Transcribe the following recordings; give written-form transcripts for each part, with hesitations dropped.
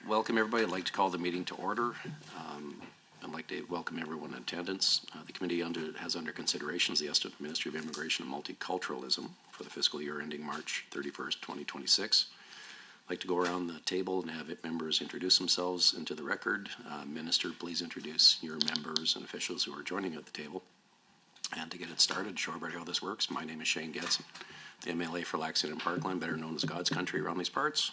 Welcome, everybody. I'd like to call the meeting to order. I'd like to welcome everyone in attendance. The committee has under consideration the estimate of Ministry of Immigration and Multiculturalism for the fiscal year ending March 31st, 2026. I'd like to go around the table and have members introduce themselves into the record. Minister, please introduce your members and officials who are joining at the table. And to get it started, show everybody how this works, my name is Shane Getson, the MLA for Lac-St. and Parkland, better known as God's Country around these parts.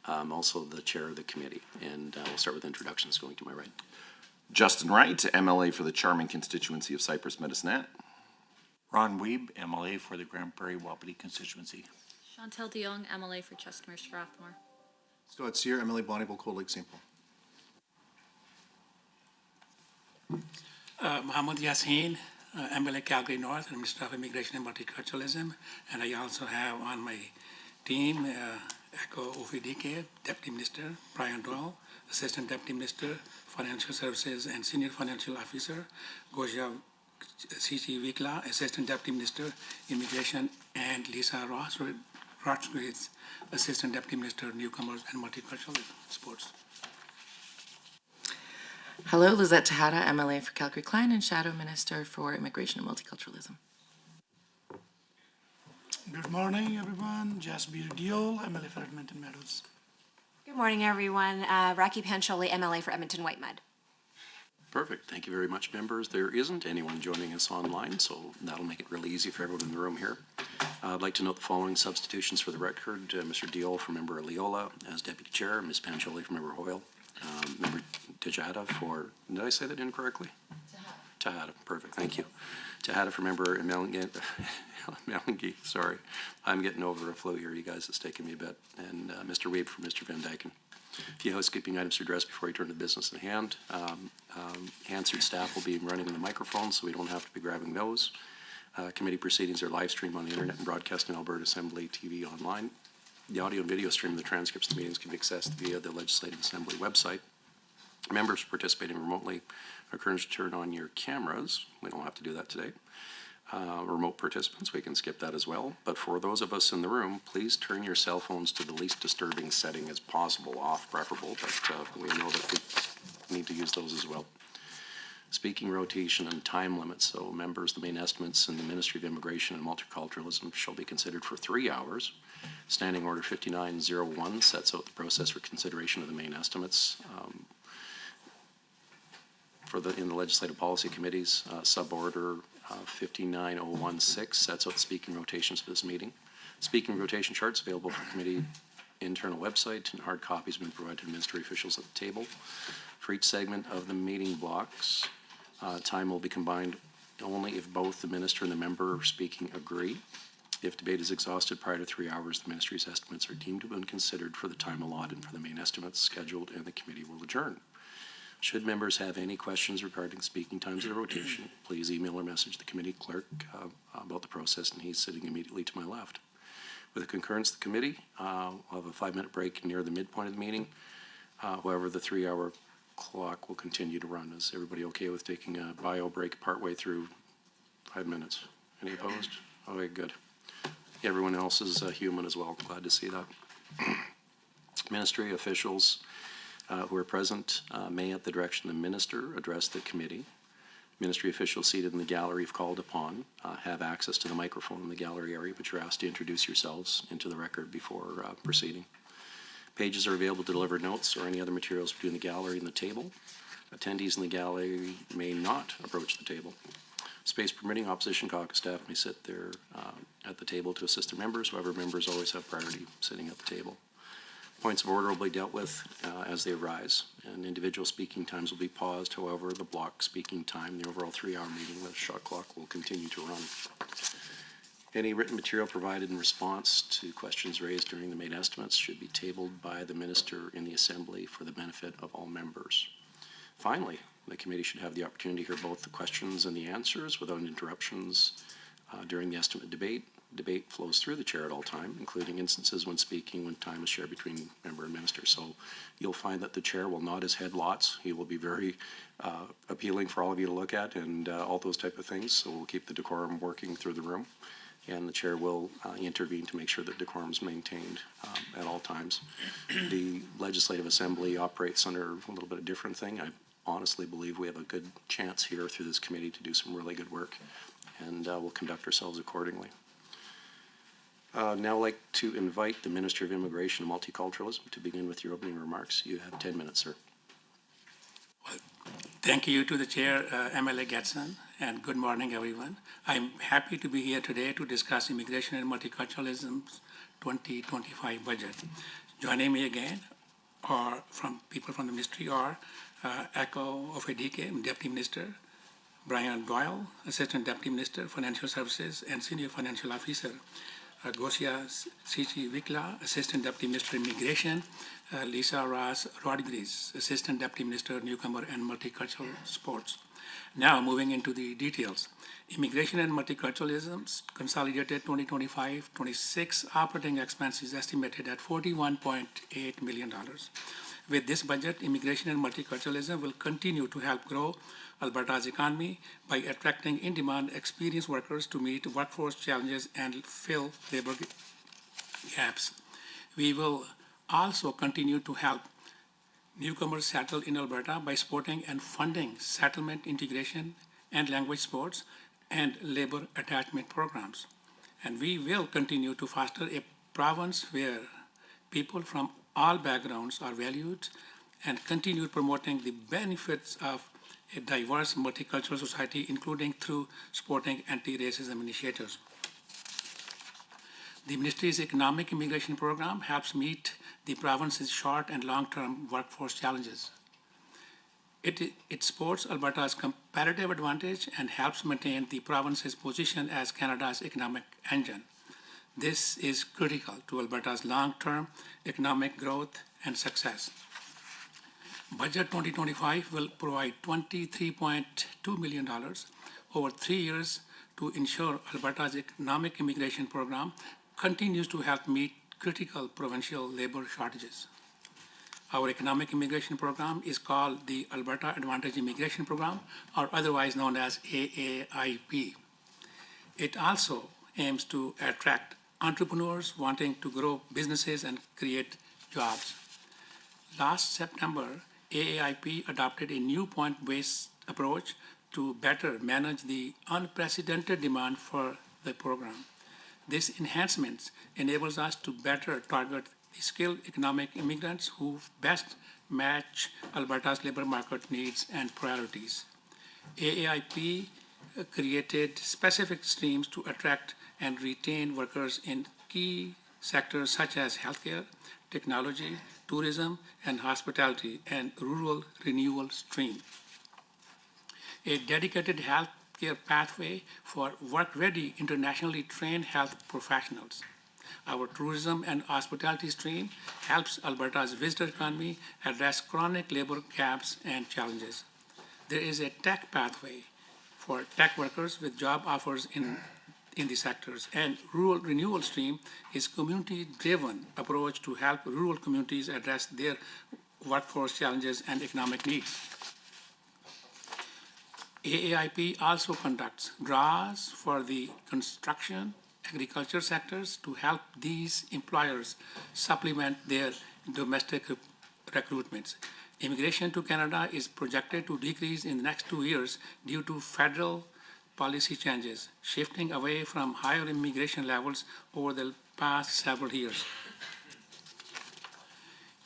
I'm also the chair of the committee, and we'll start with introductions going to my right. Justin Wright, MLA for the charming constituency of Cypress Medicinet. Ron Weeb, MLA for the Grand Prairie Wapiti constituency. Chantel DeYoung, MLA for Chestermere Strathmore. Scott Sear, MLA Bonnyville, Cold Lake, St. Paul. Mohammed Yassin, MLA Calgary North, and Minister of Immigration and Multiculturalism. And I also have on my team Echo Ofidike, Deputy Minister, Brian Doyle, Assistant Deputy Minister, Financial Services and Senior Financial Officer, Goja C.C. Vikla, Assistant Deputy Minister, Immigration, and Lisa Rothschild, Assistant Deputy Minister, Newcomers and Multiculturalism, Sports. Hello, Lizette Tejada, MLA for Calgary Klein and Shadow Minister for Immigration and Multiculturalism. Good morning, everyone. Jasbir Diol, MLA for Edmonton Meadows. Good morning, everyone. Rocky Pancholi, MLA for Edmonton Whitemud. Perfect. Thank you very much, members. There isn't anyone joining us online, so that'll make it really easy for everyone in the room here. I'd like to note the following substitutions for the record. Mr. Diol for member Leola as deputy chair, Ms. Pancholi for member Hoyle, member Tejada for, did I say that incorrectly? Tejada, perfect, thank you. Tejada for member Melangi, sorry. I'm getting over a flu here, you guys, it's taken me a bit. And Mr. Weeb for Mr. Van Dyken. A few housekeeping items to address before we turn to business at hand. Hansard staff will be running the microphones, so we don't have to be grabbing those. Committee proceedings are live streamed on the internet and broadcast in Alberta Assembly TV online. The audio and video stream of the transcripts of the meetings can be accessed via the Legislative Assembly website. Members participating remotely are encouraged to turn on your cameras. We don't have to do that today. Remote participants, we can skip that as well. But for those of us in the room, please turn your cell phones to the least disturbing setting as possible, off preferable, but we know that we need to use those as well. Speaking rotation and time limits. So members, the main estimates in the Ministry of Immigration and Multiculturalism shall be considered for 3 hours. Standing Order 5901 sets out the process for consideration of the main estimates. In the Legislative Policy Committees, Suborder 59016 sets out the speaking rotations for this meeting. Speaking rotation charts available for committee internal website, and hard copies have been provided to ministry officials at the table. For each segment of the meeting blocks, time will be combined only if both the minister and the member speaking agree. If debate is exhausted prior to 3 hours, the ministry's estimates are deemed to have been considered for the time allotted for the main estimates scheduled, and the committee will adjourn. Should members have any questions regarding speaking times or rotation, please email or message the committee clerk about the process, and he's sitting immediately to my left. With the concurrence of the committee, we'll have a 5-minute break near the midpoint of the meeting. However, the 3-hour clock will continue to run. Is everybody okay with taking a bio break partway through 5 minutes? Any opposed? Okay, good. Everyone else is human as well. Glad to see that. Ministry officials who are present may, at the direction of the minister, address the committee. Ministry officials seated in the gallery, if called upon, have access to the microphone in the gallery area, but you're asked to introduce yourselves into the record before proceeding. Pages are available to deliver notes or any other materials between the gallery and the table. Attendees in the gallery may not approach the table. Space permitting, opposition caucus staff may sit there at the table to assist their members. However, members always have priority sitting at the table. Points of order will be dealt with as they arise, and individual speaking times will be paused. However, the block speaking time, the overall 3-hour meeting, the shot clock will continue to run. Any written material provided in response to questions raised during the main estimates should be tabled by the minister in the assembly for the benefit of all members. Finally, the committee should have the opportunity to hear both the questions and the answers without interruptions during the estimate debate. Debate flows through the chair at all time, including instances when speaking when time is shared between member and minister. So you'll find that the chair will nod his head lots. He will be very appealing for all of you to look at and all those type of things. So we'll keep the decorum working through the room. and the chair will intervene to make sure that decorum is maintained at all times. The Legislative Assembly operates under a little bit of different thing. I honestly believe we have a good chance here through this committee to do some really good work, and we'll conduct ourselves accordingly. Now I'd like to invite the Minister of Immigration and Multiculturalism to begin with your opening remarks. You have 10 minutes, sir. Thank you to the chair, MLA Gatson, and good morning, everyone. I'm happy to be here today to discuss immigration and multiculturalism's 2025 budget. Joining me again are from people from the ministry are Echo Ofedike, Deputy Minister, Brian Doyle, Assistant Deputy Minister, Financial Services and Senior Financial Officer, Gosia Sichi Vikla, Assistant Deputy Minister, Immigration, Lisa Ross Rodriguez, Assistant Deputy Minister, Newcomer and Multicultural Sports. Now, moving into the details. Immigration and Multiculturalism's consolidated 2025-26 operating expenses estimated at $41.8 million. With this budget, immigration and multiculturalism will continue to help grow Alberta's economy by attracting in-demand experienced workers to meet workforce challenges and fill labor gaps. We will also continue to help newcomers settle in Alberta by supporting and funding settlement integration and language sports and labor attachment programs. And we will continue to foster a province where people from all backgrounds are valued and continue promoting the benefits of a diverse multicultural society, including through supporting anti-racism initiatives. The ministry's economic immigration program helps meet the province's short and long-term workforce challenges. It supports Alberta's competitive advantage and helps maintain the province's position as Canada's economic engine. This is critical to Alberta's long-term economic growth and success. Budget 2025 will provide $23.2 million over 3 years to ensure Alberta's economic immigration program continues to help meet critical provincial labor shortages. Our economic immigration program is called the Alberta Advantage Immigration Program, or otherwise known as AAIP. It also aims to attract entrepreneurs wanting to grow businesses and create jobs. Last September, AAIP adopted a new point-based approach to better manage the unprecedented demand for the program. This enhancement enables us to better target the skilled economic immigrants who best match Alberta's labor market needs and priorities. AAIP created specific streams to attract and retain workers in key sectors such as healthcare, technology, tourism, and hospitality, and rural renewal stream. A dedicated healthcare pathway for work-ready, internationally trained health professionals. Our tourism and hospitality stream helps Alberta's visitor economy address chronic labor gaps and challenges. There is a tech pathway for tech workers with job offers in the sectors, and rural renewal stream is community-driven approach to help rural communities address their workforce challenges and economic needs. AAIP also conducts draws for the construction, agriculture sectors to help these employers supplement their domestic recruitments. Immigration to Canada is projected to decrease in the next 2 years due to federal policy changes, shifting away from higher immigration levels over the past several years.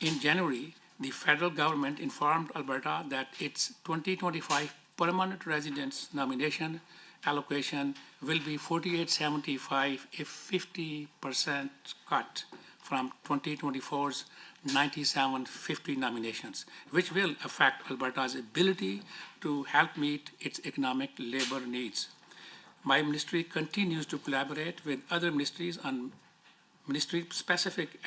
In January, the federal government informed Alberta that its 2025 permanent residence nomination allocation will be 4875, a 50% cut from 2024's 9750 nominations, which will affect Alberta's ability to help meet its economic labor needs. My ministry continues to collaborate with other ministries on ministry-specific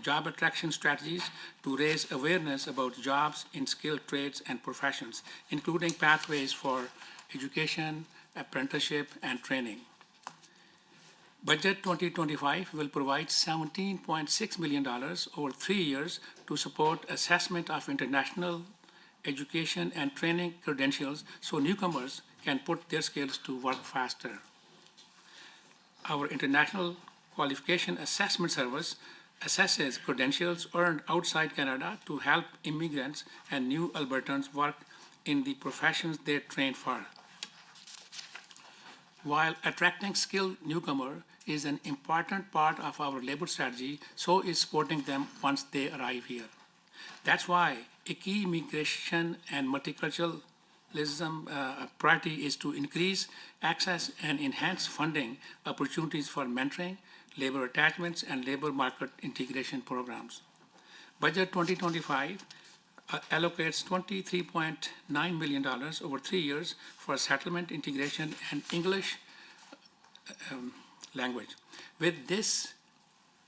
job attraction strategies to raise awareness about jobs in skilled trades and professions, including pathways for education, apprenticeship, and training. Budget 2025 will provide $17.6 million over 3 years to support assessment of international education and training credentials so newcomers can put their skills to work faster. Our International Qualification Assessment Service assesses credentials earned outside Canada to help immigrants and new Albertans work in the professions they trained for. While attracting skilled newcomers is an important part of our labor strategy, so is supporting them once they arrive here. That's why a key immigration and multiculturalism priority is to increase access and enhance funding opportunities for mentoring, labor attachments, and labor market integration programs. Budget 2025 allocates $23.9 million over 3 years for settlement, integration, and English language. With this,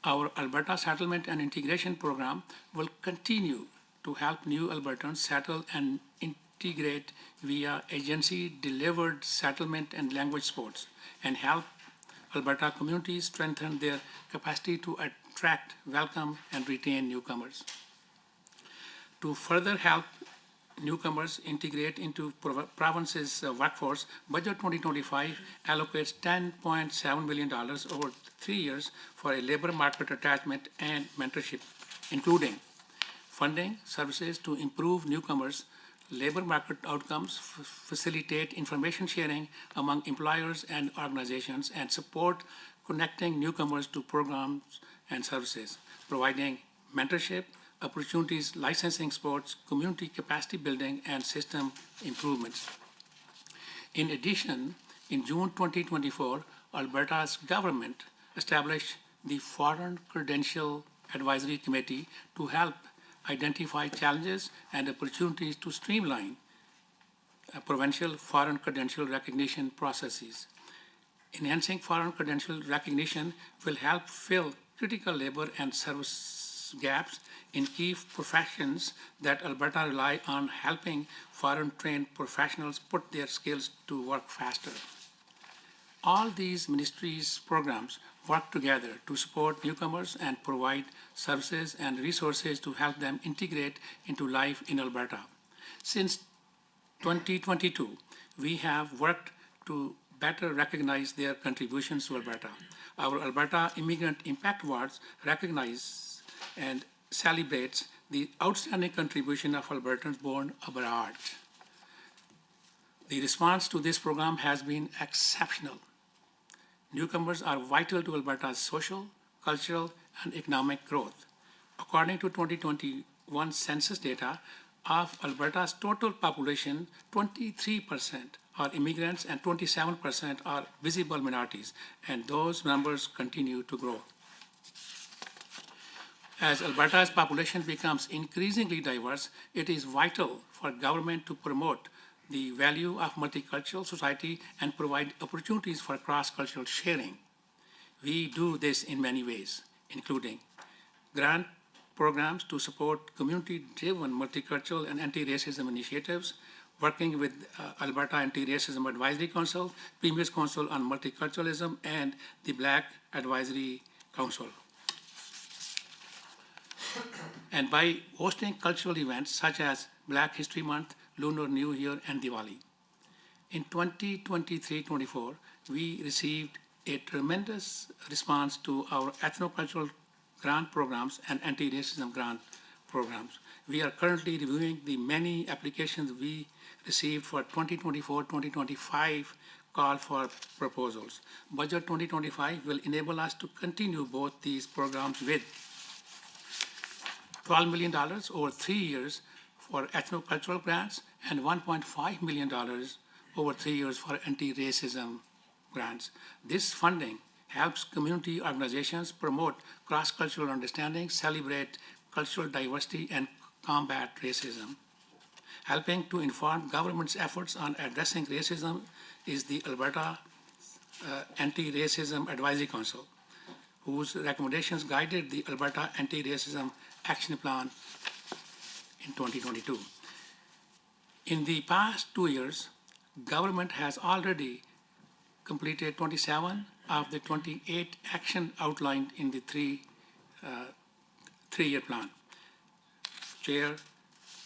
our Alberta Settlement and Integration Program will continue to help new Albertans settle and integrate via agency-delivered settlement and language supports, and help Alberta communities strengthen their capacity to attract, welcome, and retain newcomers. To further help newcomers integrate into province's workforce, Budget 2025 allocates $10.7 million over 3 years for a labor market attachment and mentorship, including funding services to improve newcomers' labor market outcomes, facilitate information sharing among employers and organizations, and support connecting newcomers to programs and services, providing mentorship, opportunities, licensing sports, community capacity building, and system improvements. In addition, in June 2024, Alberta's government established the Foreign Credential Advisory Committee to help identify challenges and opportunities to streamline provincial foreign credential recognition processes. Enhancing foreign credential recognition will help fill critical labor and service gaps in key professions that Alberta rely on, helping foreign trained professionals put their skills to work faster. All these ministries' programs work together to support newcomers and provide services and resources to help them integrate into life in Alberta. Since 2022, we have worked to better recognize their contributions to Alberta. Our Alberta Immigrant Impact Awards recognize and celebrates the outstanding contribution of Albertans born abroad. The response to this program has been exceptional. Newcomers are vital to Alberta's social, cultural, and economic growth. According to 2021 census data, of Alberta's total population, 23% are immigrants and 27% are visible minorities, and those numbers continue to grow. As Alberta's population becomes increasingly diverse, it is vital for government to promote the value of multicultural society and provide opportunities for cross-cultural sharing. We do this in many ways, including grant programs to support community-driven multicultural and anti-racism initiatives, working with Alberta Anti-Racism Advisory Council, Premier's Council on Multiculturalism, and the Black Advisory Council. And by hosting cultural events such as Black History Month, Lunar New Year, and Diwali. In 2023-24, we received a tremendous response to our ethnocultural grant programs and anti-racism grant programs. We are currently reviewing the many applications we received for 2024-2025 call for proposals. Budget 2025 will enable us to continue both these programs with $12 million over 3 years for ethnocultural grants and $1.5 million over 3 years for anti-racism grants. This funding helps community organizations promote cross-cultural understanding, celebrate cultural diversity, and combat racism. Helping to inform government's efforts on addressing racism is the Alberta Anti-Racism Advisory Council, whose recommendations guided the Alberta Anti-Racism Action Plan in 2022. In the past 2 years, government has already completed 27 of the 28 actions outlined in the three-year plan. Chair,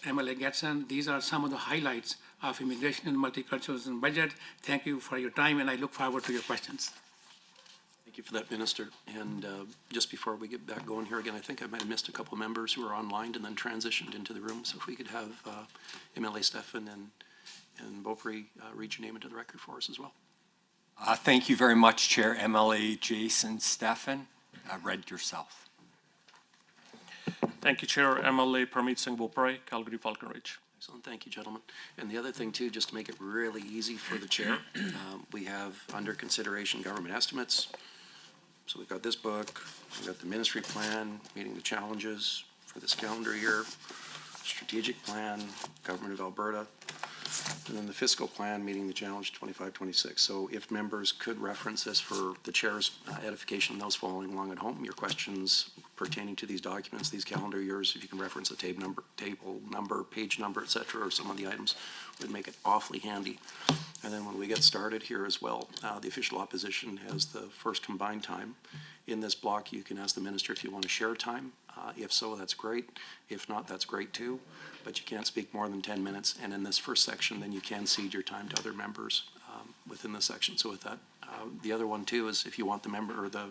MLA Getson, these are some of the highlights of immigration and multiculturalism budget. Thank you for your time, and I look forward to your questions. Thank you for that, Minister. And just before we get back going here again, I think I might have missed a couple members who are online and then transitioned into the room. So if we could have MLA Stefan and Beaupre read your name into the record for us as well. Thank you very much, Chair. MLA Jason Stefan, read yourself. Thank you, Chair. MLA Parmeet Singh Beaupre, Calgary Falcon Ridge. Excellent, thank you, gentlemen. And the other thing too, just to make it really easy for the chair, we have under consideration government estimates. So we've got this book, we've got the ministry plan, meeting the challenges for this calendar year, strategic plan, government of Alberta, and then the fiscal plan, meeting the challenge 25-26. So if members could reference this for the chair's edification and those following along at home, your questions pertaining to these documents, these calendar years, if you can reference a table number, page number, et cetera, or some of the items, would make it awfully handy. And then when we get started here as well, the official opposition has the first combined time. In this block, you can ask the minister if you want to share time. If so, that's great. If not, that's great too. But you can't speak more than 10 minutes. And in this first section, then you can cede your time to other members within the section. So with that, the other one too is if you want the member or the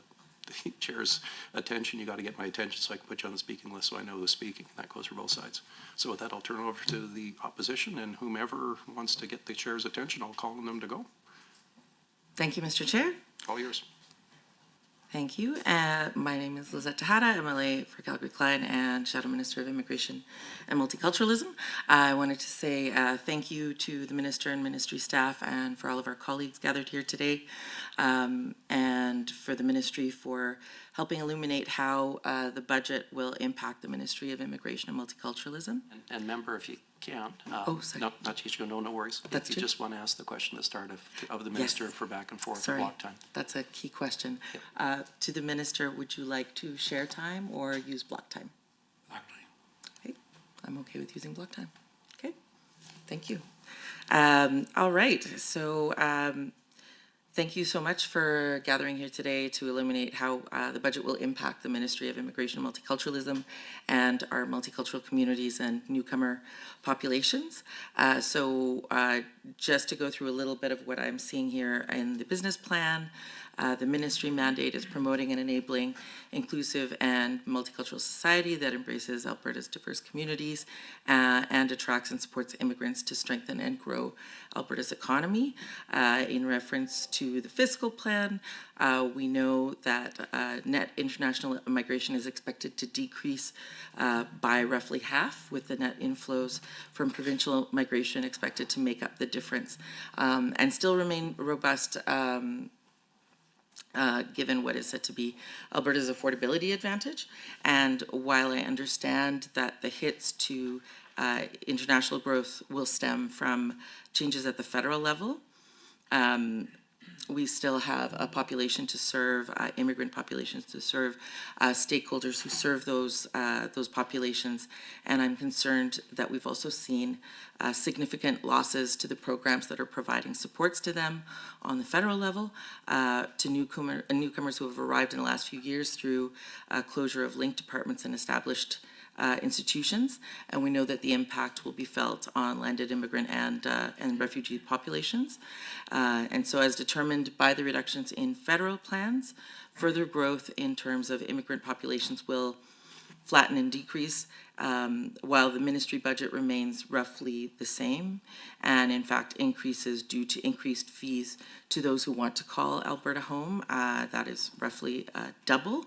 chair's attention, you got to get my attention so I can put you on the speaking list so I know who's speaking. That goes for both sides. So with that, I'll turn it over to the opposition, and whomever wants to get the chair's attention, I'll call on them to go. Thank you, Mr. Chair. All yours. Thank you. My name is Lizette Tejada, MLA for Calgary Klein and Shadow Minister of Immigration and Multiculturalism. I wanted to say thank you to the Minister and Ministry staff and for all of our colleagues gathered here today, and for the Ministry for helping illuminate how the budget will impact the Ministry of Immigration and Multiculturalism. And member, if you can't, Oh, sorry. not teach you, no worries. That's if you true. just want to ask the question at the start of the minister for back and forth Sorry, block time. that's a key question. To the Minister, would you like to share time or use block time? Block time. Okay, I'm okay with using block time. Okay, thank you. All right, so thank you so much for gathering here today to illuminate how the budget will impact the Ministry of Immigration and Multiculturalism and our multicultural communities and newcomer populations. So just to go through a little bit of what I'm seeing here in the business plan, the ministry mandate is promoting and enabling inclusive and multicultural society that embraces Alberta's diverse communities and attracts and supports immigrants to strengthen and grow Alberta's economy. In reference to the fiscal plan, we know that net international migration is expected to decrease by roughly half, with the net inflows from provincial migration expected to make up the difference and still remain robust given what is said to be Alberta's affordability advantage. And while I understand that the hits to international growth will stem from changes at the federal level, we still have a population to serve, immigrant populations to serve, stakeholders who serve those populations. And I'm concerned that we've also seen significant losses to the programs that are providing supports to them on the federal level, to newcomers who have arrived in the last few years through closure of linked departments and established institutions, and we know that the impact will be felt on landed immigrant and refugee populations. And so as determined by the reductions in federal plans, further growth in terms of immigrant populations will flatten and decrease, while the ministry budget remains roughly the same, and in fact increases due to increased fees to those who want to call Alberta home. That is roughly double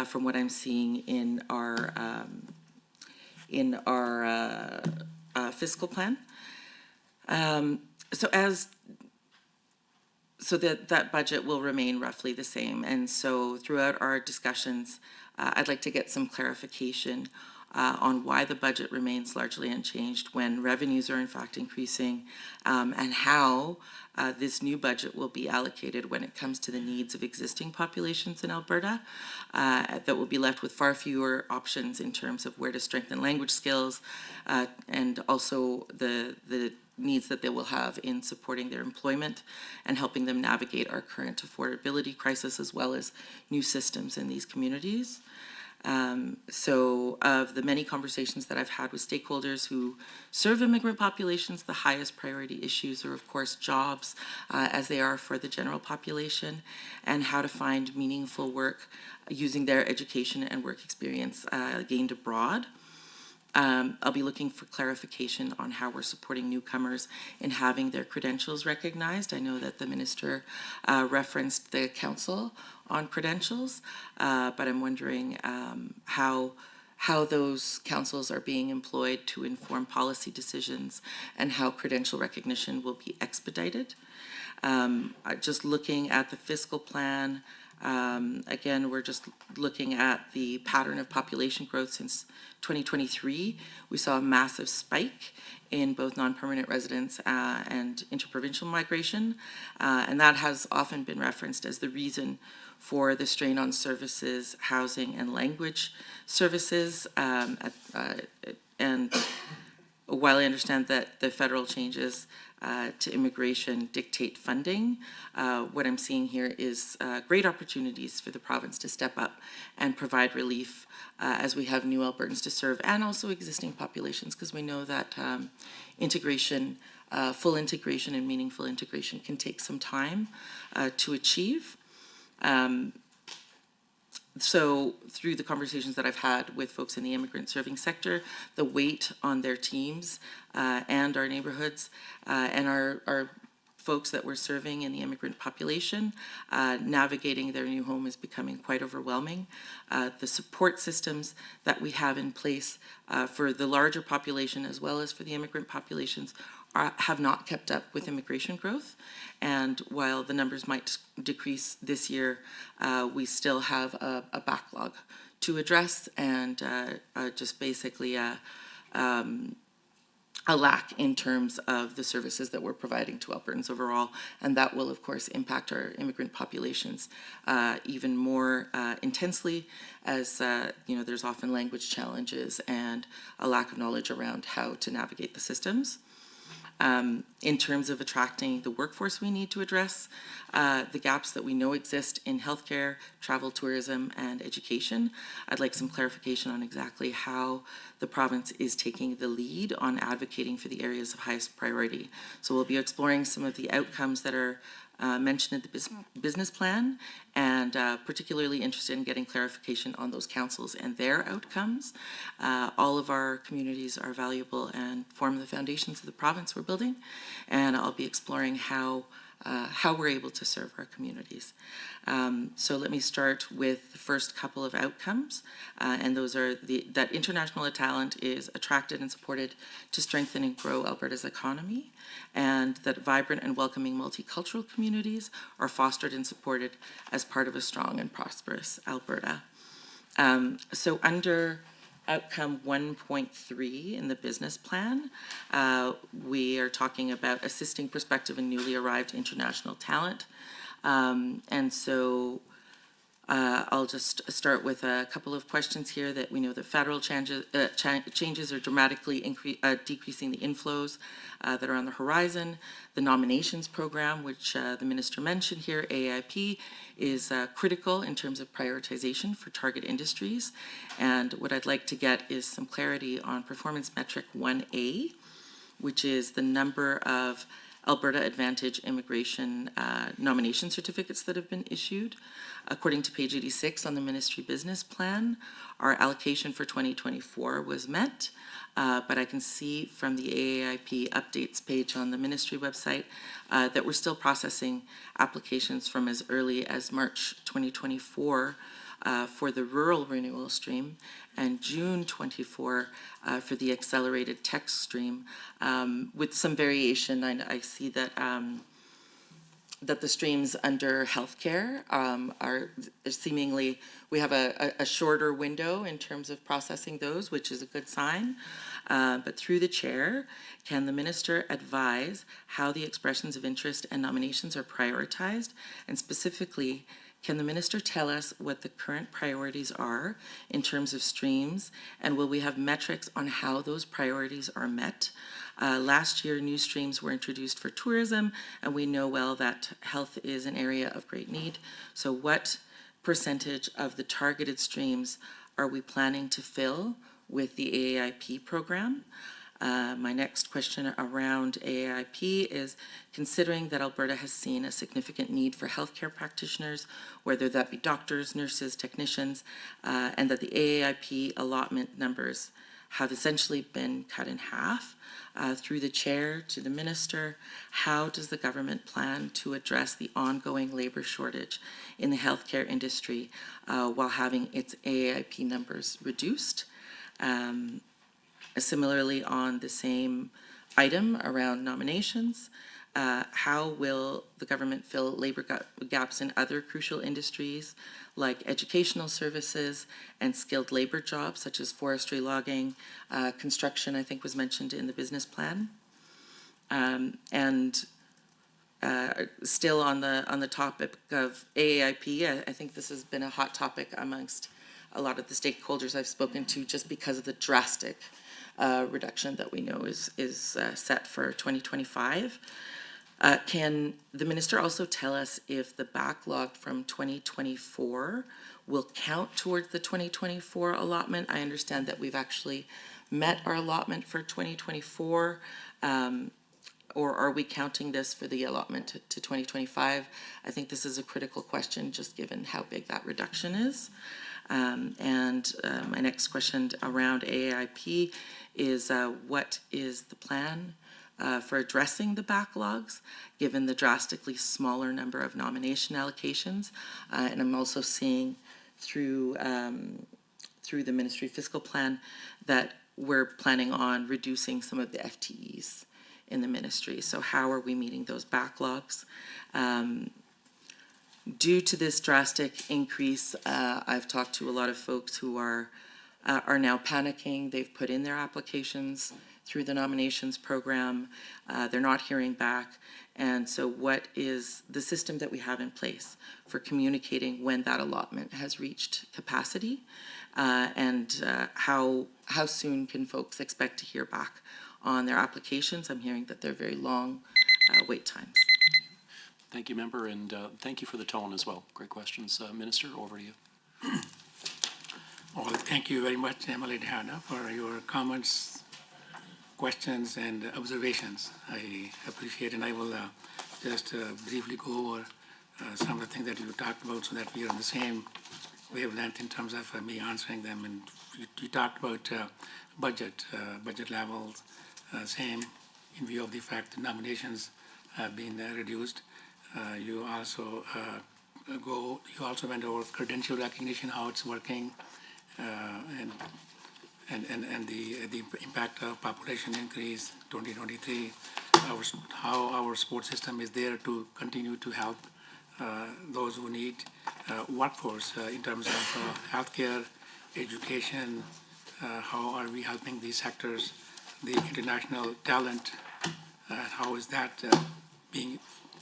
from what I'm seeing in our fiscal plan. So that budget will remain roughly the same. And so throughout our discussions, I'd like to get some clarification on why the budget remains largely unchanged when revenues are in fact increasing, and how this new budget will be allocated when it comes to the needs of existing populations in Alberta that will be left with far fewer options in terms of where to strengthen language skills, and also the needs that they will have in supporting their employment and helping them navigate our current affordability crisis as well as new systems in these communities. So of the many conversations that I've had with stakeholders who serve immigrant populations, the highest priority issues are, of course, jobs, as they are for the general population, and how to find meaningful work using their education and work experience gained abroad. I'll be looking for clarification on how we're supporting newcomers in having their credentials recognized. I know that the minister referenced the Council on Credentials, but I'm wondering how those councils are being employed to inform policy decisions and how credential recognition will be expedited. Just looking at the fiscal plan, again, we're just looking at the pattern of population growth since 2023. We saw a massive spike in both non-permanent residents and interprovincial migration, and that has often been referenced as the reason for the strain on services, housing, and language services. And while I understand that the federal changes to immigration dictate funding, what I'm seeing here is great opportunities for the province to step up and provide relief as we have new Albertans to serve and also existing populations, because we know that integration, full integration and meaningful integration can take some time to achieve. So through the conversations that I've had with folks in the immigrant serving sector, the weight on their teams and our neighborhoods and our folks that we're serving in the immigrant population, navigating their new home is becoming quite overwhelming. The support systems that we have in place for the larger population as well as for the immigrant populations have not kept up with immigration growth. And while the numbers might decrease this year, we still have a backlog to address and just basically a lack in terms of the services that we're providing to Albertans overall. And that will, of course, impact our immigrant populations even more intensely as, there's often language challenges and a lack of knowledge around how to navigate the systems. In terms of attracting the workforce we need to address the gaps that we know exist in healthcare, travel, tourism, and education. I'd like some clarification on exactly how the province is taking the lead on advocating for the areas of highest priority. So we'll be exploring some of the outcomes that are mentioned in the business plan, and particularly interested in getting clarification on those councils and their outcomes. All of our communities are valuable and form the foundations of the province we're building, and I'll be exploring how we're able to serve our communities. So let me start with the first couple of outcomes, and those are that international talent is attracted and supported to strengthen and grow Alberta's economy, and that vibrant and welcoming multicultural communities are fostered and supported as part of a strong and prosperous Alberta. So under outcome 1.3 in the business plan, we are talking about assisting prospective and newly arrived international talent. And so I'll just start with a couple of questions here that we know that federal changes are dramatically decreasing the inflows that are on the horizon. The nominations program, which the minister mentioned here, AIP, is critical in terms of prioritization for target industries. And what I'd like to get is some clarity on performance metric 1A, which is the number of Alberta Advantage immigration nomination certificates that have been issued. According to page 86 on the ministry business plan, our allocation for 2024 was met, but I can see from the AAIP updates page on the ministry website that we're still processing applications from as early as March 2024 for the rural renewal stream, and June 24 for the accelerated text stream. With some variation, I see that that the streams under healthcare are seemingly, we have a shorter window in terms of processing those, which is a good sign. But through the chair, can the minister advise how the expressions of interest and nominations are prioritized? And specifically, can the minister tell us what the current priorities are in terms of streams, and will we have metrics on how those priorities are met? Last year, new streams were introduced for tourism, and we know well that health is an area of great need. So what percentage of the targeted streams are we planning to fill with the AAIP program? My next question around AAIP is, considering that Alberta has seen a significant need for healthcare practitioners, whether that be doctors, nurses, technicians, and that the AAIP allotment numbers have essentially been cut in half, through the chair to the minister, how does the government plan to address the ongoing labor shortage in the healthcare industry while having its AAIP numbers reduced? Similarly, on the same item around nominations, how will the government fill labor gaps in other crucial industries like educational services and skilled labor jobs such as forestry, logging, construction, I think was mentioned in the business plan? Still on the topic of AAIP, I think this has been a hot topic amongst a lot of the stakeholders I've spoken to, just because of the drastic reduction that we know is set for 2025. Can the minister also tell us if the backlog from 2024 will count towards the 2024 allotment? I understand that we've actually met our allotment for 2024, or are we counting this for the allotment to 2025? I think this is a critical question, just given how big that reduction is. My next question around AAIP is, what is the plan for addressing the backlogs, given the drastically smaller number of nomination allocations? And I'm also seeing through the ministry fiscal plan that we're planning on reducing some of the FTEs in the ministry. So how are we meeting those backlogs? Due to this drastic increase, I've talked to a lot of folks who are now panicking. They've put in their applications through the nominations program. They're not hearing back. And so what is the system that we have in place for communicating when that allotment has reached capacity? How soon can folks expect to hear back on their applications? I'm hearing that they're very long wait times. Thank you, member, and thank you for the tone as well. Great questions. Minister, over to you. Well, thank you very much, Emily Dehana, for your comments, questions, and observations. I appreciate, and I will just briefly go over some of the things that you talked about so that we are on the same wavelength in terms of me answering them. And you talked about budget levels, same in view of the fact that nominations have been reduced. You also went over credential recognition, how it's working, and the impact of population increase 2023, how our support system is there to continue to help those who need workforce in terms of healthcare, education, how are we helping these sectors, the international talent, how is that being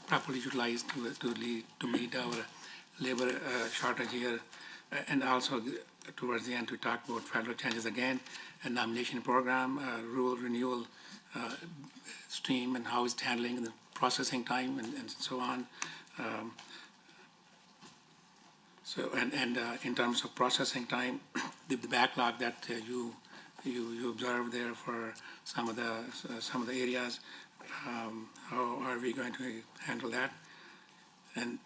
properly utilized to meet our labor shortage here, and also towards the end we talked about federal changes again, a nomination program, rural renewal stream, and how it's handling the processing time and so on. In terms of processing time, the backlog that you observed there for some of the areas, how are we going to handle that? And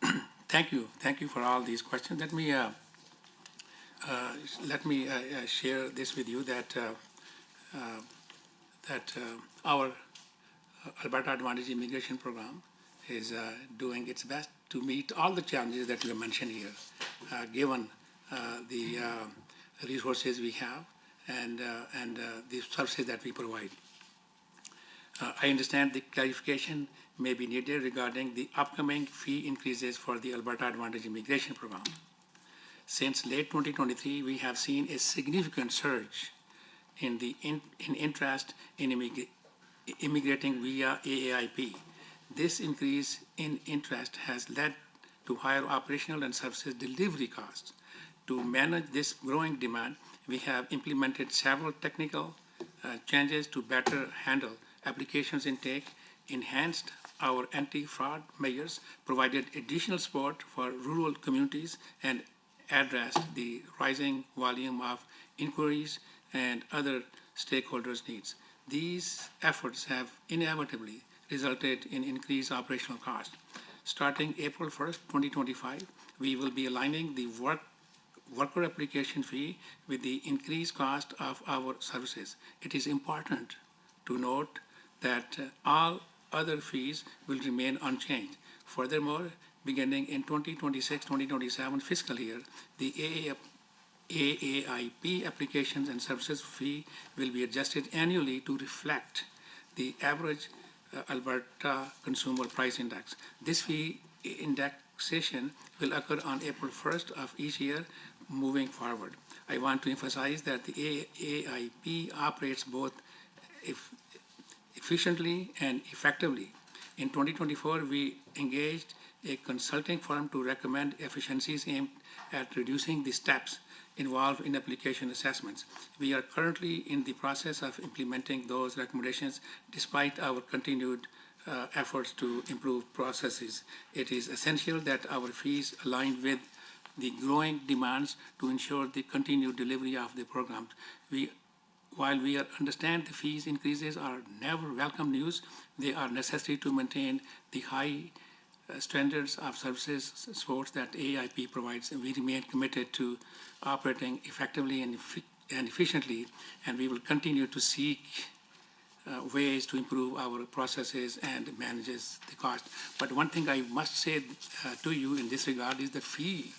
thank you for all these questions. Let me share this with you that our Alberta Advantage Immigration Program is doing its best to meet all the challenges that you mentioned here, given the resources we have and the services that we provide. I understand the clarification may be needed regarding the upcoming fee increases for the Alberta Advantage Immigration Program. Since late 2023, we have seen a significant surge in interest in immigrating via AAIP. This increase in interest has led to higher operational and services delivery costs. To manage this growing demand, we have implemented several technical changes to better handle applications intake, enhanced our anti-fraud measures, provided additional support for rural communities, and address the rising volume of inquiries and other stakeholders' needs. These efforts have inevitably resulted in increased operational costs. Starting April 1st, 2025, we will be aligning the worker application fee with the increased cost of our services. It is important to note that all other fees will remain unchanged. Furthermore, beginning in 2026-2027 fiscal year, the AAIP applications and services fee will be adjusted annually to reflect the average Alberta Consumer Price Index. This fee indexation will occur on April 1st of each year moving forward. I want to emphasize that the AAIP operates both efficiently and effectively. In 2024, we engaged a consulting firm to recommend efficiencies aimed at reducing the steps involved in application assessments. We are currently in the process of implementing those recommendations despite our continued efforts to improve processes. It is essential that our fees align with the growing demands to ensure the continued delivery of the programs. While we understand the fees increases are never welcome news, they are necessary to maintain the high standards of services supports that AIP provides, and we remain committed to operating effectively and efficiently, and we will continue to seek ways to improve our processes and manage the cost. But one thing I must say to you in this regard is the fee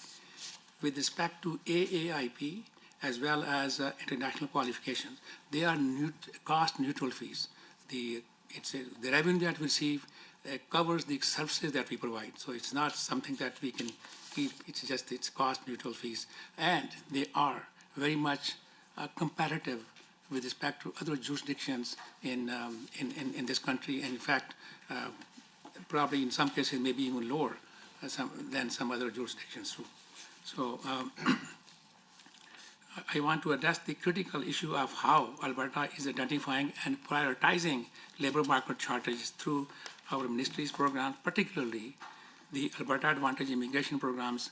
with respect to AAIP as well as international qualifications. They are cost-neutral fees. The revenue that we receive covers the services that we provide. So it's not something that we can keep. It's cost-neutral fees, and they are very much competitive with respect to other jurisdictions in this country, and in fact, probably in some cases maybe even lower than some other jurisdictions too. So I want to address the critical issue of how Alberta is identifying and prioritizing labor market shortages through our ministry's programs, particularly the Alberta Advantage immigration programs.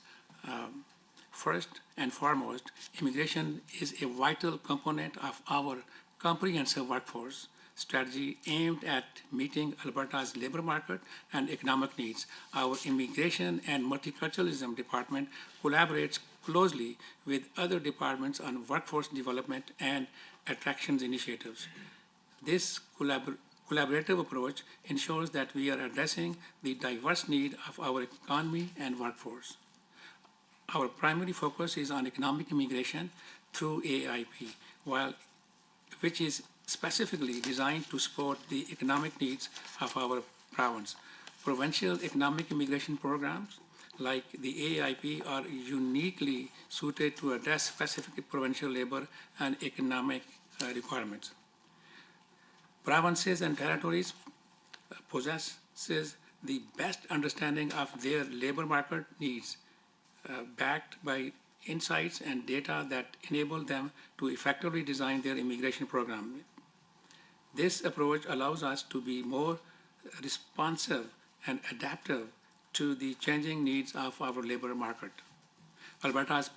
First and foremost, immigration is a vital component of our comprehensive workforce strategy aimed at meeting Alberta's labor market and economic needs. Our Immigration and Multiculturalism Department collaborates closely with other departments on workforce development and attractions initiatives. This collaborative approach ensures that we are addressing the diverse need of our economy and workforce. Our primary focus is on economic immigration through AIP, which is specifically designed to support the economic needs of our province. Provincial economic immigration programs like the AIP are uniquely suited to address specific provincial labor and economic requirements. Provinces and territories possesses the best understanding of their labor market needs, backed by insights and data that enable them to effectively design their immigration program. This approach allows us to be more responsive and adaptive to the changing needs of our labor market. Alberta's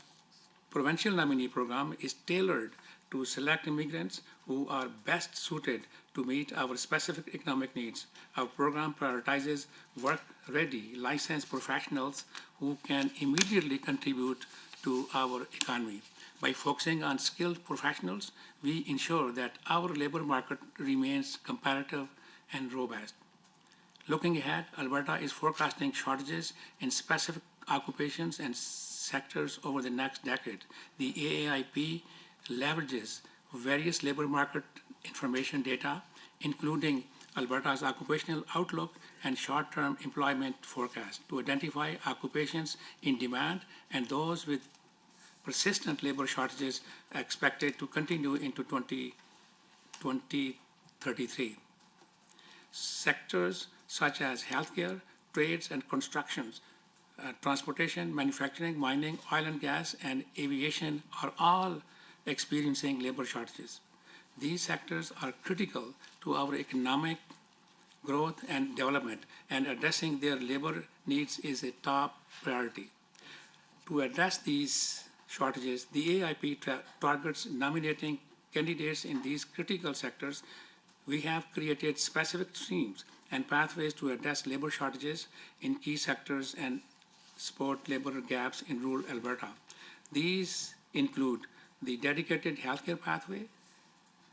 provincial nominee program is tailored to select immigrants who are best suited to meet our specific economic needs. Our program prioritizes work-ready, licensed professionals who can immediately contribute to our economy. By focusing on skilled professionals, we ensure that our labor market remains competitive and robust. Looking ahead, Alberta is forecasting shortages in specific occupations and sectors over the next decade. The AAIP leverages various labor market information data, including Alberta's occupational outlook and short-term employment forecast, to identify occupations in demand and those with persistent labor shortages expected to continue into 2033. Sectors such as healthcare, trades and constructions, transportation, manufacturing, mining, oil and gas, and aviation are all experiencing labor shortages. These sectors are critical to our economic growth and development, and addressing their labor needs is a top priority. To address these shortages, the AIP targets nominating candidates in these critical sectors. We have created specific streams and pathways to address labor shortages in key sectors and support labor gaps in rural Alberta. These include the dedicated healthcare pathway,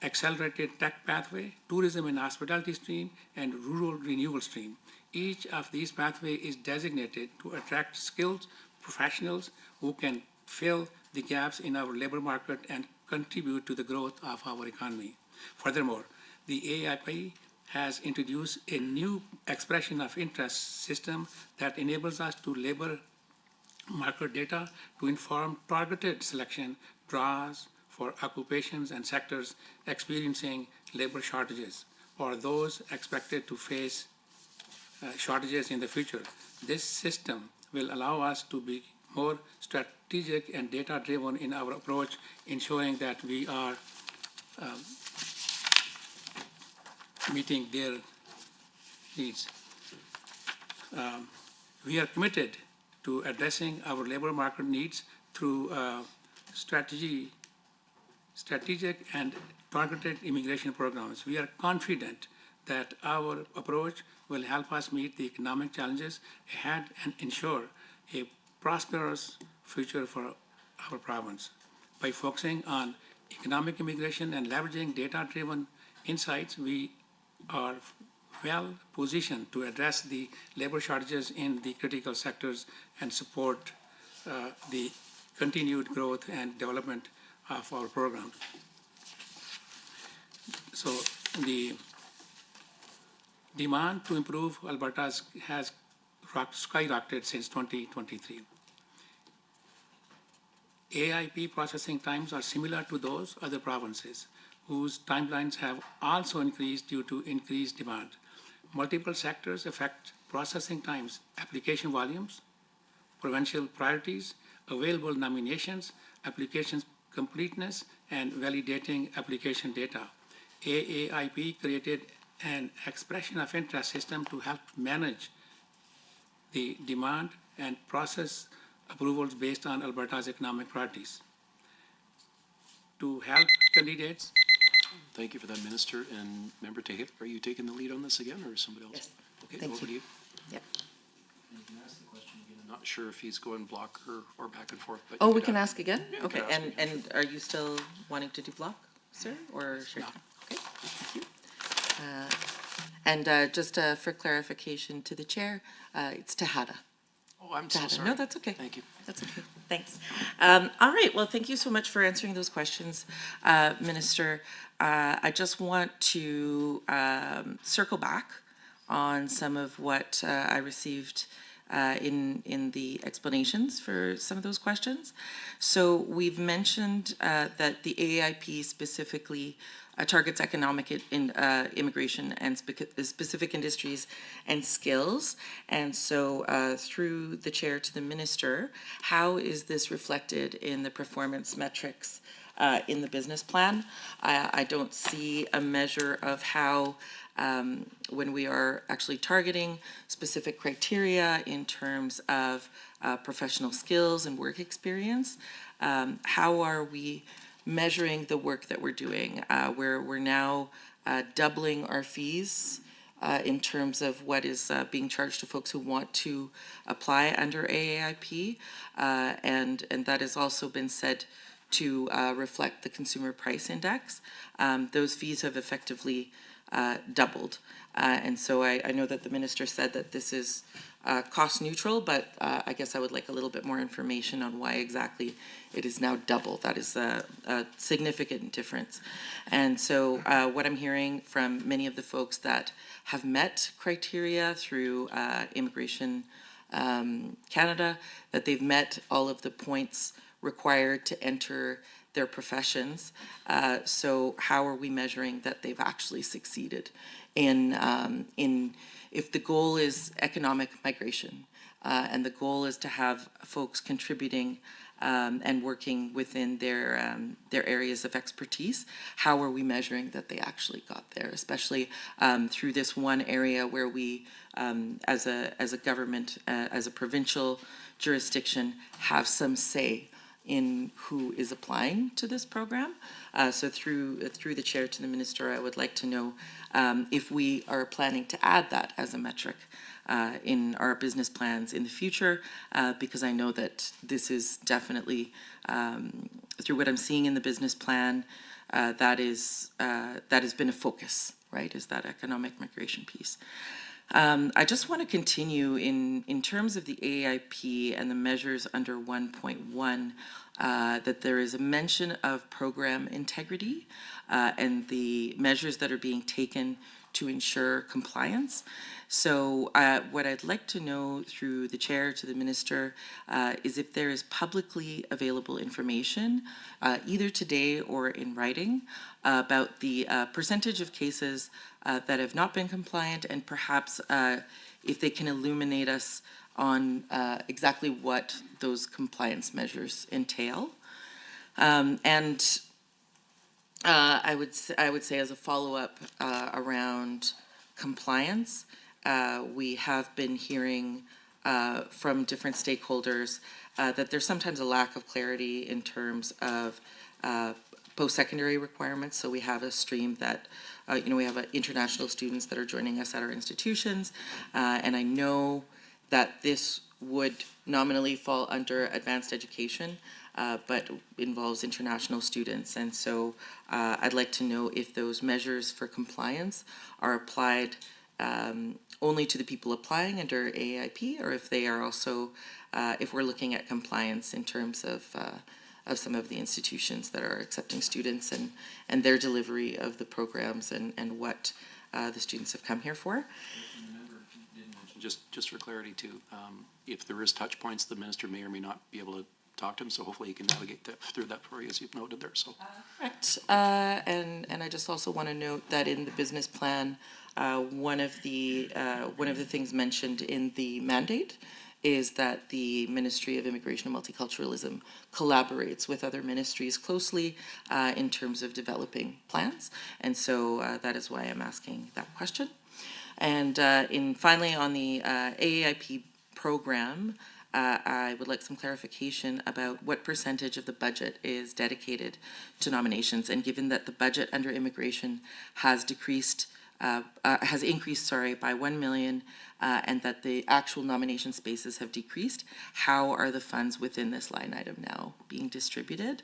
accelerated tech pathway, tourism and hospitality stream, and rural renewal stream. Each of these pathways is designated to attract skilled professionals who can fill the gaps in our labor market and contribute to the growth of our economy. Furthermore, the AIP has introduced a new expression of interest system that enables us to labor market data to inform targeted selection draws for occupations and sectors experiencing labor shortages or those expected to face shortages in the future. This system will allow us to be more strategic and data-driven in our approach, ensuring that we are meeting their needs. We are committed to addressing our labor market needs through strategic and targeted immigration programs. We are confident that our approach will help us meet the economic challenges ahead and ensure a prosperous future for our province. By focusing on economic immigration and leveraging data-driven insights, we are well positioned to address the labor shortages in the critical sectors and support the continued growth and development of our program. So the demand to improve Alberta has skyrocketed since 2023. AIP processing times are similar to those other provinces, whose timelines have also increased due to increased demand. Multiple sectors affect processing times, application volumes, provincial priorities, available nominations, application completeness, and validating application data. AAIP created an expression of interest system to help manage the demand and process approvals based on Alberta's economic priorities. To help candidates. Thank you for that, Minister. And Member Tahip, are you taking the lead on this again, or is somebody else? Yes. Okay, Thank over you. to you. Yep. You can ask the question again. I'm not sure if he's going block or back and forth. But Oh, you we could can ask. ask again? Yeah, you Okay, can ask again. and are you still wanting to do block, sir, or should? No. Okay, thank you. And just for clarification to the chair, it's Tejada. Oh, I'm so Tejada. sorry. No, that's okay. Thank you. That's okay, thanks. All right, well, thank you so much for answering those questions, Minister. I just want to circle back on some of what I received in the explanations for some of those questions. So we've mentioned that the AIP specifically targets economic immigration and specific industries and skills. And so through the chair to the minister, how is this reflected in the performance metrics in the business plan? I don't see a measure of how when we are actually targeting specific criteria in terms of professional skills and work experience, how are we measuring the work that we're doing? We're now doubling our fees in terms of what is being charged to folks who want to apply under AAIP, and that has also been said to reflect the Consumer Price Index. Those fees have effectively doubled. And so I know that the minister said that this is cost neutral, but I guess I would like a little bit more information on why exactly it is now double. That is a significant difference. And so what I'm hearing from many of the folks that have met criteria through Immigration Canada, that they've met all of the points required to enter their professions. So how are we measuring that they've actually succeeded in if the goal is economic migration, and the goal is to have folks contributing and working within their areas of expertise. How are we measuring that they actually got there, especially through this one area where we, as a government, as a provincial jurisdiction, have some say in who is applying to this program. So through the chair to the minister, I would like to know if we are planning to add that as a metric in our business plans in the future, because I know that this is definitely, through what I'm seeing in the business plan, that has been a focus, right, is that economic migration piece. I just want to continue in terms of the AIP and the measures under 1.1, that there is a mention of program integrity and the measures that are being taken to ensure compliance. So what I'd like to know through the chair to the minister is if there is publicly available information, either today or in writing, about the percentage of cases that have not been compliant, and perhaps if they can illuminate us on exactly what those compliance measures entail. And I would say as a follow-up around compliance, we have been hearing from different stakeholders that there's sometimes a lack of clarity in terms of post-secondary requirements. So we have a stream that, we have international students that are joining us at our institutions, and I know that this would nominally fall under advanced education, but involves international students. And so I'd like to know if those measures for compliance are applied only to the people applying under AIP, or if they are also, if we're looking at compliance in terms of some of the institutions that are accepting students and their delivery of the programs and what the students have come here for. Just for clarity too, if there is touch points, the minister may or may not be able to talk to him, so hopefully he can navigate through that for you, as you've noted there. So correct. And I just also want to note that in the business plan, one of the things mentioned in the mandate is that the Ministry of Immigration and Multiculturalism collaborates with other ministries closely in terms of developing plans, and so that is why I'm asking that question. And finally, on the AAIP program, I would like some clarification about what percentage of the budget is dedicated to nominations. And given that the budget under immigration has increased by 1 million, and that the actual nomination spaces have decreased, how are the funds within this line item now being distributed?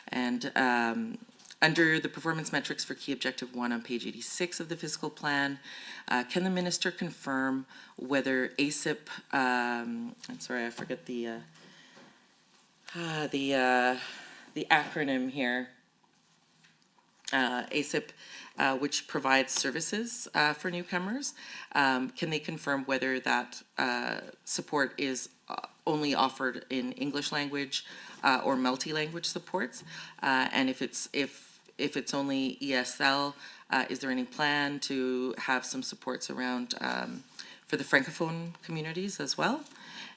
And under the performance metrics for key objective 1 on page 86 of the fiscal plan, can the minister confirm whether ASIP, I'm sorry, I forget the acronym here, ASIP, which provides services for newcomers, can they confirm whether that support is only offered in English language or multi-language supports? And if it's only ESL, is there any plan to have some supports around for the Francophone communities as well?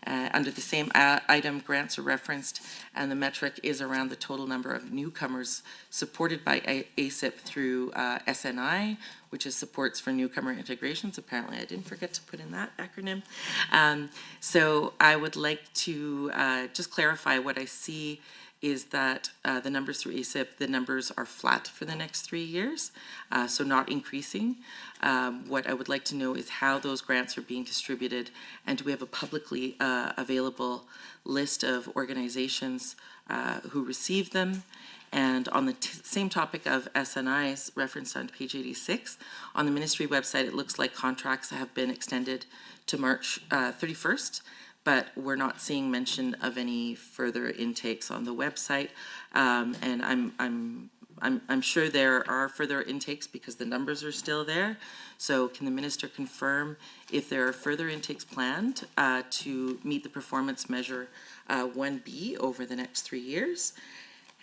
Under the same item, grants are referenced, and the metric is around the total number of newcomers supported by ASIP through SNI, which is supports for newcomer integrations. Apparently, I didn't forget to put in that acronym. So I would like to just clarify what I see is that the numbers through ASIP, the numbers are flat for the next 3 years, so not increasing. What I would like to know is how those grants are being distributed, and do we have a publicly available list of organizations who receive them? And on the same topic of SNIs referenced on page 86, on the ministry website, it looks like contracts have been extended to March 31st. But we're not seeing mention of any further intakes on the website, and I'm sure there are further intakes because the numbers are still there. So can the minister confirm if there are further intakes planned to meet the performance measure 1B over the next 3 years?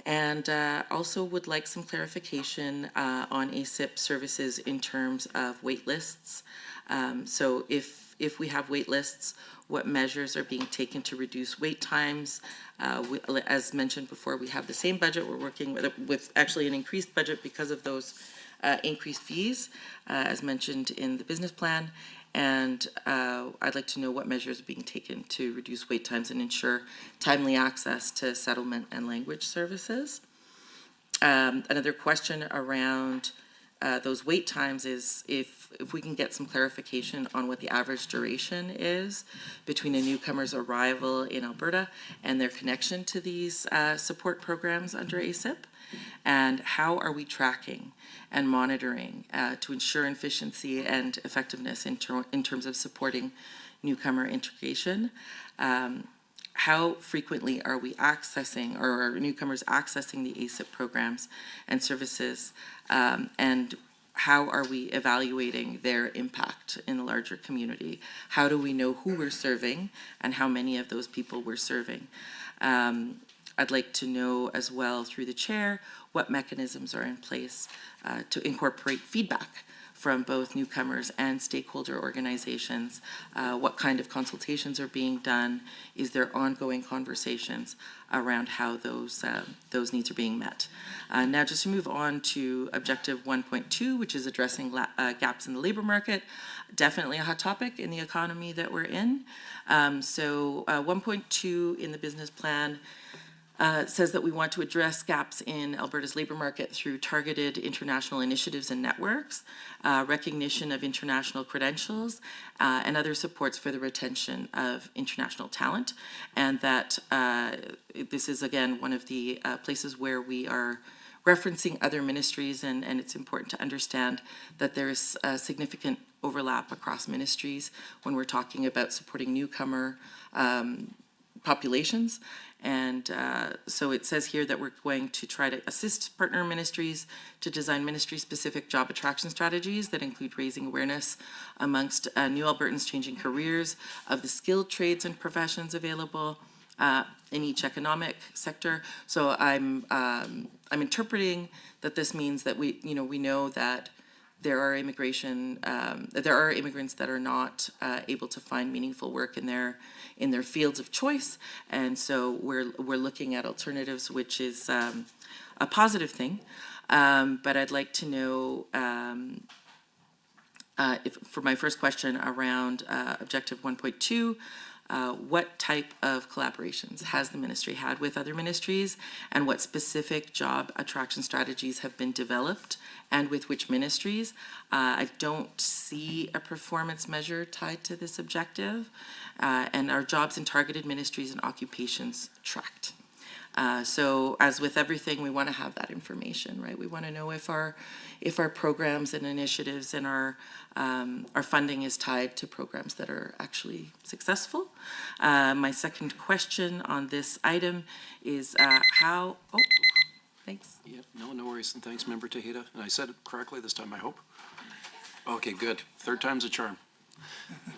And also would like some clarification on ASIP services in terms of wait lists. So if we have wait lists, what measures are being taken to reduce wait times? As mentioned before, we have the same budget. We're working with actually an increased budget because of those increased fees, as mentioned in the business plan. And I'd like to know what measures are being taken to reduce wait times and ensure timely access to settlement and language services. Another question around those wait times is if we can get some clarification on what the average duration is between a newcomer's arrival in Alberta and their connection to these support programs under ASIP, and how are we tracking and monitoring to ensure efficiency and effectiveness in terms of supporting newcomer integration. How frequently are we accessing, or are newcomers accessing the ASIP programs and services, and how are we evaluating their impact in the larger community? How do we know who we're serving and how many of those people we're serving? I'd like to know as well through the chair what mechanisms are in place to incorporate feedback from both newcomers and stakeholder organizations. What kind of consultations are being done? Is there ongoing conversations around how those needs are being met? Now, just to move on to objective 1.2, which is addressing gaps in the labor market, definitely a hot topic in the economy that we're in. 1.2 in the business plan says that we want to address gaps in Alberta's labor market through targeted international initiatives and networks, recognition of international credentials, and other supports for the retention of international talent. And that this is, again, one of the places where we are referencing other ministries, and it's important to understand that there's significant overlap across ministries when we're talking about supporting newcomer populations. And so it says here that we're going to try to assist partner ministries to design ministry-specific job attraction strategies that include raising awareness amongst new Albertans changing careers of the skilled trades and professions available in each economic sector. So I'm interpreting that this means that we know that there are immigrants that are not able to find meaningful work in their fields of choice, and so we're looking at alternatives, which is a positive thing. But I'd like to know for my first question around objective 1.2. What type of collaborations has the ministry had with other ministries, and what specific job attraction strategies have been developed and with which ministries? I don't see a performance measure tied to this objective, and are jobs in targeted ministries and occupations tracked? So as with everything, we want to have that information, right? We want to know if our programs and initiatives and our funding is tied to programs that are actually successful. My second question on this item is thanks. Yep, no worries, and thanks, Member Tejeda. And I said it correctly this time, I hope. Okay, good. Third time's a charm.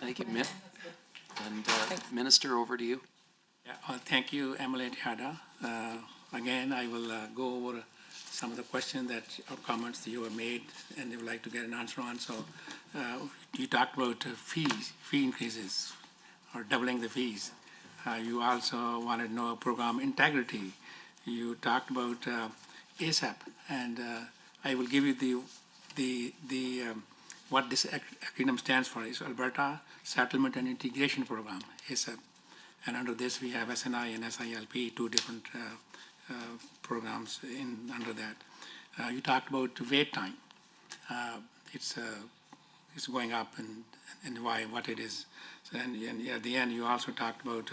Thank you, Mitt. And Minister, over to you. Yeah, thank you, Emily Tejeda. Again, I will go over some of the questions or comments that you have made, and they would like to get an answer on. So you talked about fee increases or doubling the fees. You also wanted to know program integrity. You talked about ASAP, and I will give you the what this acronym stands for. Is Alberta Settlement and Integration Program, ASAP. And under this, we have SNI and SILP, two different programs under that. You talked about wait time. It's going up, and why, what it is. So, and at the end, you also talked about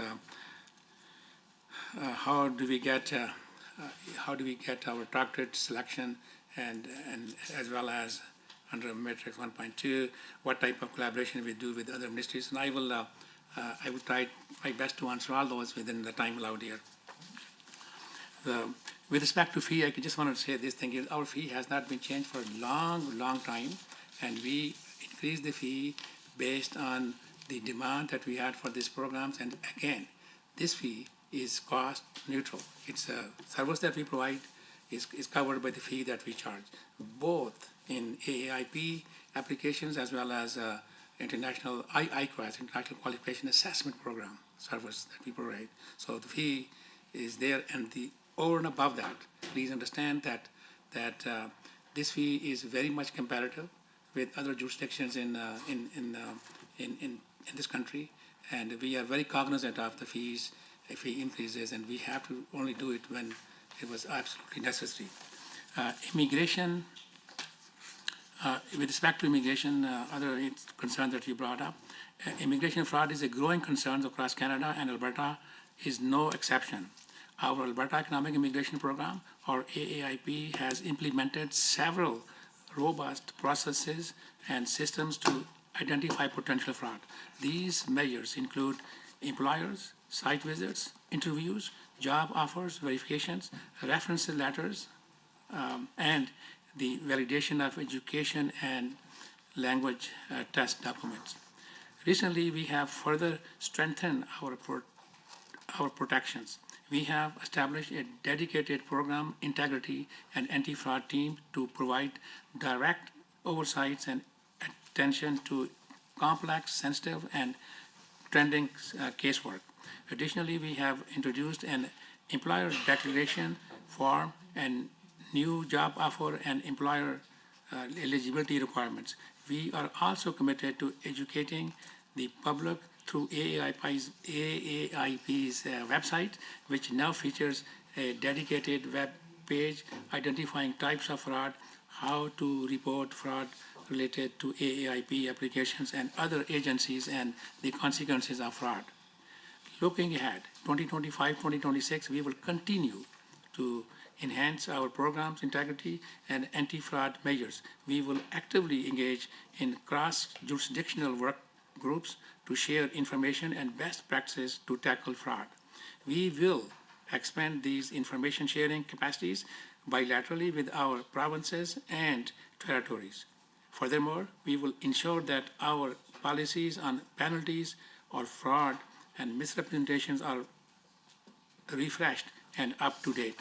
how do we get our targeted selection, and as well as under Matrix 1.2, what type of collaboration we do with other ministries. And I will try my best to answer all those within the time allowed here. With respect to fee, I just want to say this thing: our fee has not been changed for a long time, and we increased the fee based on the demand that we had for these programs. And again, this fee is cost neutral. It's a service that we provide is covered by the fee that we charge, both in AAIP applications as well as international IQAS, International Qualification Assessment Program service that we provide. So the fee is there, and the over and above that, please understand that this fee is very much comparative with other jurisdictions in this country, and we are very cognizant of the fee increases, and we have to only do it when it was absolutely necessary. Immigration, with respect to immigration, other concerns that you brought up, immigration fraud is a growing concern across Canada, and Alberta is no exception. Our Alberta Economic Immigration Program, or AAIP, has implemented several robust processes and systems to identify potential fraud. These measures include employers, site visits, interviews, job offers, verifications, reference letters, and the validation of education and language test documents. Recently, we have further strengthened our protections. We have established a dedicated program integrity and anti-fraud team to provide direct oversights and attention to complex, sensitive, and trending casework. Additionally, we have introduced an employer declaration form and new job offer and employer eligibility requirements. We are also committed to educating the public through AAIP's website, which now features a dedicated web page identifying types of fraud, how to report fraud related to AAIP applications and other agencies, and the consequences of fraud. Looking ahead, 2025-2026, we will continue to enhance our program's integrity and anti-fraud measures. We will actively engage in cross-jurisdictional work groups to share information and best practices to tackle fraud. We will expand these information sharing capacities bilaterally with our provinces and territories. Furthermore, we will ensure that our policies on penalties or fraud and misrepresentations are refreshed and up to date.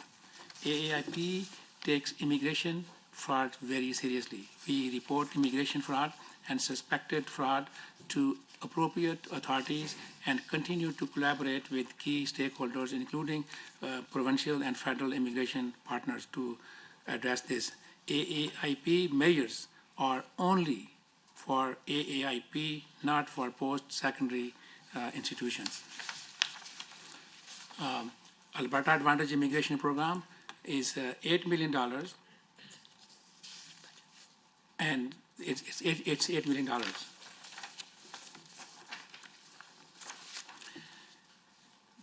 AAIP takes immigration fraud very seriously. We report immigration fraud and suspected fraud to appropriate authorities and continue to collaborate with key stakeholders, including provincial and federal immigration partners, to address this. AAIP measures are only for AAIP, not for post-secondary institutions. Alberta Advantage Immigration Program is $8 million, and it's $8 million.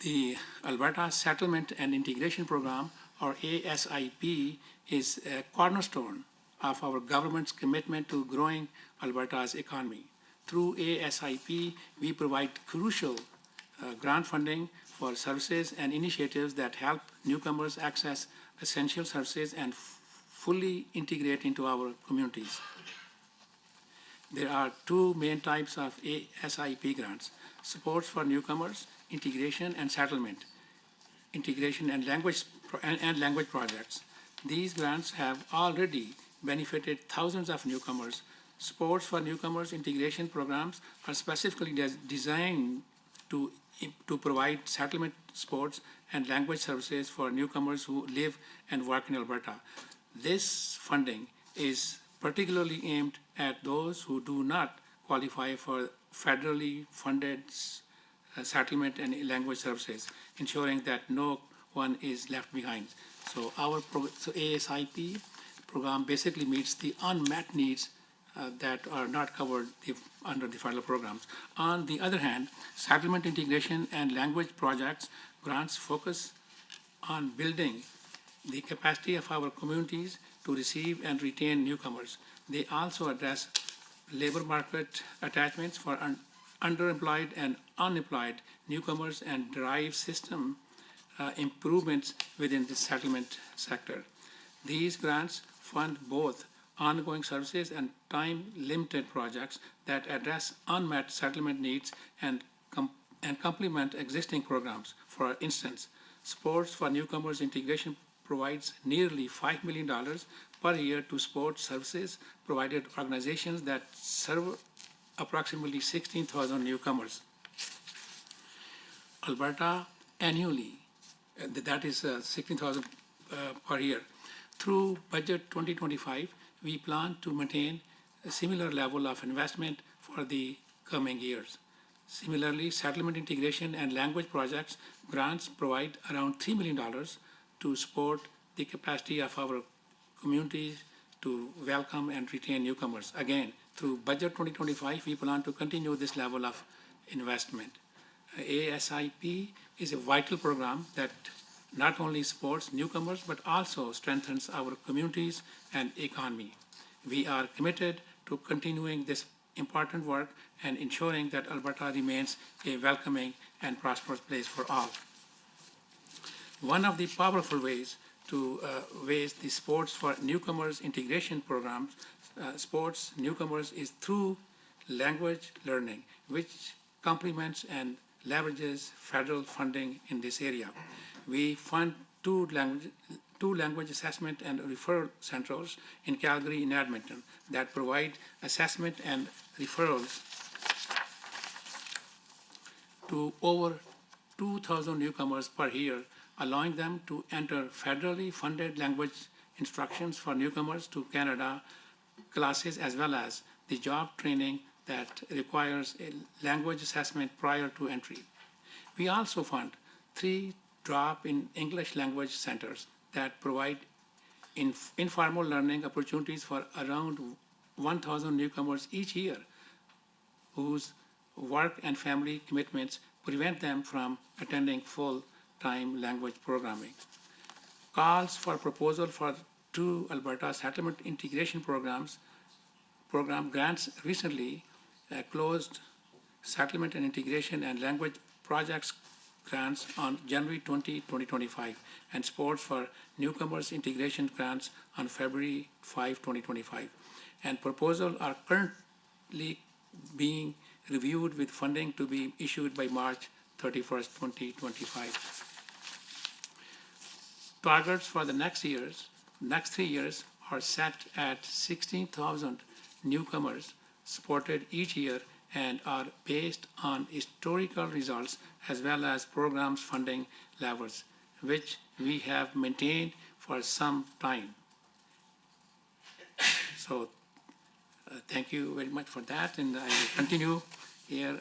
The Alberta Settlement and Integration Program, or ASIP, is a cornerstone of our government's commitment to growing Alberta's economy. Through ASIP, we provide crucial grant funding for services and initiatives that help newcomers access essential services and fully integrate into our communities. There are two main types of ASIP grants: supports for newcomers, integration and settlement, integration and language projects. These grants have already benefited thousands of newcomers. Supports for newcomers integration programs are specifically designed to provide settlement supports and language services for newcomers who live and work in Alberta. This funding is particularly aimed at those who do not qualify for federally funded settlement and language services, ensuring that no one is left behind. So ASIP program basically meets the unmet needs that are not covered under the federal programs. On the other hand, settlement integration and language projects grants focus on building the capacity of our communities to receive and retain newcomers. They also address labor market attachments for underemployed and unemployed newcomers and drive system improvements within the settlement sector. These grants fund both ongoing services and time-limited projects that address unmet settlement needs and and complement existing programs. For instance, Sports for Newcomers Integration provides nearly $5 million per year to sports services provided organizations that serve approximately 16,000 newcomers. Alberta annually, that is 16,000 per year. Through budget 2025, we plan to maintain a similar level of investment for the coming years. Similarly, settlement integration and language projects grants provide around $3 million to support the capacity of our communities to welcome and retain newcomers. Again, through budget 2025, we plan to continue this level of investment. ASIP is a vital program that not only supports newcomers but also strengthens our communities and economy. We are committed to continuing this important work and ensuring that Alberta remains a welcoming and prosperous place for all. One of the powerful ways to raise the Sports for Newcomers integration programs, sports newcomers, is through language learning, which complements and leverages federal funding in this area. We fund two language assessment and referral centers in Calgary and Edmonton that provide assessment and referrals to over 2,000 newcomers per year, allowing them to enter federally funded language instructions for newcomers to Canada classes, as well as the job training that requires a language assessment prior to entry. We also fund 3 drop-in English language centers that provide informal learning opportunities for around 1,000 newcomers each year, whose work and family commitments prevent them from attending full-time language programming. Calls for proposal for 2 Alberta settlement integration program grants recently closed settlement and integration and language projects grants on January 20, 2025, and sports for newcomers integration grants on February 5, 2025. And proposals are currently being reviewed with funding to be issued by March 31st, 2025. Targets for the next 3 years are set at 16,000 newcomers supported each year and are based on historical results as well as programs funding levels, which we have maintained for some time. So thank you very much for that, and I will continue here.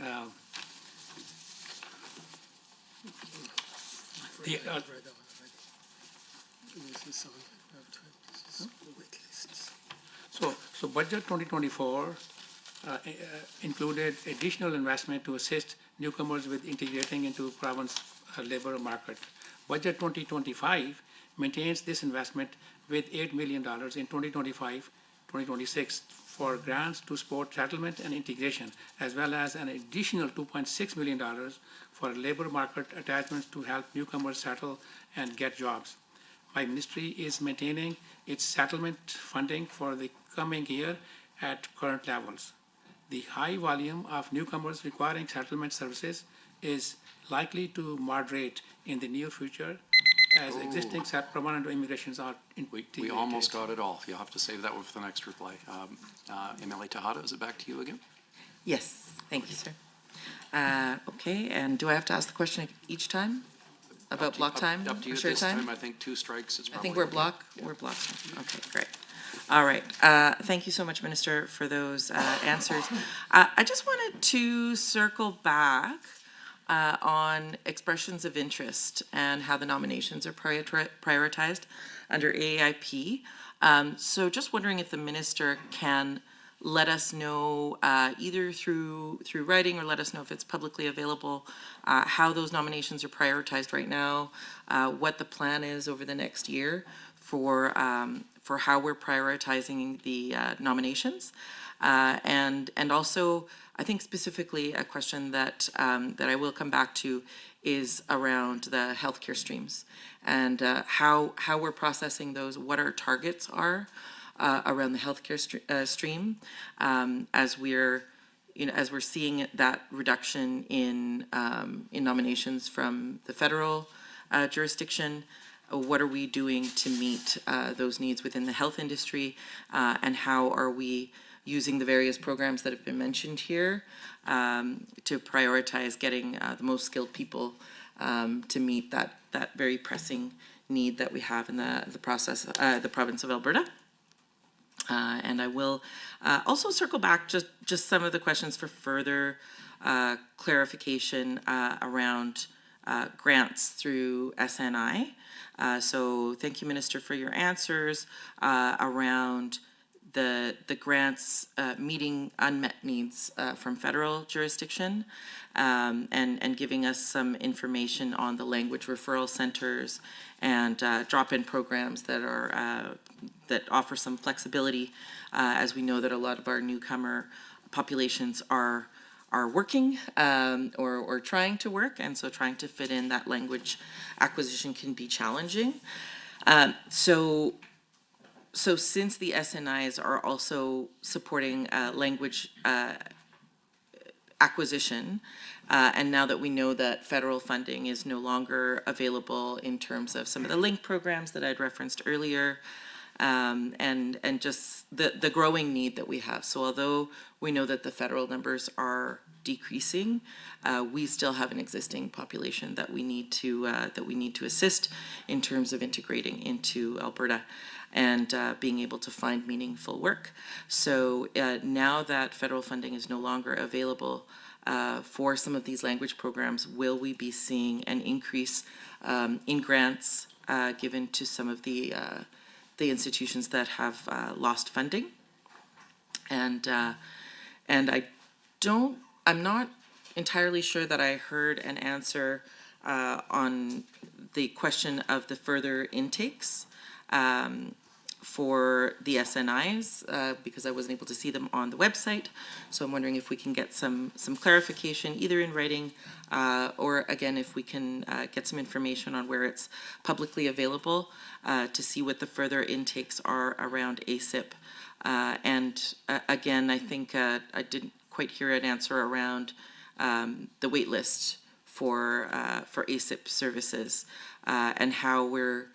So budget 2024 included additional investment to assist newcomers with integrating into province labor market. Budget 2025 maintains this investment with $8 million in 2025-2026 for grants to support settlement and integration, as well as an additional $2.6 million for labor market attachments to help newcomers settle and get jobs. My ministry is maintaining its settlement funding for the coming year at current levels. The high volume of newcomers requiring settlement services is likely to moderate in the near future as existing permanent immigrations are integrated. We almost got it all. You'll have to save that one for the next reply. MLA Tejada, is it back to you again? Yes, thank you, sir. Okay, and do I have to ask the question each time about block time? Up to you or at share this time. I think 2 strikes is I probably think we're okay. we're blocked. Okay, great. All right. Thank you so much, Minister, for those answers. I just wanted to circle back on expressions of interest and how the nominations are prioritized under AIP. So just wondering if the minister can let us know either through writing or let us know if it's publicly available how those nominations are prioritized right now, what the plan is over the next year for how we're prioritizing the nominations, and also I think specifically a question that I will come back to is around the healthcare streams and how we're processing those, what our targets are around the healthcare stream as we're as we're seeing that reduction in nominations from the federal jurisdiction, what are we doing to meet those needs within the health industry, and how are we using the various programs that have been mentioned here to prioritize getting the most skilled people to meet that very pressing need that we have in the province of Alberta. And I will also circle back just some of the questions for further clarification around grants through SNI. So thank you, Minister, for your answers around the grants meeting unmet needs from federal jurisdiction, and giving us some information on the language referral centers and drop-in programs that offer some flexibility, as we know that a lot of our newcomer populations are working or trying to work, and so trying to fit in that language acquisition can be challenging. So since the SNIs are also supporting language acquisition, and now that we know that federal funding is no longer available in terms of some of the LINK programs that I'd referenced earlier, and just the growing need that we have. So although we know that the federal numbers are decreasing, we still have an existing population that we need to assist in terms of integrating into Alberta and being able to find meaningful work. So now that federal funding is no longer available for some of these language programs, will we be seeing an increase in grants given to some of the institutions that have lost funding? And I'm not entirely sure that I heard an answer on the question of the further intakes for the SNIs, because I wasn't able to see them on the website. So I'm wondering if we can get some clarification, either in writing or again, if we can get some information on where it's publicly available to see what the further intakes are around ASIP. And again, I think I didn't quite hear an answer around the wait list for ASIP services and how we're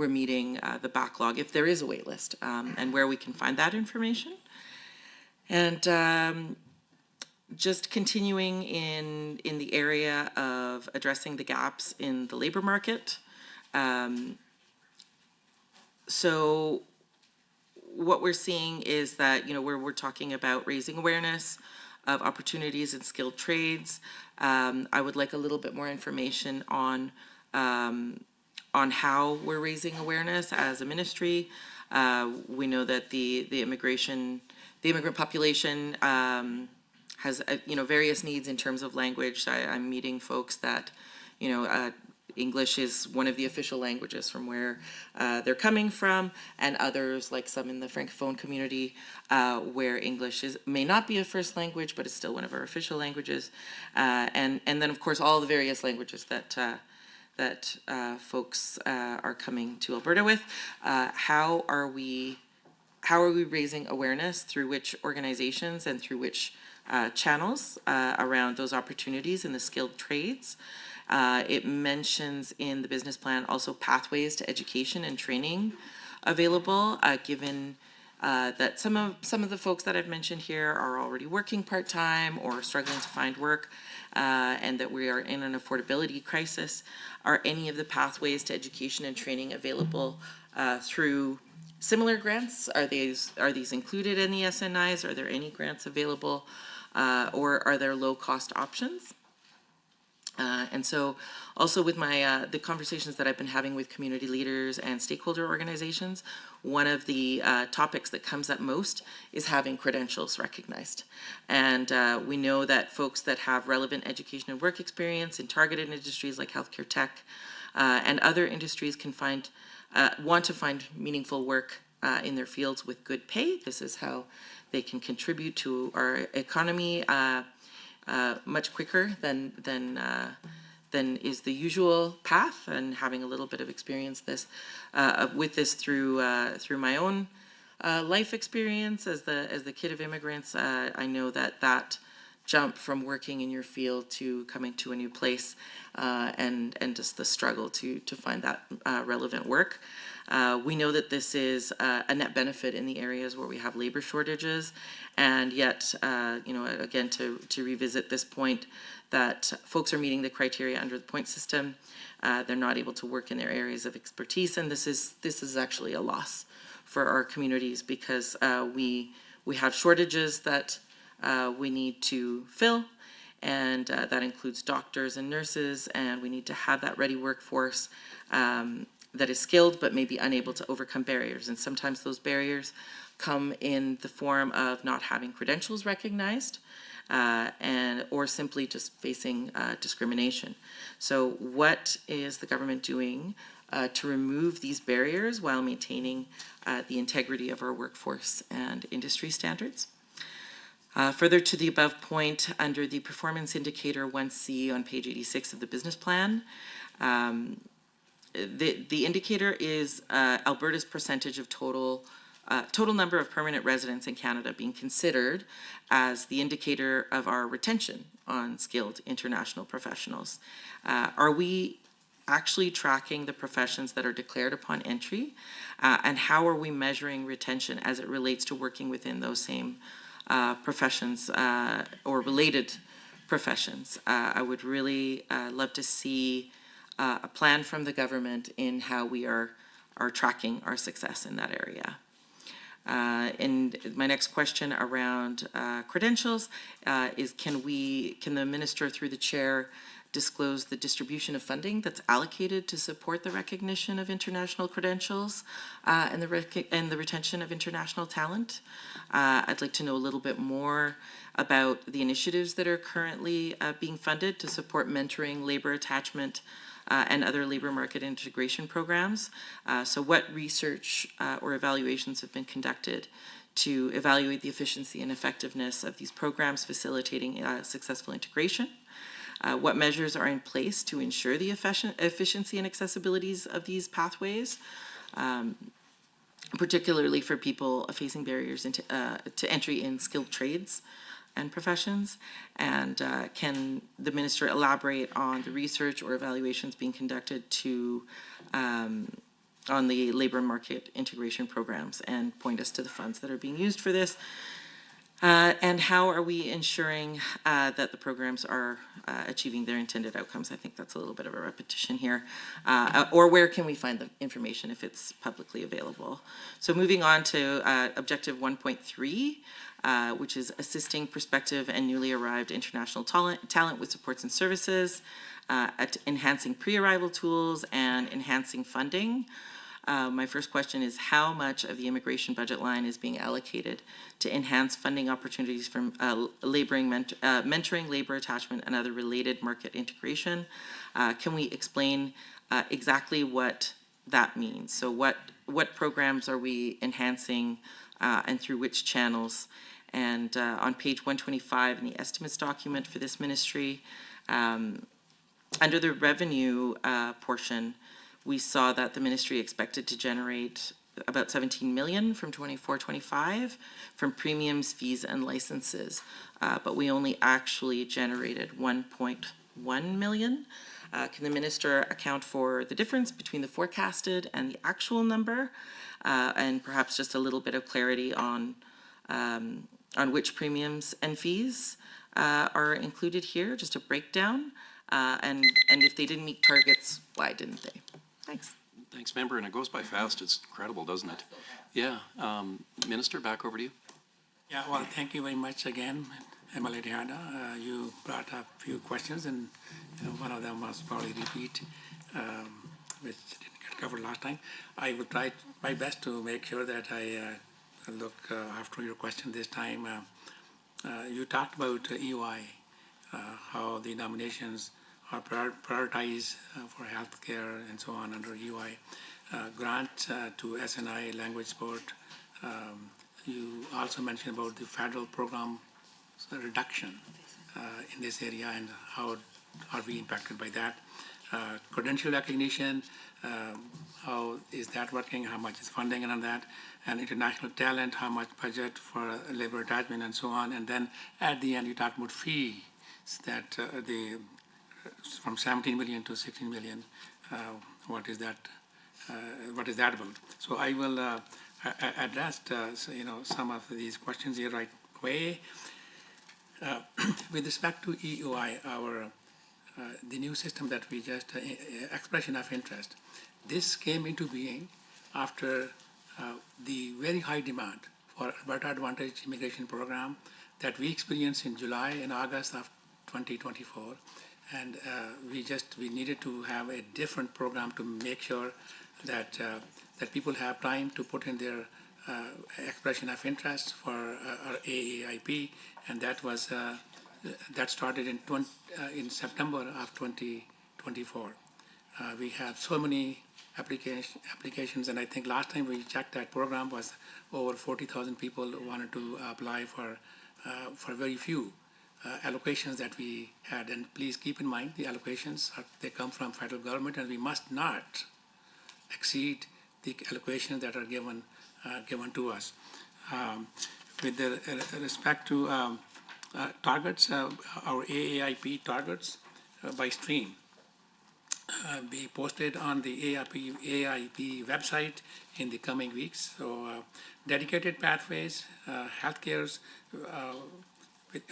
meeting the backlog, if there is a wait list, and where we can find that information. And just continuing in the area of addressing the gaps in the labor market. So what we're seeing is that, where we're talking about raising awareness of opportunities in skilled trades, I would like a little bit more information on how we're raising awareness as a ministry. We know that the immigrant population has various needs in terms of language. I'm meeting folks that English is one of the official languages from where they're coming from, and others, like some in the Francophone community, where English may not be a first language, but it's still one of our official languages. And then, of course, all the various languages that folks are coming to Alberta with. How are we raising awareness, through which organizations and through which channels around those opportunities in the skilled trades? It mentions in the business plan also pathways to education and training available, given that some of the folks that I've mentioned here are already working part-time or struggling to find work, and that we are in an affordability crisis. Are any of the pathways to education and training available through similar grants? Are these included in the SNIs? Are there any grants available, or are there low-cost options? And so also with the conversations that I've been having with community leaders and stakeholder organizations, one of the topics that comes up most is having credentials recognized. And we know that folks that have relevant education and work experience in targeted industries like healthcare tech and other industries can want to find meaningful work in their fields with good pay. This is how they can contribute to our economy much quicker than is the usual path. And having a little bit of experience with this through my own life experience as the kid of immigrants, I know that jump from working in your field to coming to a new place, and just the struggle to find that relevant work. We know that this is a net benefit in the areas where we have labor shortages, and yet, again, to revisit this point, that folks are meeting the criteria under the point system. They're not able to work in their areas of expertise, and this is actually a loss for our communities, because we have shortages that we need to fill, and that includes doctors and nurses, and we need to have that ready workforce that is skilled but may be unable to overcome barriers. And sometimes those barriers come in the form of not having credentials recognized, or simply just facing discrimination. So what is the government doing to remove these barriers while maintaining the integrity of our workforce and industry standards? Further to the above point, under the performance indicator 1C on page 86 of the business plan, the indicator is Alberta's percentage of total number of permanent residents in Canada being considered as the indicator of our retention on skilled international professionals. Are we actually tracking the professions that are declared upon entry? And how are we measuring retention as it relates to working within those same professions or related professions? I would really love to see a plan from the government in how we are tracking our success in that area. And my next question around credentials is, can the minister through the chair disclose the distribution of funding that's allocated to support the recognition of international credentials and the retention of international talent? I'd like to know a little bit more about the initiatives that are currently being funded to support mentoring, labor attachment, and other labor market integration programs. So what research or evaluations have been conducted to evaluate the efficiency and effectiveness of these programs facilitating successful integration? What measures are in place to ensure the efficiency and accessibilities of these pathways, particularly for people facing barriers to entry in skilled trades and professions? And can the minister elaborate on the research or evaluations being conducted on the labor market integration programs, and point us to the funds that are being used for this? And how are we ensuring that the programs are achieving their intended outcomes? I think that's a little bit of a repetition here. Or where can we find the information if it's publicly available? So moving on to objective 1.3, which is assisting prospective and newly arrived international talent with supports and services, at enhancing pre-arrival tools and enhancing funding. My first question is, how much of the immigration budget line is being allocated to enhance funding opportunities from mentoring, labor attachment, and other related market integration? Can we explain exactly what that means? So what programs are we enhancing and through which channels? And on page 125 in the estimates document for this ministry, under the revenue portion, we saw that the ministry expected to generate about 17 million from 24-25 from premiums, fees, and licenses, but we only actually generated 1.1 million. Can the minister account for the difference between the forecasted and the actual number, and perhaps just a little bit of clarity on which premiums and fees are included here, just a breakdown, and if they didn't meet targets, why didn't they? Thanks. Thanks, member, and it goes by fast. It's incredible, doesn't it? Yeah. Minister, back over to you. Yeah, well, thank you very much again, Emily Diana. You brought up a few questions, and one of them was probably repeat, which didn't get covered last time. I will try my best to make sure that I look after your question this time. You talked about EY, how the nominations are prioritized for healthcare and so on under EY. Grant to SNI language support. You also mentioned about the federal program reduction in this area, and how are we impacted by that. credential recognition, how is that working, how much is funding and all that, and international talent, how much budget for labor attachment and so on. And then at the end, you talk about fees that from 17 million to 16 million. What is that? What is that about? So I will address some of these questions here right away. With respect to EUI, the new system that we just expression of interest, this came into being after the very high demand for Alberta Advantage Immigration Program that we experienced in July and August of 2024, and we needed to have a different program to make sure that people have time to put in their expression of interest for our AAIP, and that started in September of 2024. We have so many applications, and I think last time we checked that program was over 40,000 people who wanted to apply for very few allocations that we had. And please keep in mind the allocations they come from federal government, and we must not exceed the allocations that are given to us. With respect to targets, our AAIP targets by stream be posted on the AIP website in the coming weeks. So dedicated pathways, healthcares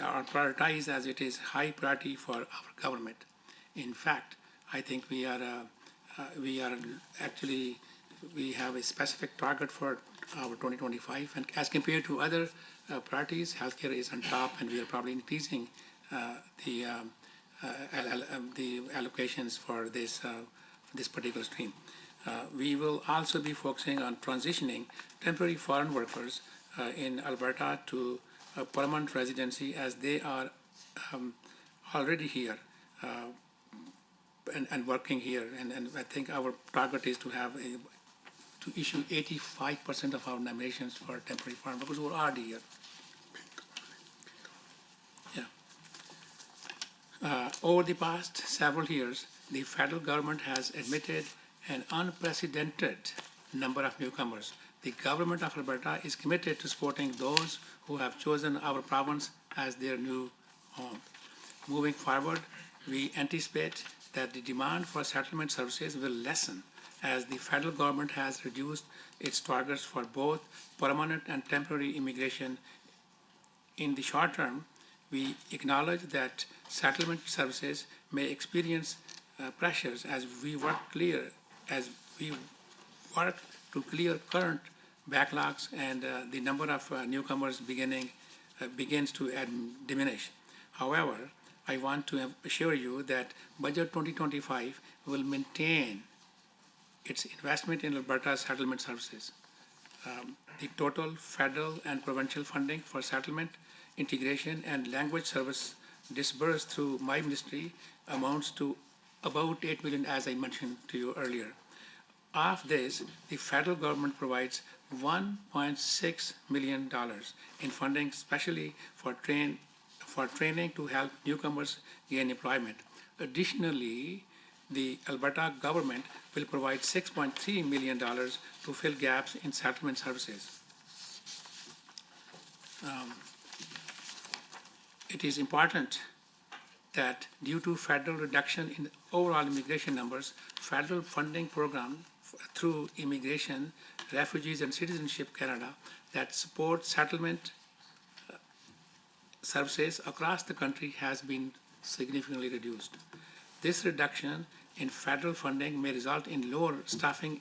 are prioritized as it is high priority for our government. In fact, I think we have a specific target for our 2025, and as compared to other priorities, healthcare is on top, and we are probably increasing the allocations for this particular stream. We will also be focusing on transitioning temporary foreign workers in Alberta to permanent residency, as they are already here and working here. And I think our target is to issue 85% of our nominations for temporary foreign workers who are already here. Over the past several years, the federal government has admitted an unprecedented number of newcomers. The government of Alberta is committed to supporting those who have chosen our province as their new home. Moving forward, we anticipate that the demand for settlement services will lessen as the federal government has reduced its targets for both permanent and temporary immigration. In the short term, we acknowledge that settlement services may experience pressures as we work to clear current backlogs, and the number of newcomers begins to diminish. However, I want to assure you that Budget 2025 will maintain its investment in Alberta settlement services. The total federal and provincial funding for settlement, integration, and language service disbursed through my ministry amounts to about $8 million, as I mentioned to you earlier. Of this, the federal government provides $1.6 million in funding, especially for training to help newcomers gain employment. Additionally, the Alberta government will provide $6.3 million to fill gaps in settlement services. It is important that due to federal reduction in overall immigration numbers, federal funding program through Immigration, Refugees and Citizenship Canada that support settlement services across the country has been significantly reduced. This reduction in federal funding may result in lower staffing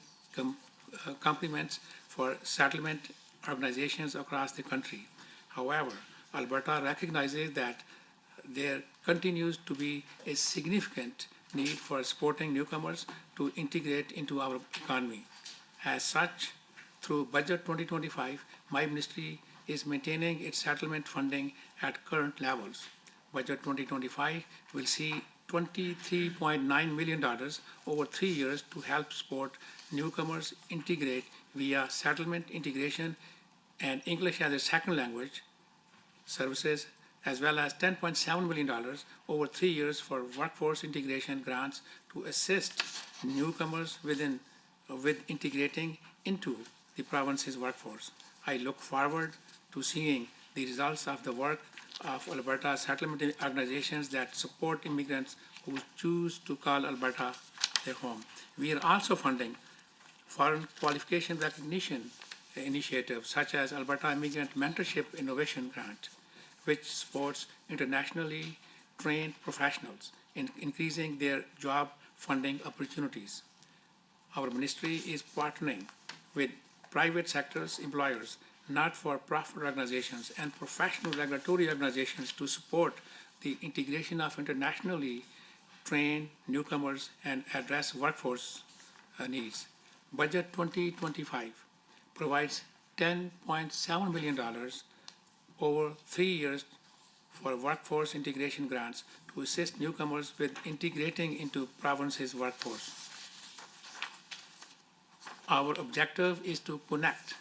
complements for settlement organizations across the country. However, Alberta recognizes that there continues to be a significant need for supporting newcomers to integrate into our economy. As such, through Budget 2025, my ministry is maintaining its settlement funding at current levels. Budget 2025 will see $23.9 million over 3 years to help support newcomers integrate via settlement integration and English as a second language services, as well as $10.7 million over 3 years for workforce integration grants to assist newcomers with integrating into the province's workforce. I look forward to seeing the results of the work of Alberta settlement organizations that support immigrants who choose to call Alberta their home. We are also funding foreign qualification recognition initiatives such as Alberta Immigrant Mentorship Innovation Grant, which supports internationally trained professionals in increasing their job funding opportunities. Our ministry is partnering with private sectors employers, not-for-profit organizations, and professional regulatory organizations to support the integration of internationally train newcomers and address workforce needs. Budget 2025 provides $10.7 million over 3 years for workforce integration grants to assist newcomers with integrating into province's workforce. Our objective is to connect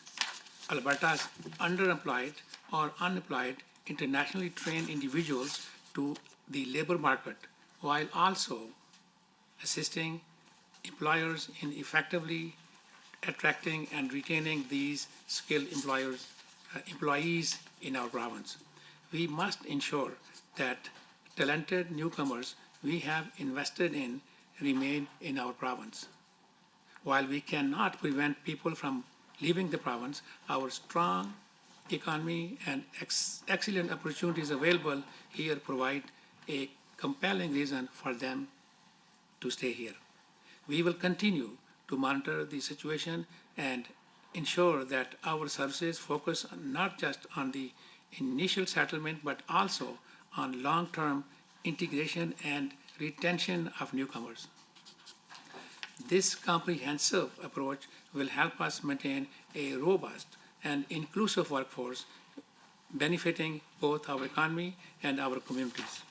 Alberta's underemployed or unemployed internationally trained individuals to the labor market, while also assisting employers in effectively attracting and retaining these skilled employees in our province. We must ensure that talented newcomers we have invested in remain in our province. While we cannot prevent people from leaving the province, our strong economy and excellent opportunities available here provide a compelling reason for them to stay here. We will continue to monitor the situation and ensure that our services focus not just on the initial settlement, but also on long-term integration and retention of newcomers. This comprehensive approach will help us maintain a robust and inclusive workforce, benefiting both our economy and our communities.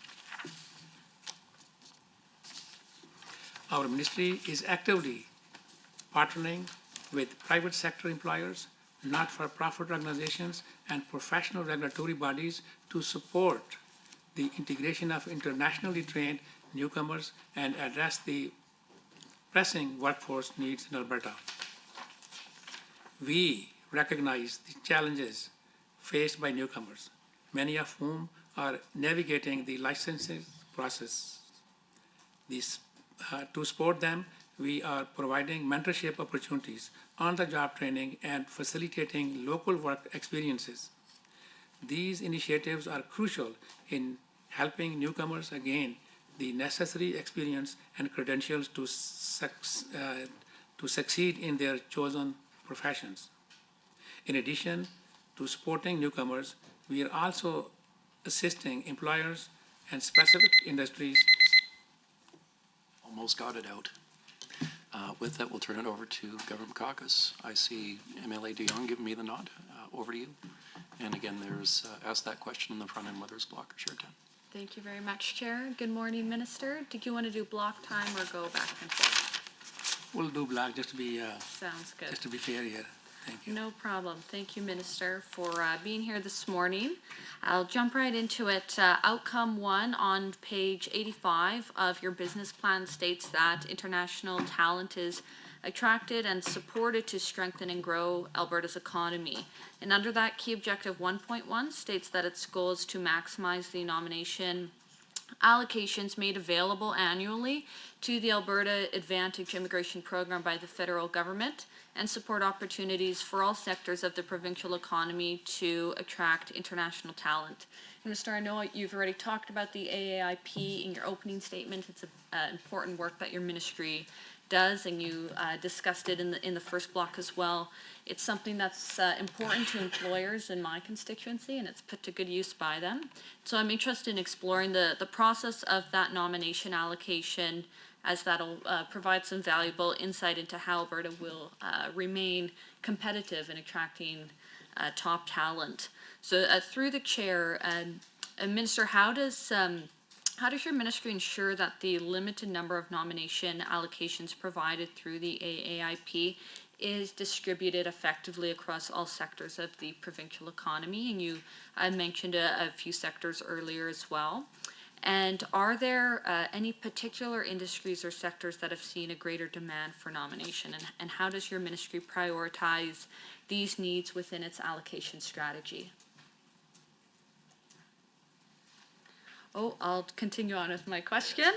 Our ministry is actively partnering with private sector employers, not-for-profit organizations, and professional regulatory bodies to support the integration of internationally trained newcomers and address the pressing workforce needs in Alberta. We recognize the challenges faced by newcomers, many of whom are navigating the licensing process. To support them, we are providing mentorship opportunities, on-the-job training, and facilitating local work experiences. These initiatives are crucial in helping newcomers gain the necessary experience and credentials to succeed in their chosen professions. In addition to supporting newcomers, we are also assisting employers and specific industries. Almost got it out. With that, we'll turn it over to Government Caucus. I see MLA de Jong giving me the nod. Over to you. And again, there's ask that question in the front end, whether it's block or share time. Thank you very much, Chair. Good morning, Minister. Did you want to do block time or go back and forth? We'll do block just to be Sounds good. just to be fair here. Thank you. No problem. Thank you, Minister, for being here this morning. I'll jump right into it. Outcome 1 on page 85 of your business plan states that international talent is attracted and supported to strengthen and grow Alberta's economy. And under that, key objective 1.1 states that its goal is to maximize the nomination allocations made available annually to the Alberta Advantage Immigration Program by the federal government and support opportunities for all sectors of the provincial economy to attract international talent. Minister, I know you've already talked about the AAIP in your opening statement. It's important work that your ministry does, and you discussed it in the first block as well. It's something that's important to employers in my constituency, and it's put to good use by them. So I'm interested in exploring the process of that nomination allocation, as that'll provide some valuable insight into how Alberta will remain competitive in attracting top talent. So through the chair, Minister, how does your ministry ensure that the limited number of nomination allocations provided through the AAIP is distributed effectively across all sectors of the provincial economy, and you mentioned a few sectors earlier as well. And are there any particular industries or sectors that have seen a greater demand for nomination, and how does your ministry prioritize these needs within its allocation strategy? Oh, I'll continue on with my question.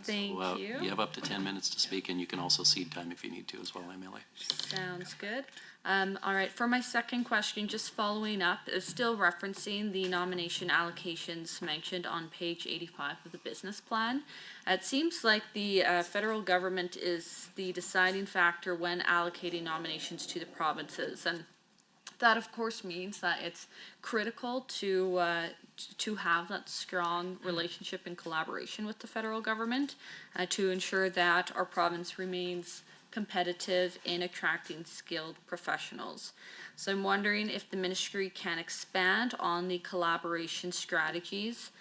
Thank Well, you. you have up to 10 minutes to speak, and you can also cede time if you need to as well, MLA. Sounds good. All right, for my second question, just following up, still referencing the nomination allocations mentioned on page 85 of the business plan. It seems like the federal government is the deciding factor when allocating nominations to the provinces, and that of course means that it's critical to have that strong relationship and collaboration with the federal government to ensure that our province remains competitive in attracting skilled professionals. So I'm wondering if the ministry can expand on the collaboration strategies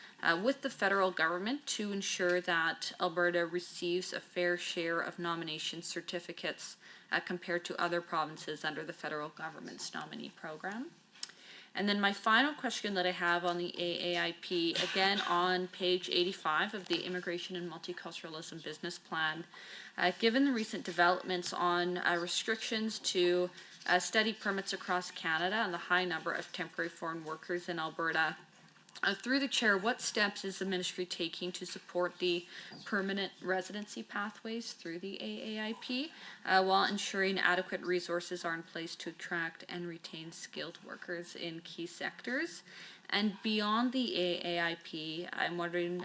with the federal government to ensure that Alberta receives a fair share of nomination certificates compared to other provinces under the federal government's nominee program. And then my final question that I have on the AAIP, again on page 85 of the Immigration and Multiculturalism Business Plan, given the recent developments on restrictions to study permits across Canada and the high number of temporary foreign workers in Alberta, through the chair, what steps is the ministry taking to support the permanent residency pathways through the AAIP while ensuring adequate resources are in place to attract and retain skilled workers in key sectors? And beyond the AAIP, I'm wondering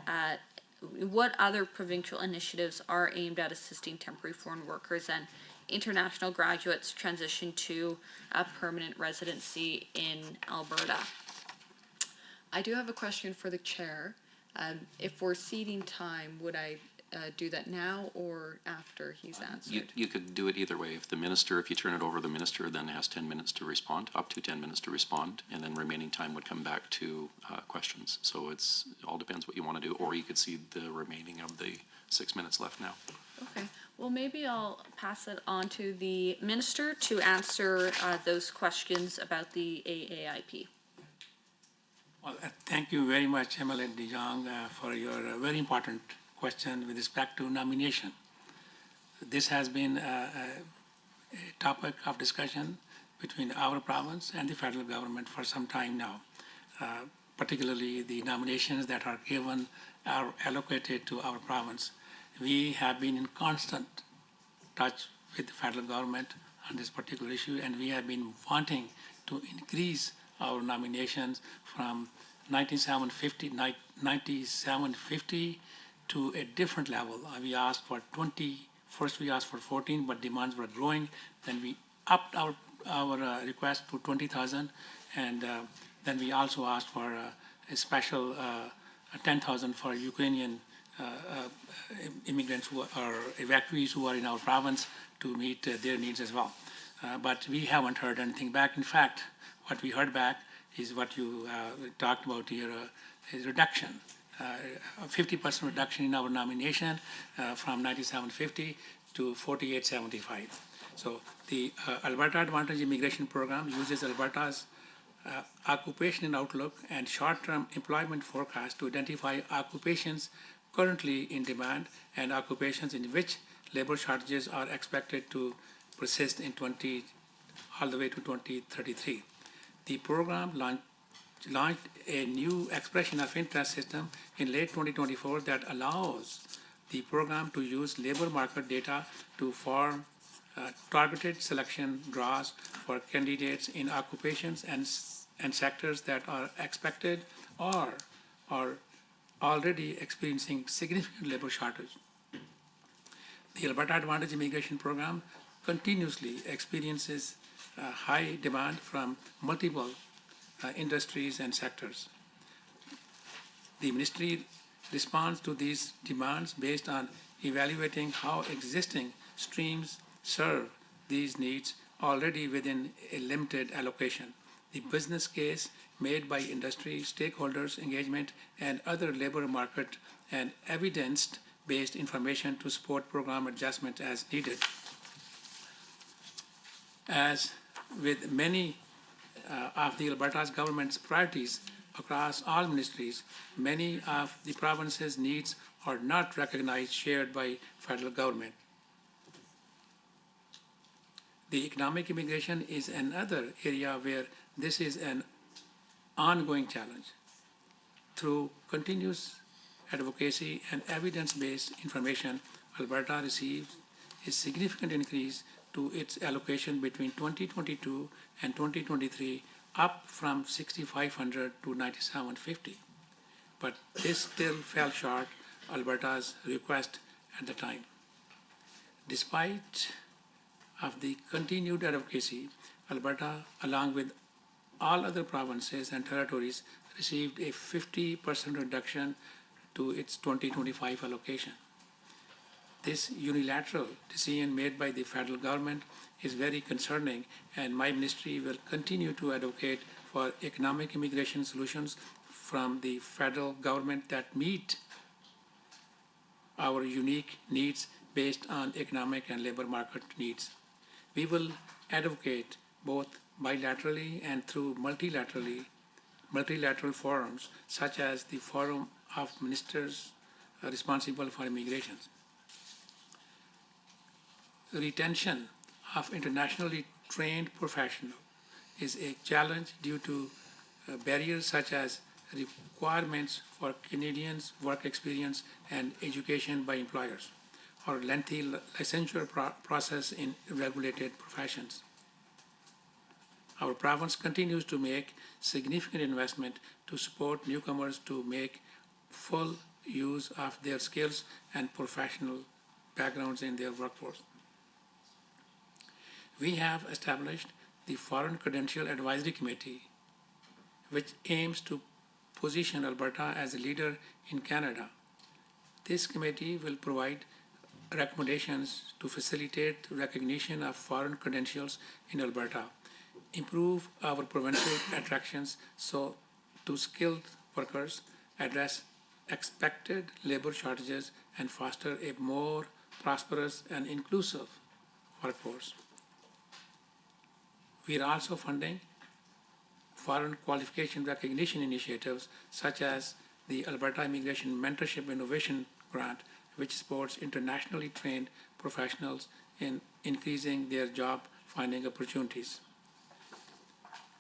what other provincial initiatives are aimed at assisting temporary foreign workers and international graduates transition to a permanent residency in Alberta? I do have a question for the chair. If we're ceding time, would I do that now or after he's answered? You could do it either way. If you turn it over to the minister, then has 10 minutes to respond, up to 10 minutes to respond, and then remaining time would come back to questions. So it all depends what you want to do, or you could cede the remaining of the 6 minutes left now. Okay, well, maybe I'll pass it on to the minister to answer those questions about the AAIP. Well, thank you very much, MLA De Jong, for your very important question with respect to nomination. This has been a topic of discussion between our province and the federal government for some time now. Particularly the nominations that are given are allocated to our province. We have been in constant touch with the federal government on this particular issue, and we have been wanting to increase our nominations from 9750 to a different level. We asked for 20, first we asked for 14, but demands were growing. Then we upped our request to 20,000, and then we also asked for a special 10,000 for Ukrainian immigrants who are evacuees who are in our province to meet their needs as well. But we haven't heard anything back. In fact, what we heard back is what you talked about here, is reduction, 50% reduction in our nomination from 9750 to 4875. So the Alberta Advantage Immigration Program uses Alberta's occupation and outlook and short-term employment forecast to identify occupations currently in demand and occupations in which labor shortages are expected to persist in all the way to 2033. The program launched a new expression of interest system in late 2024 that allows the program to use labor market data to form targeted selection draws for candidates in occupations and sectors that are expected or are already experiencing significant labor shortage. The Alberta Advantage Immigration Program continuously experiences high demand from multiple industries and sectors. The ministry responds to these demands based on evaluating how existing streams serve these needs already within a limited allocation. The business case made by industry, stakeholders, engagement, and other labor market and evidence-based information to support program adjustment as needed. As with many of the Alberta's government's priorities across all ministries, many of the province's needs are not recognized, shared by federal government. The economic immigration is another area where this is an ongoing challenge. Through continuous advocacy and evidence-based information, Alberta received a significant increase to its allocation between 2022 and 2023, up from 6,500 to 9,750. But this still fell short Alberta's request at the time. Despite of the continued advocacy, Alberta, along with all other provinces and territories, received a 50% reduction to its 2025 allocation. This unilateral decision made by the federal government is very concerning, and my ministry will continue to advocate for economic immigration solutions from the federal government that meet our unique needs based on economic and labor market needs. We will advocate both bilaterally and through multilateral forums, such as the Forum of Ministers responsible for immigration. Retention of internationally trained professionals is a challenge due to barriers such as requirements for Canadians' work experience and education by employers, or lengthy licensure process in regulated professions. Our province continues to make significant investment to support newcomers to make full use of their skills and professional backgrounds in their workforce. We have established the Foreign Credential Advisory Committee, which aims to position Alberta as a leader in Canada. This committee will provide recommendations to facilitate recognition of foreign credentials in Alberta, improve our provincial attractions to skilled workers, address expected labor shortages, and foster a more prosperous and inclusive workforce. We are also funding foreign qualification recognition initiatives such as the Alberta Immigration Mentorship Innovation Grant, which supports internationally trained professionals in increasing their job finding opportunities.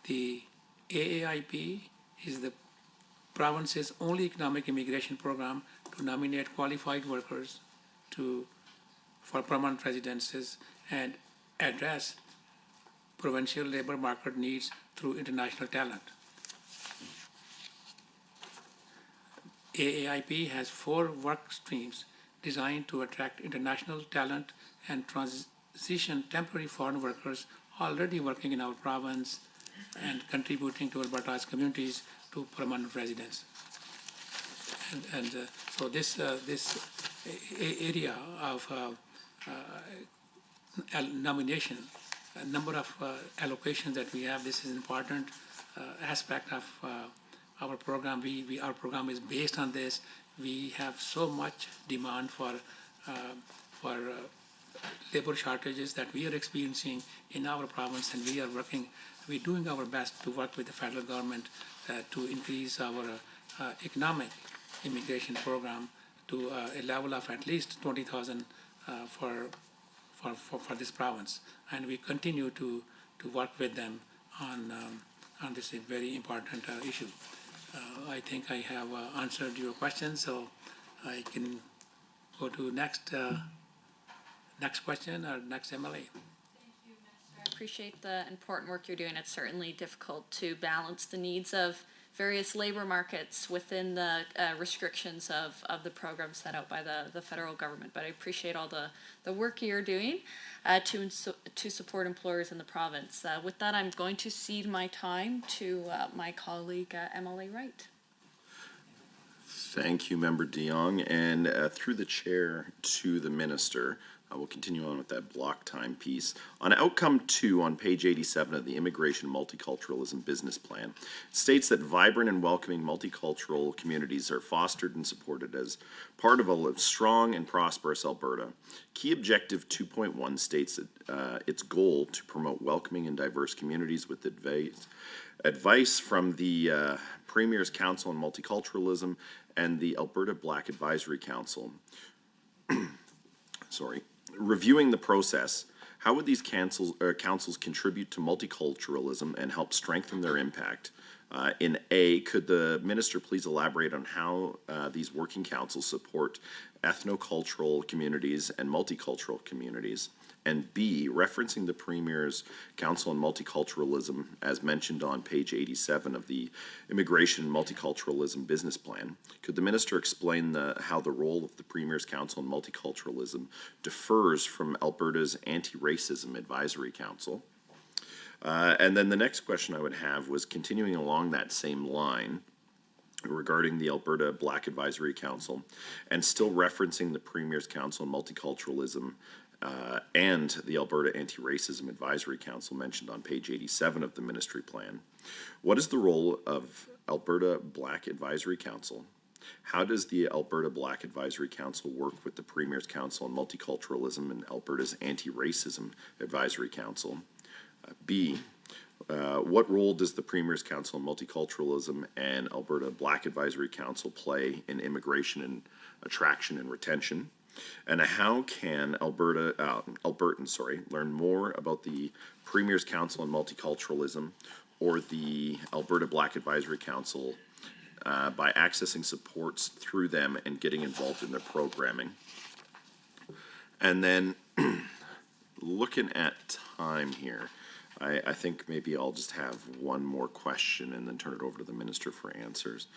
The AAIP is the province's only economic immigration program to nominate qualified workers for permanent residences and address provincial labor market needs through international talent. AAIP has 4 work streams designed to attract international talent and transition temporary foreign workers already working in our province and contributing to Alberta's communities to permanent residence. So this area of nomination, a number of allocations that we have, this is an important aspect of our program. Our program is based on this. We have so much demand for labor shortages that we are experiencing in our province, and we're doing our best to work with the federal government to increase our economic immigration program to a level of at least 20,000 for this province. And we continue to work with them on this very important issue. I think I have answered your question, so I can go to next question or next MLA. I appreciate the important work you're doing. It's certainly difficult to balance the needs of various labor markets within the restrictions of the program set out by the federal government. But I appreciate all the work you're doing to support employers in the province. With that, I'm going to cede my time to my colleague, MLA Wright. Thank you, Member de Jong. And through the chair to the minister, We'll continue on with that block time piece. On outcome 2 on page 87 of the Immigration Multiculturalism Business Plan, it states that vibrant and welcoming multicultural communities are fostered and supported as part of a strong and prosperous Alberta. Key Objective 2.1 states that its goal to promote welcoming and diverse communities with advice from the Premier's Council on Multiculturalism and the Alberta Black Advisory Council. Reviewing the process, how would these councils contribute to multiculturalism and help strengthen their impact? In A, could the minister please elaborate on how these working councils support ethnocultural communities and multicultural communities? And B, referencing the Premier's Council on Multiculturalism, as mentioned on page 87 of the Immigration and Multiculturalism Business Plan, could the minister explain how the role of the Premier's Council on Multiculturalism differs from Alberta's Anti-Racism Advisory Council? And then the next question I would have was continuing along that same line regarding the Alberta Black Advisory Council and still referencing the Premier's Council on Multiculturalism and the Alberta Anti-Racism Advisory Council mentioned on page 87 of the ministry plan. What is the role of Alberta Black Advisory Council? How does the Alberta Black Advisory Council work with the Premier's Council on Multiculturalism and Alberta's Anti-Racism Advisory Council? B, what role does the Premier's Council on Multiculturalism and Alberta Black Advisory Council play in immigration and attraction and retention? And how can Albertans learn more about the Premier's Council on Multiculturalism or the Alberta Black Advisory Council by accessing supports through them and getting involved in their programming? And then looking at time here, I think maybe I'll just have one more question and then turn it over to the minister for answers.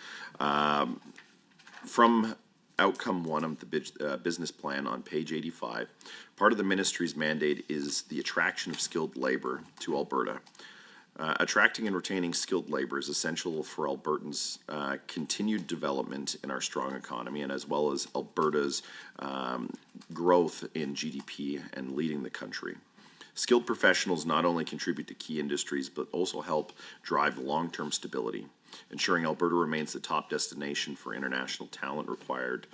From outcome 1 of the business plan on page 85, part of the ministry's mandate is the attraction of skilled labor to Alberta. Attracting and retaining skilled labor is essential for Albertans' continued development in our strong economy and as well as Alberta's growth in GDP and leading the country. Skilled professionals not only contribute to key industries but also help drive long-term stability, ensuring Alberta remains the top destination for international talent required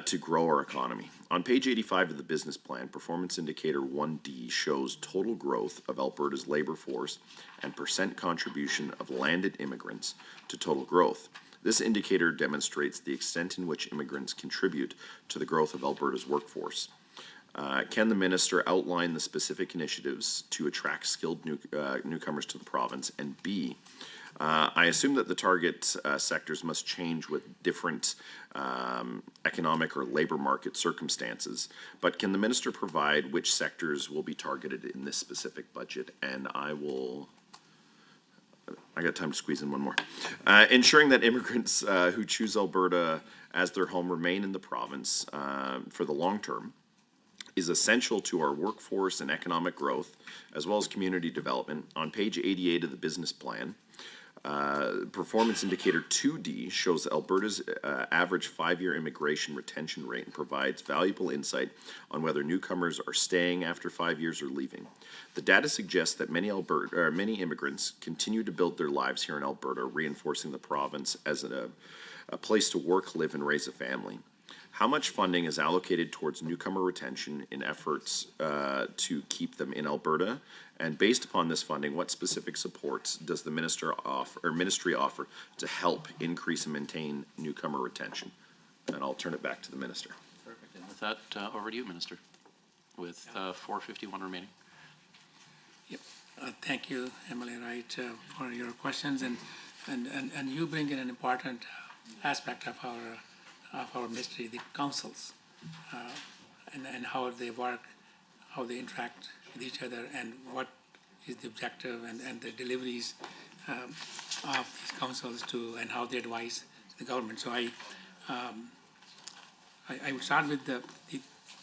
to grow our economy. On page 85 of the business plan, performance indicator 1D shows total growth of Alberta's labor force and percent contribution of landed immigrants to total growth. This indicator demonstrates the extent in which immigrants contribute to the growth of Alberta's workforce. Can the minister outline the specific initiatives to attract skilled newcomers to the province? And B, I assume that the target sectors must change with different economic or labor market circumstances, but can the minister provide which sectors will be targeted in this specific budget? And I got time to squeeze in one more. Ensuring that immigrants who choose Alberta as their home remain in the province for the long term is essential to our workforce and economic growth, as well as community development. On page 88 of the business plan, performance indicator 2D shows Alberta's average 5-year immigration retention rate and provides valuable insight on whether newcomers are staying after 5 years or leaving. The data suggests that many immigrants continue to build their lives here in Alberta, reinforcing the province as a place to work, live, and raise a family. How much funding is allocated towards newcomer retention in efforts to keep them in Alberta? And based upon this funding, what specific supports does the ministry offer to help increase and maintain newcomer retention? And I'll turn it back to the minister. Perfect. And with that, over to you, Minister, with 4:51 remaining. Yep. Thank you, Emily Wright, for your questions. And you bring in an important aspect of our ministry, the councils, and how they work, how they interact with each other, and what is the objective and the deliveries of these councils and how they advise the government. So I would start with the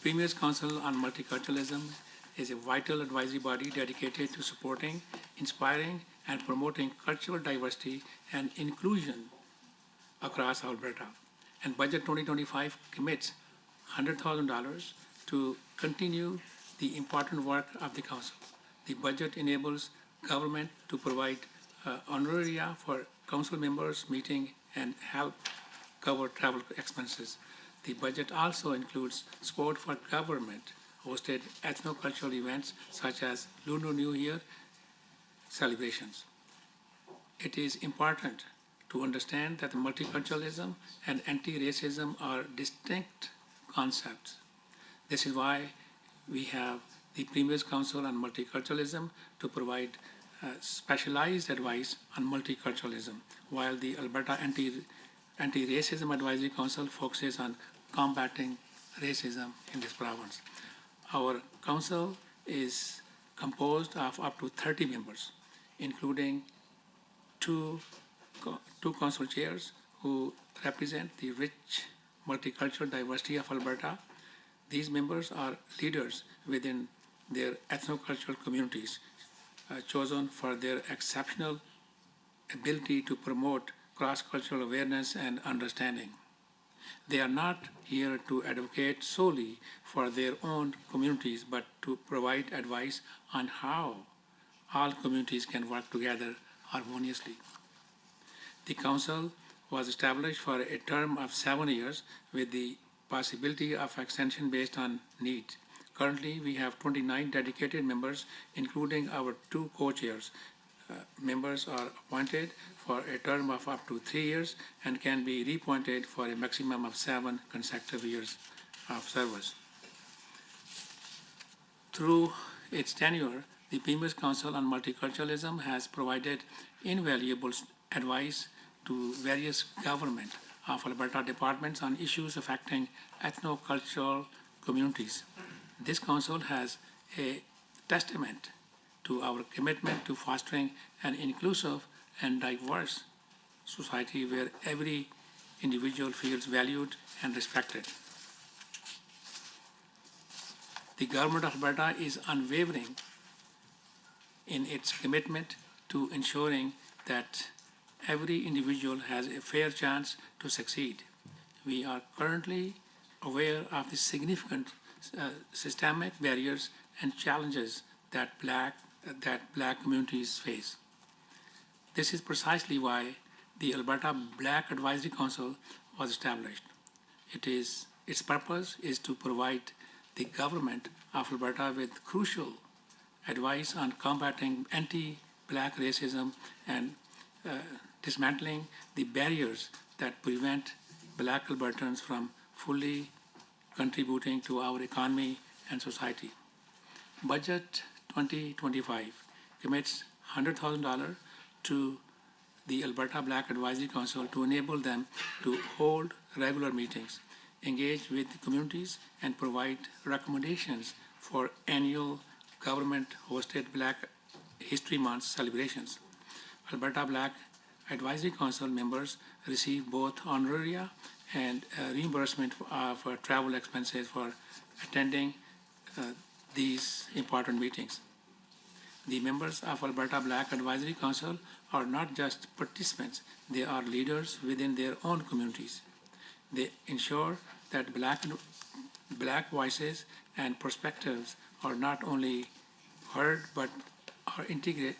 Premier's Council on Multiculturalism is a vital advisory body dedicated to supporting, inspiring, and promoting cultural diversity and inclusion across Alberta. And Budget 2025 commits $100,000 to continue the important work of the council. The budget enables government to provide honoraria for council members meeting and help cover travel expenses. The budget also includes support for government hosted ethno-cultural events such as Lunar New Year celebrations. It is important to understand that multiculturalism and anti-racism are distinct concepts. This is why we have the Premier's Council on Multiculturalism to provide specialized advice on multiculturalism, while the Alberta Anti-Racism Advisory Council focuses on combating racism in this province. Our council is composed of up to 30 members, including two council chairs who represent the rich multicultural diversity of Alberta. These members are leaders within their ethno-cultural communities, chosen for their exceptional ability to promote cross-cultural awareness and understanding. They are not here to advocate solely for their own communities, but to provide advice on how all communities can work together harmoniously. The council was established for a term of 7 years with the possibility of extension based on need. Currently, we have 29 dedicated members, including our 2 co-chairs. Members are appointed for a term of up to 3 years and can be reappointed for a maximum of 7 consecutive years of service. Through its tenure, the Premier's Council on Multiculturalism has provided invaluable advice to various government of Alberta departments on issues affecting ethno-cultural communities. This council has a testament to our commitment to fostering an inclusive and diverse society where every individual feels valued and respected. The government of Alberta is unwavering in its commitment to ensuring that every individual has a fair chance to succeed. We are currently aware of the significant systemic barriers and challenges that Black communities face. This is precisely why the Alberta Black Advisory Council was established. Its purpose is to provide the government of Alberta with crucial advice on combating anti-Black racism and dismantling the barriers that prevent Black Albertans from fully contributing to our economy and society. Budget 2025 commits $100,000 to the Alberta Black Advisory Council to enable them to hold regular meetings, engage with the communities, and provide recommendations for annual government-hosted Black History Month celebrations. Alberta Black Advisory Council members receive both honoraria and reimbursement for travel expenses for attending these important meetings. The members of Alberta Black Advisory Council are not just participants, they are leaders within their own communities. They ensure that Black voices and perspectives are not only heard but are integral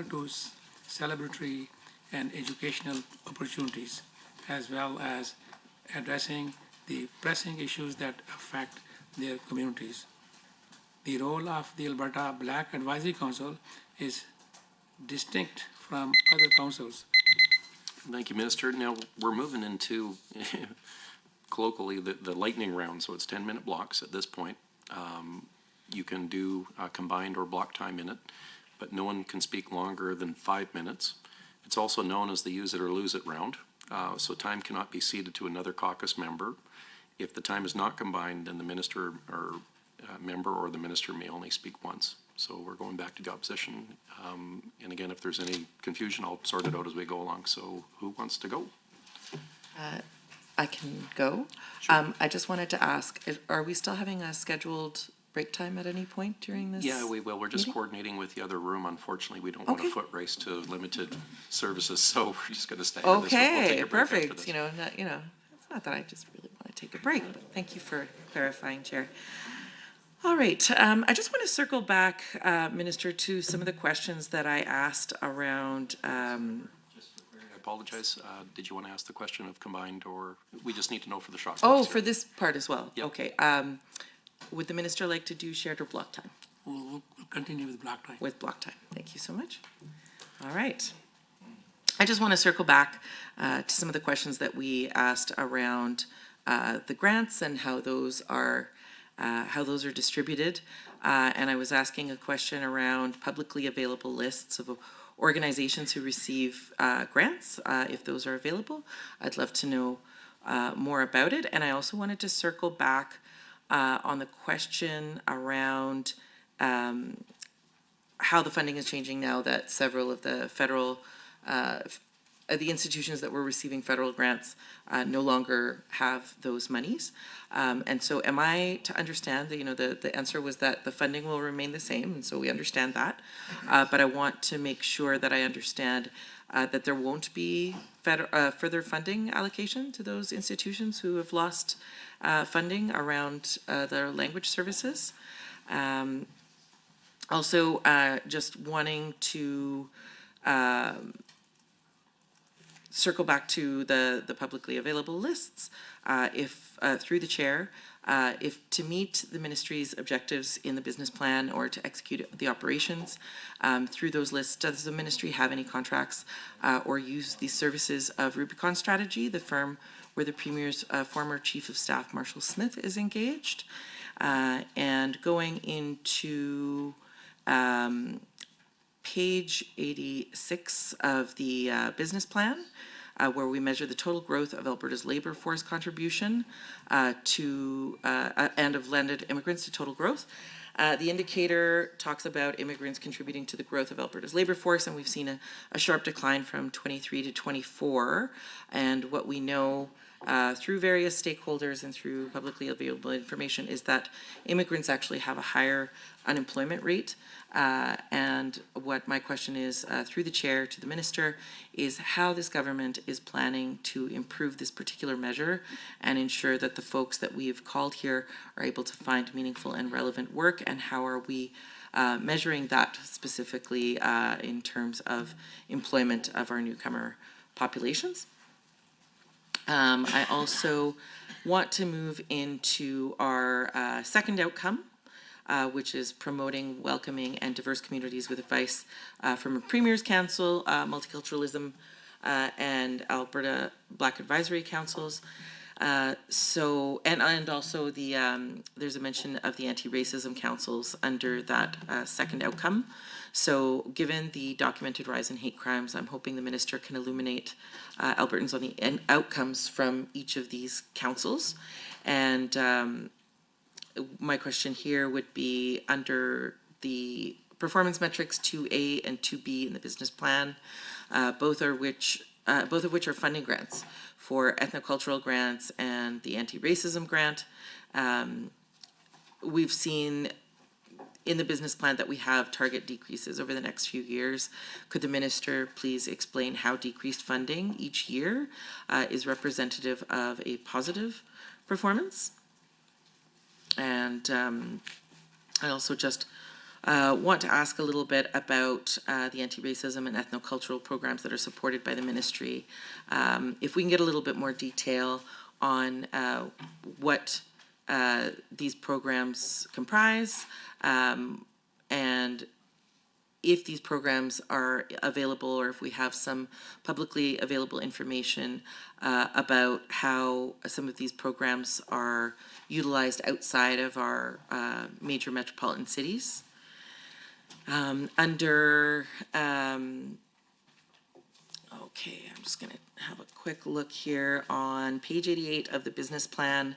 to celebratory and educational opportunities, as well as addressing the pressing issues that affect their communities. The role of the Alberta Black Advisory Council is distinct from other councils. Thank you, Minister. Now, we're moving into, colloquially, the lightning round, so it's 10-minute blocks at this point. You can do combined or block time in it, but no one can speak longer than 5 minutes. It's also known as the use it or lose it round, so time cannot be ceded to another caucus member. If the time is not combined, then the minister or member or the minister may only speak once. So we're going back to the opposition. And again, if there's any confusion, I'll sort it out as we go along. So who wants to go? I can go. I just wanted to ask, are we still having a scheduled break time at any point during this? Yeah, we will. We're just meeting? coordinating with the other room. Unfortunately, we don't want Okay. a foot race to limited services, so we're just going to stay with this. But we'll take Okay, a break after perfect. this. It's not that I just really wanted take a break. But thank you for clarifying, Chair. All right, I just want to circle back, Minister, to some of the questions that I asked around, I apologize. Did you want to ask the question of combined, or we just need to know for the shot? oh, glass for here? this part as well? Yep. Okay. Would the Minister like to do shared or block time? We'll continue with block time. With block time. Thank you so much. All right. I just want to circle back to some of the questions that we asked around the grants and how those are distributed. And I was asking a question around publicly available lists of organizations who receive grants, if those are available. I'd love to know more about it. And I also wanted to circle back on the question around how the funding is changing now that several of the federal, the institutions that were receiving federal grants no longer have those monies. And so am I to understand that, the answer was that the funding will remain the same, and so we understand that. But I want to make sure that I understand that there won't be further funding allocation to those institutions who have lost funding around their language services. Also, just wanting to circle back to the publicly available lists, if through the chair, if to meet the ministry's objectives in the business plan or to execute the operations through those lists, does the ministry have any contracts or use the services of Rubicon Strategy, the firm where the Premier's former Chief of Staff, Marshall Smith, is engaged? And going into page 86 of the business plan, where we measure the total growth of Alberta's labor force contribution to and of landed immigrants to total growth. The indicator talks about immigrants contributing to the growth of Alberta's labor force, and we've seen a sharp decline from 23 to 24. And what we know through various stakeholders and through publicly available information is that immigrants actually have a higher unemployment rate. And what my question is, through the chair to the minister, is how this government is planning to improve this particular measure and ensure that the folks that we have called here are able to find meaningful and relevant work, and how are we measuring that specifically in terms of employment of our newcomer populations. I also want to move into our second outcome, which is promoting welcoming and diverse communities with advice from a Premier's Council, Multiculturalism, and Alberta Black Advisory Councils. And also there's a mention of the anti-racism councils under that second outcome. So given the documented rise in hate crimes, I'm hoping the minister can illuminate Albertans on the outcomes from each of these councils. And my question here would be under the performance metrics 2A and 2B in the business plan, both of which are funding grants for ethnocultural grants and the anti-racism grant. We've seen in the business plan that we have target decreases over the next few years. Could the minister please explain how decreased funding each year is representative of a positive performance? And I also just want to ask a little bit about the anti-racism and ethnocultural programs that are supported by the ministry. If we can get a little bit more detail on what these programs comprise, and if these programs are available, or if we have some publicly available information about how some of these programs are utilized outside of our major metropolitan cities. Okay, I'm just gonna have a quick look here on page 88 of the business plan.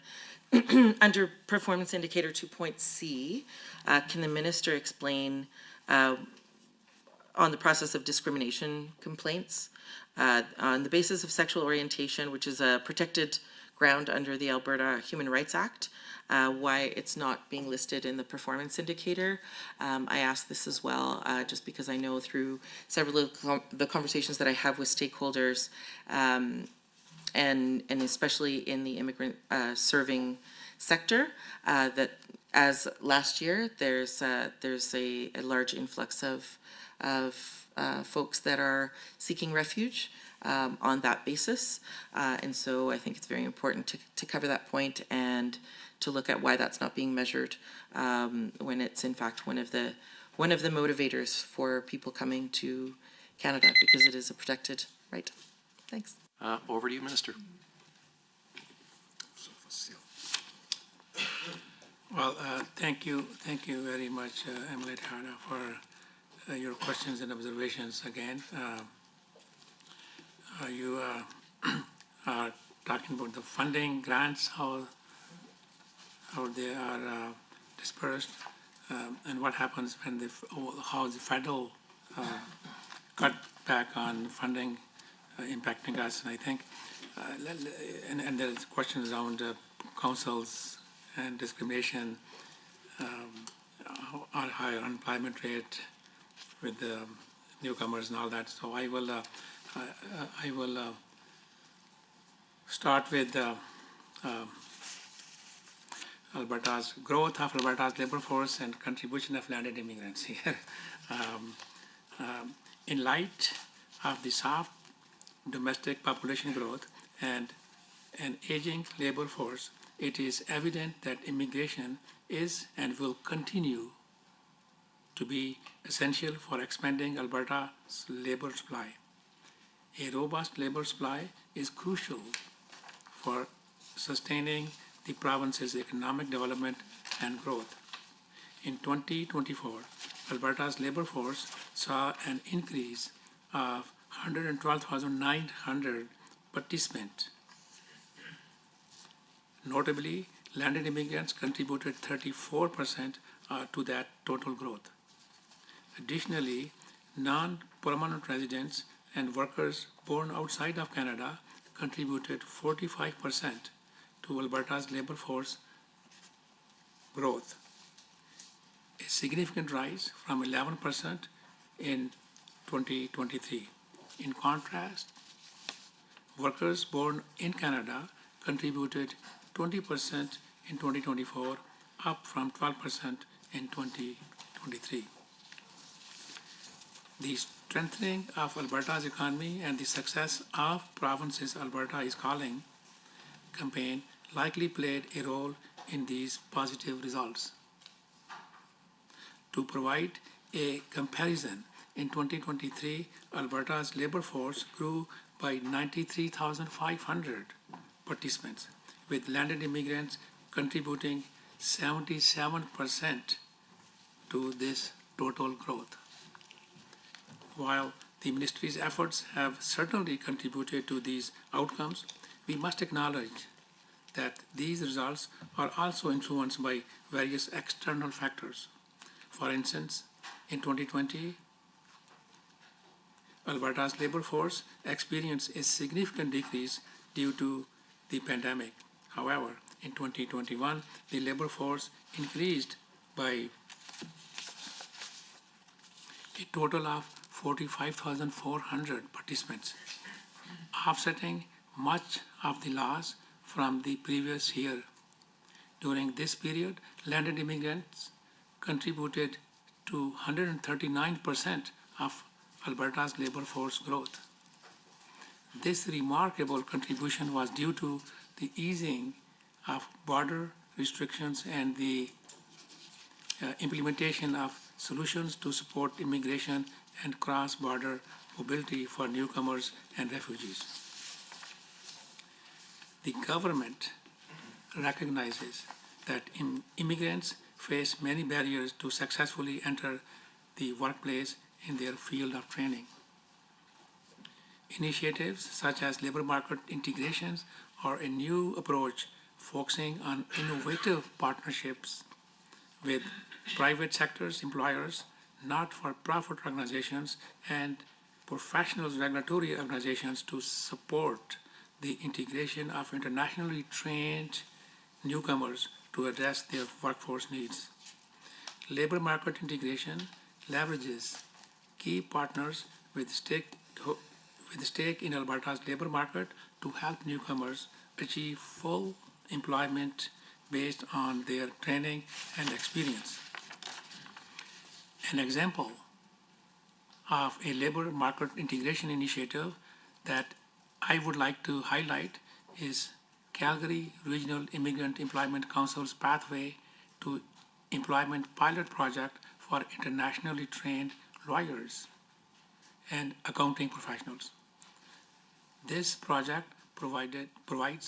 Under performance indicator 2.C, can the minister explain on the process of discrimination complaints on the basis of sexual orientation, which is a protected ground under the Alberta Human Rights Act, why it's not being listed in the performance indicator? I ask this as well, just because I know through several of the conversations that I have with stakeholders, and especially in the immigrant serving sector, that as last year, there's a large influx of folks that are seeking refuge on that basis. And so I think it's very important to cover that point and to look at why that's not being measured when it's in fact one of the motivators for people coming to Canada, because it is a protected right. Thanks. Over to you, Minister. Well, thank you very much, Emily Tana, for your questions and observations again. You are talking about the funding grants, how they are dispersed, and what happens when how the federal cut back on funding impacting us. And I think, and there's questions around councils and discrimination, our higher unemployment rate with the newcomers and all that. So I will start with Alberta's growth of Alberta's labor force and contribution of landed immigrants here. In light of the soft domestic population growth and an aging labor force, it is evident that immigration is and will continue to be essential for expanding Alberta's labor supply. A robust labor supply is crucial for sustaining the province's economic development and growth. In 2024, Alberta's labor force saw an increase of 112,900 participants. Notably, landed immigrants contributed 34% to that total growth. Additionally, non-permanent residents and workers born outside of Canada contributed 45% to Alberta's labor force growth, a significant rise from 11% in 2023. In contrast, workers born in Canada contributed 20% in 2024, up from 12% in 2023. The strengthening of Alberta's economy and the success of province's Alberta is Calling campaign likely played a role in these positive results. To provide a comparison, in 2023, Alberta's labor force grew by 93,500 participants, with landed immigrants contributing 77% to this total growth. While the ministry's efforts have certainly contributed to these outcomes, we must acknowledge that these results are also influenced by various external factors. For instance, in 2020, Alberta's labor force experienced a significant decrease due to the pandemic. However, in 2021, the labor force increased by a total of 45,400 participants, offsetting much of the loss from the previous year. During this period, landed immigrants contributed to 139% of Alberta's labor force growth. This remarkable contribution was due to the easing of border restrictions and the implementation of solutions to support immigration and cross-border mobility for newcomers and refugees. The government recognizes that immigrants face many barriers to successfully enter the workplace in their field of training. Initiatives such as labor market integrations or a new approach focusing on innovative partnerships with private sectors, employers, not-for-profit organizations, and professional regulatory organizations to support the integration of internationally trained newcomers to address their workforce needs. Labor market integration leverages key partners with stake in Alberta's labor market to help newcomers achieve full employment based on their training and experience. An example of a labor market integration initiative that I would like to highlight is Calgary Regional Immigrant Employment Council's Pathway to Employment pilot project for internationally trained lawyers and accounting professionals. This project provides.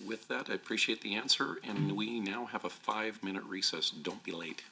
With that, I appreciate the answer, and we now have a 5-minute recess. Don't be late.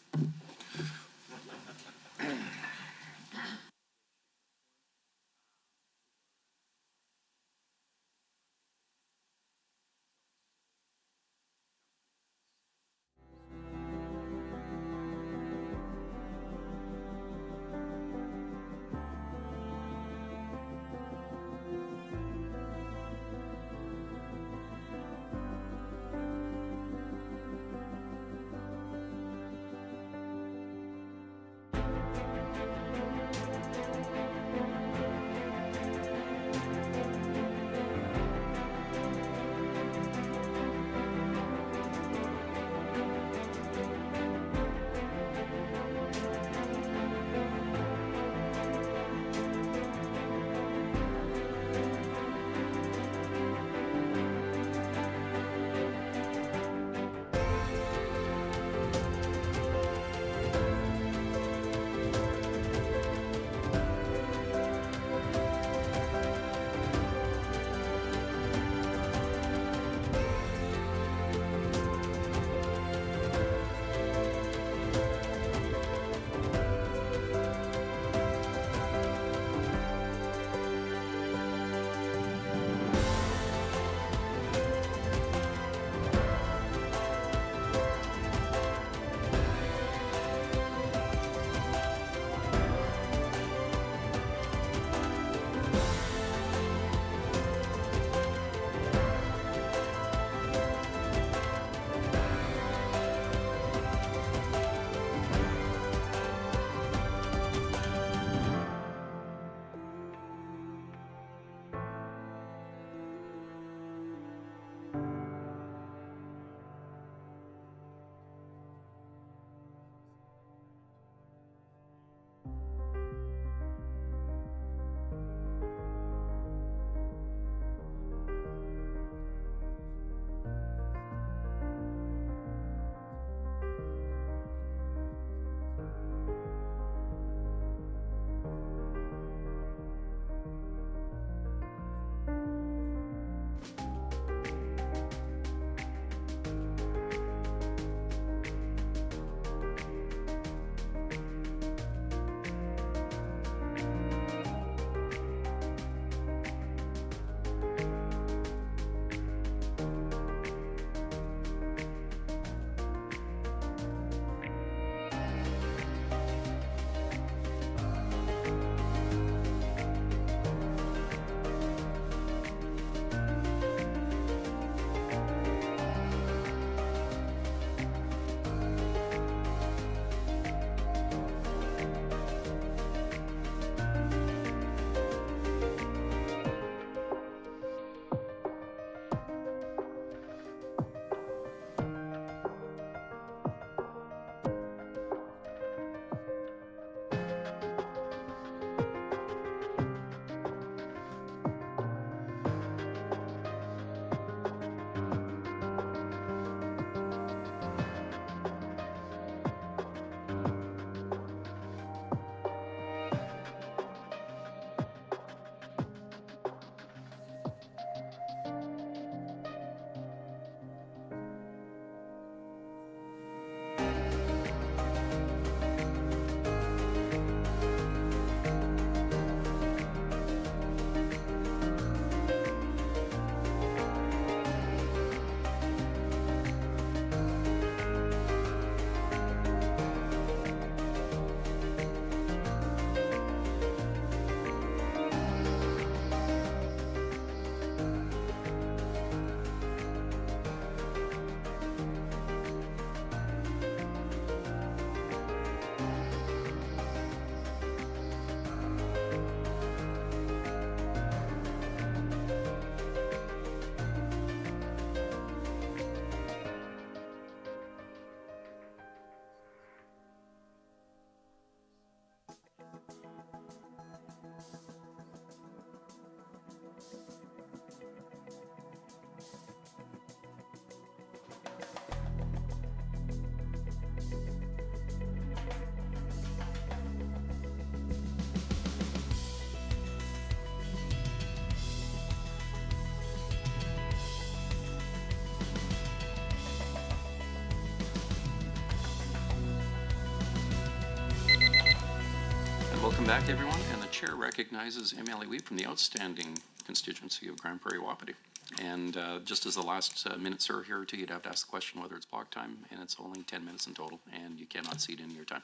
Welcome back, everyone, and the chair recognizes MLA Weeb from the outstanding constituency of Grand Prairie Wapiti. And just as the last minute, sir, here too, you'd have to ask the question whether it's block time, and it's only 10 minutes in total, and you cannot cede any of your time.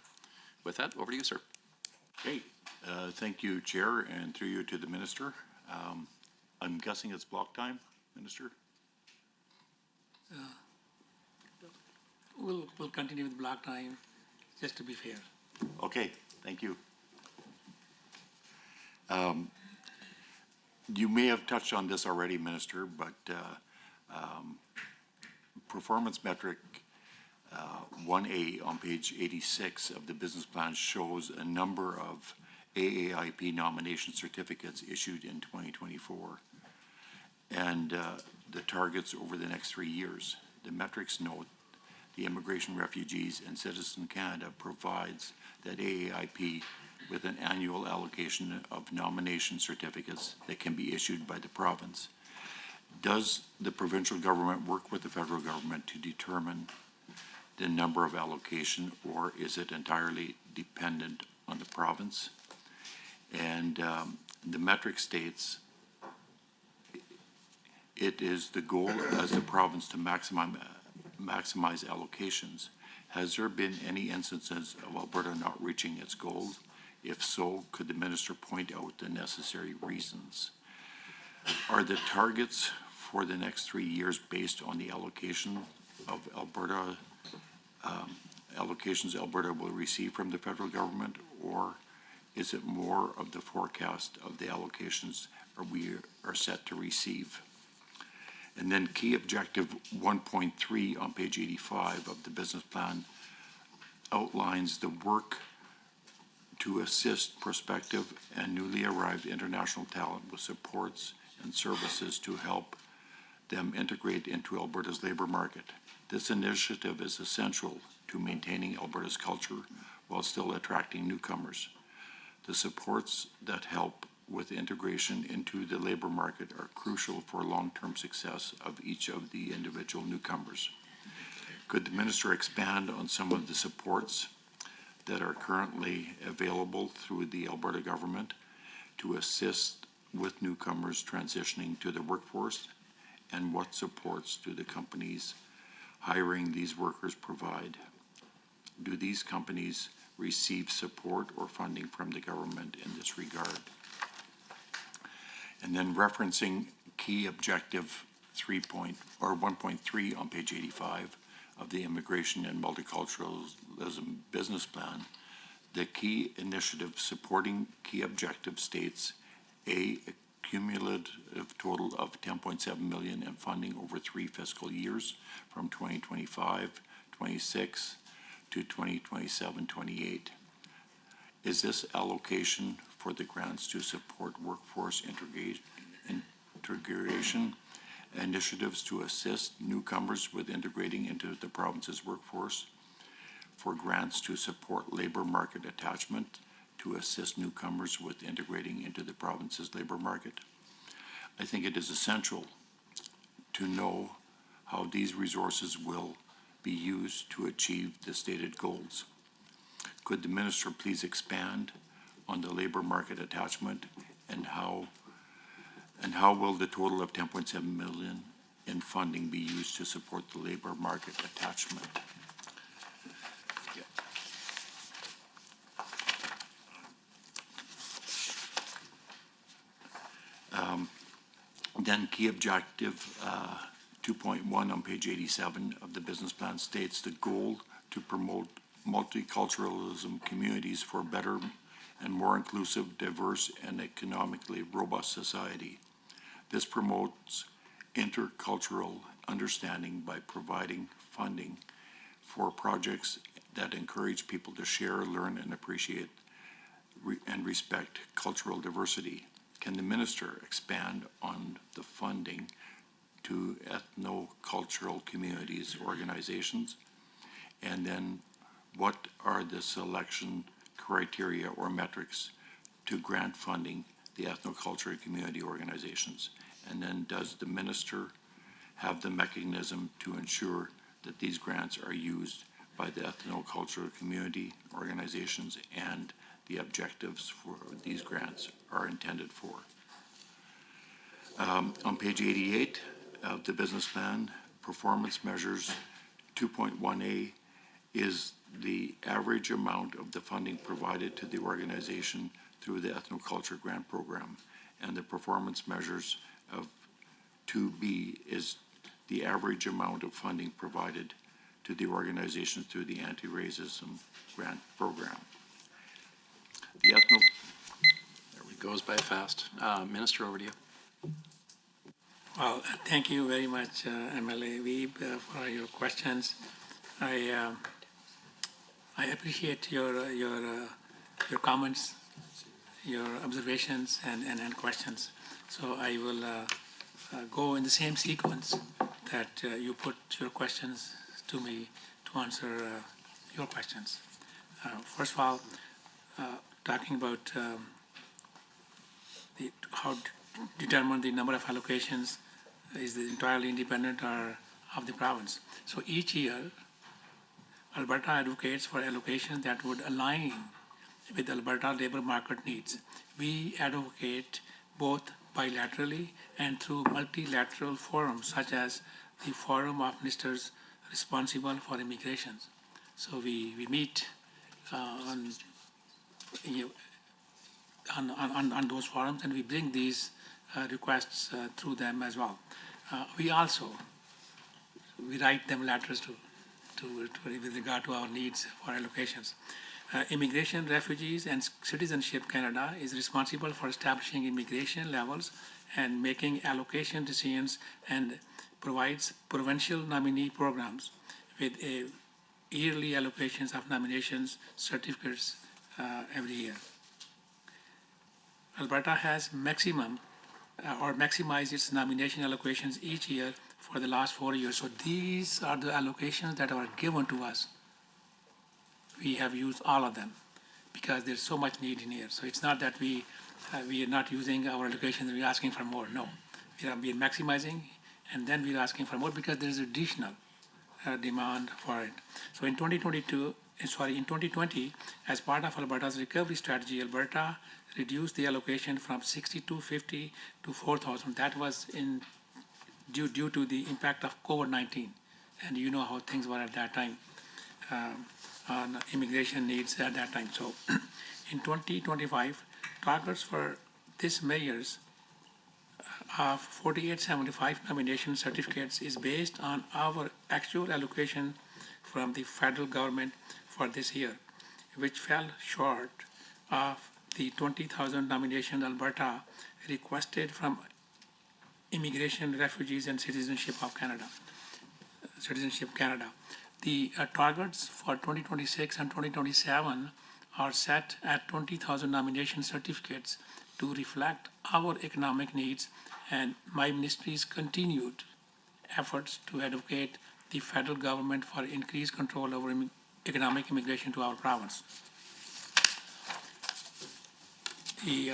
With that, over to you, sir. Okay, thank you, Chair, and through you to the Minister. I'm guessing it's block time, Minister? We'll continue with block time, just to be fair. Okay, thank you. You may have touched on this already, Minister, but performance metric 1A on page 86 of the business plan shows a number of AAIP nomination certificates issued in 2024 and the targets over the next 3 years. The metrics note the Immigration, Refugees, and Citizen Canada provides that AAIP with an annual allocation of nomination certificates that can be issued by the province. Does the provincial government work with the federal government to determine the number of allocation, or is it entirely dependent on the province? And the metric states it is the goal as the province to maximize allocations. Has there been any instances of Alberta not reaching its goals? If so, could the minister point out the necessary reasons? Are the targets for the next 3 years based on the allocation of Alberta, allocations Alberta will receive from the federal government, or is it more of the forecast of the allocations we are set to receive? And then key objective 1.3 on page 85 of the business plan outlines the work to assist prospective and newly arrived international talent with supports and services to help them integrate into Alberta's labor market. This initiative is essential to maintaining Alberta's culture while still attracting newcomers. The supports that help with integration into the labor market are crucial for long-term success of each of the individual newcomers. Could the minister expand on some of the supports that are currently available through the Alberta government to assist with newcomers transitioning to the workforce, and what supports do the companies hiring these workers provide? Do these companies receive support or funding from the government in this regard? And then referencing key objective 1.3 on page 85 of the Immigration and Multiculturalism Business Plan, the key initiative supporting key objective states a cumulative total of 10.7 million in funding over 3 fiscal years from 2025-26 to 2027-28. Is this allocation for the grants to support workforce integration initiatives to assist newcomers with integrating into the province's workforce, for grants to support labor market attachment to assist newcomers with integrating into the province's labor market? I think it is essential to know how these resources will be used to achieve the stated goals. Could the minister please expand on the labor market attachment, and how will the total of 10.7 million in funding be used to support the labor market attachment? Then key objective 2.1 on page 87 of the business plan states the goal to promote multiculturalism communities for better and more inclusive, diverse, and economically robust society. This promotes intercultural understanding by providing funding for projects that encourage people to share, learn, and appreciate and respect cultural diversity. Can the minister expand on the funding to ethno-cultural communities, organizations? And then what are the selection criteria or metrics to grant funding the ethnocultural community organizations? And then does the minister have the mechanism to ensure that these grants are used by the ethnocultural community organizations and the objectives for these grants are intended for. On page 88 of the business plan, performance measures 2.1A is the average amount of the funding provided to the organization through the Ethnoculture Grant Program. And the performance measures of 2B is the average amount of funding provided to the organization through the Anti-Racism Grant Program. The There we goes by fast. Minister, over to you. Well, thank you very much, MLA Weeb, for your questions. I appreciate your comments, your observations, and questions. So I will go in the same sequence that you put your questions to me to answer your questions. First of all, talking about how to determine the number of allocations is entirely independent of the province. So each year, Alberta advocates for allocations that would align with Alberta labor market needs. We advocate both bilaterally and through multilateral forums such as the Forum of Ministers Responsible for Immigration. So we meet on those forums, and we bring these requests through them as well. We write them letters with regard to our needs for allocations. Immigration, Refugees and Citizenship Canada is responsible for establishing immigration levels and making allocation decisions, and provides provincial nominee programs with yearly allocations of nominations certificates every year. Alberta has maximized its nomination allocations each year for the last 4 years. So these are the allocations that are given to us. We have used all of them because there's so much need in here. So it's not that we are not using our allocations and we're asking for more. No, we are maximizing, and then we're asking for more because there is additional demand for it. So in 2020, as part of Alberta's recovery strategy, Alberta reduced the allocation from 6,250 to 4,000. That was due to the impact of COVID-19, and you know how things were at that time on immigration needs at that time. So in 2025, targets for this measures of 4875 nomination certificates is based on our actual allocation from the federal government for this year, which fell short of the 20,000 nomination Alberta requested from Immigration, Refugees and Citizenship Canada. The targets for 2026 and 2027 are set at 20,000 nomination certificates to reflect our economic needs and my ministry's continued efforts to advocate the federal government for increased control over economic immigration to our province. The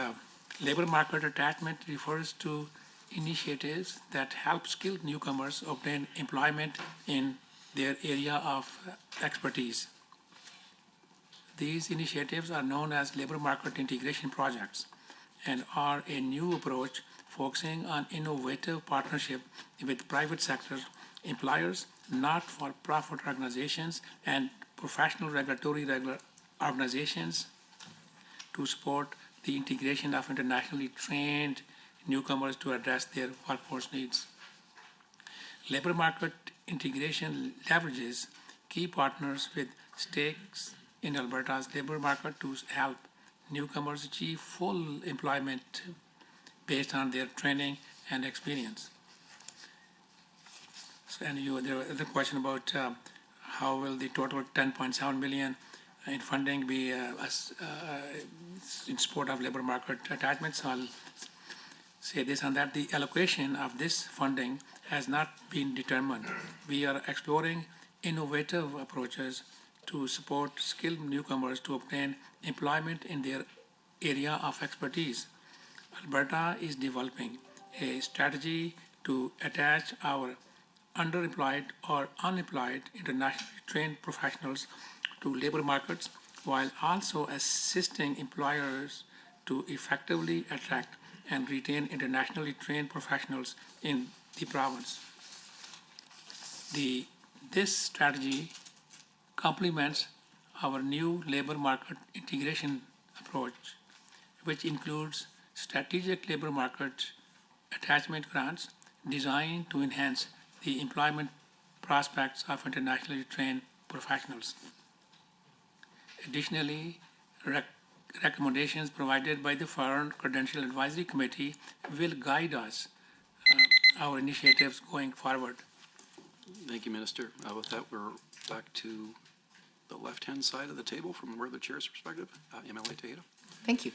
labor market attachment refers to initiatives that help skilled newcomers obtain employment in their area of expertise. These initiatives are known as labor market integration projects and are a new approach focusing on innovative partnership with private sector employers, not-for-profit organizations, and professional regulatory organizations to support the integration of internationally trained newcomers to address their workforce needs. Labor market integration leverages key partners with stakes in Alberta's labor market to help newcomers achieve full employment based on their training and experience. So, and there was a question about how will the total 10.7 million in funding be in support of labor market attachments. So I'll say this on that. The allocation of this funding has not been determined. We are exploring innovative approaches to support skilled newcomers to obtain employment in their area of expertise. Alberta is developing a strategy to attach our underemployed or unemployed internationally trained professionals to labor markets while also assisting employers to effectively attract and retain internationally trained professionals in the province. This strategy complements our new labor market integration approach, which includes strategic labor market attachment grants designed to enhance the employment prospects of internationally trained professionals. Additionally, recommendations provided by the Foreign Credential Advisory Committee will guide us, our initiatives going forward. Thank you, Minister. With that, we're back to the left-hand side of the table from where the chair's perspective. MLA Tejeda. Thank you.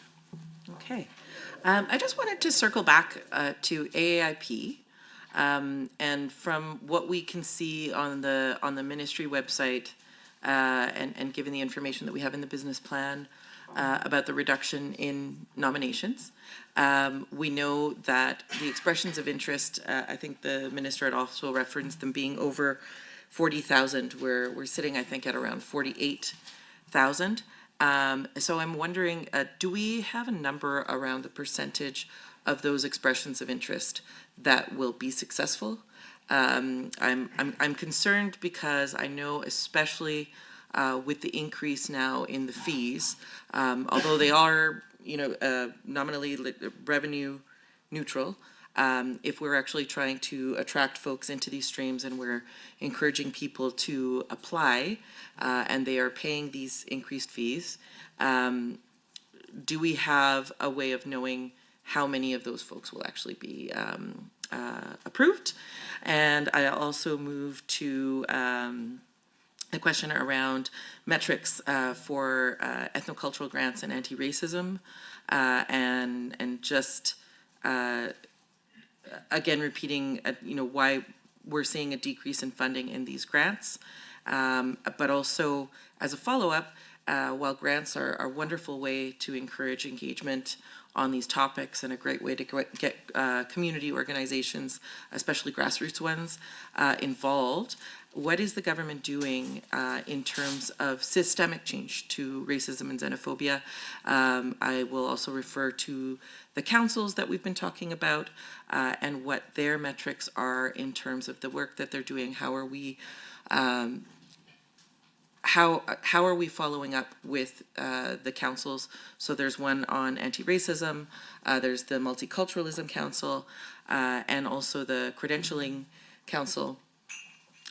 Okay. I just wanted to circle back to AAIP. And from what we can see on the ministry website, and given the information that we have in the business plan about the reduction in nominations, we know that the expressions of interest, I think the minister had also referenced them being over 40,000. We're sitting, I think, at around 48,000. So I'm wondering, do we have a number around the percentage of those expressions of interest that will be successful? I'm concerned because I know, especially with the increase now in the fees, although they are, nominally revenue neutral, if we're actually trying to attract folks into these streams and we're encouraging people to apply, and they are paying these increased fees, do we have a way of knowing how many of those folks will actually be approved? And I also move to a question around metrics for ethnocultural grants and anti-racism, and just again repeating why we're seeing a decrease in funding in these grants, but also as a follow-up, while grants are a wonderful way to encourage engagement on these topics and a great way to get community organizations, especially grassroots ones, involved, what is the government doing in terms of systemic change to racism and xenophobia? I will also refer to the councils that we've been talking about and what their metrics are in terms of the work that they're doing. How are we how are we following up with the councils? So there's one on anti-racism, there's the Multiculturalism Council, and also the Credentialing Council.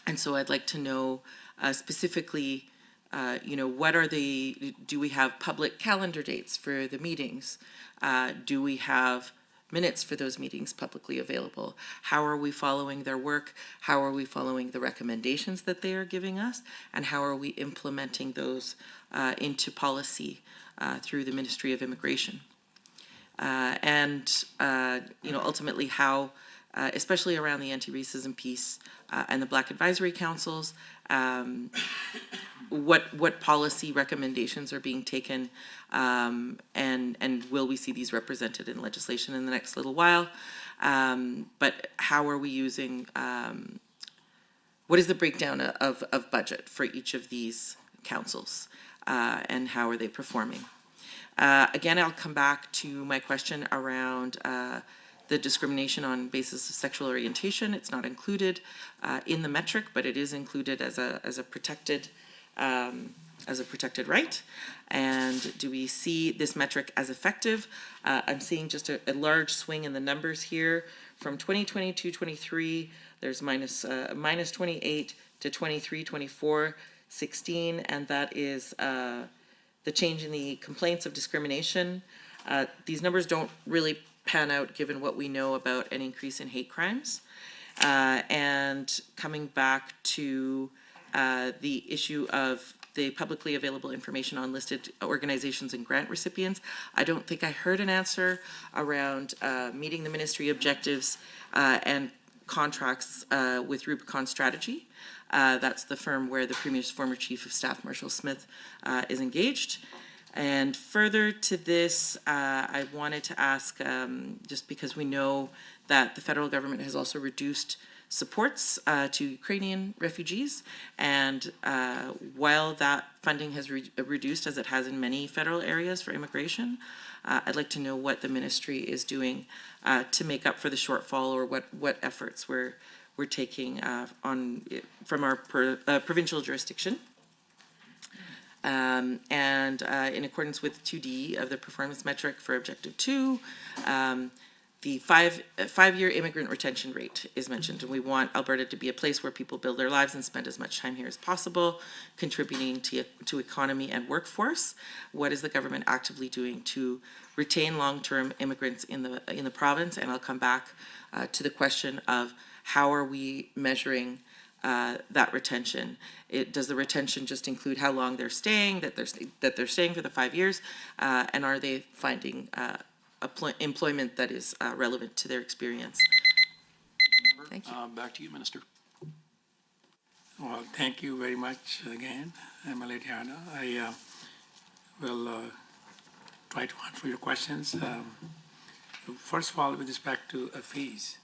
And so I'd like to know specifically, what are do we have public calendar dates for the meetings? Do we have minutes for those meetings publicly available? How are we following their work? How are we following the recommendations that they are giving us? And how are we implementing those into policy through the Ministry of Immigration? Ultimately how, especially around the anti-racism piece and the Black Advisory Councils, what policy recommendations are being taken, and will we see these represented in legislation in the next little while? But how are we using, what is the breakdown of budget for each of these councils, and how are they performing? Again, I'll come back to my question around the discrimination on basis of sexual orientation. It's not included in the metric, but it is included as a protected right. And do we see this metric as effective? I'm seeing just a large swing in the numbers here from 2022-23. There's minus 28 to 23-24, 16, and that is the change in the complaints of discrimination. These numbers don't really pan out given what we know about an increase in hate crimes. And coming back to the issue of the publicly available information on listed organizations and grant recipients, I don't think I heard an answer around meeting the ministry objectives and contracts with Rubicon Strategy. That's the firm where the Premier's former Chief of Staff, Marshall Smith, is engaged. And further to this, I wanted to ask, just because we know that the federal government has also reduced supports to Ukrainian refugees. And while that funding has reduced, as it has in many federal areas for immigration, I'd like to know what the ministry is doing to make up for the shortfall, or what efforts we're taking from our provincial jurisdiction. And in accordance with 2D of the performance metric for Objective 2, the five-year immigrant retention rate is mentioned, and we want Alberta to be a place where people build their lives and spend as much time here as possible, contributing to economy and workforce. What is the government actively doing to retain long-term immigrants in the province? And I'll come back to the question of how are we measuring that retention. Does the retention just include how long they're staying, that they're staying for the 5 years, and are they finding employment that is relevant to their experience? Thank you. Back to you, Minister. Well, thank you very much again, MLA Diana. I will try to answer your questions. First of all, with respect to fees,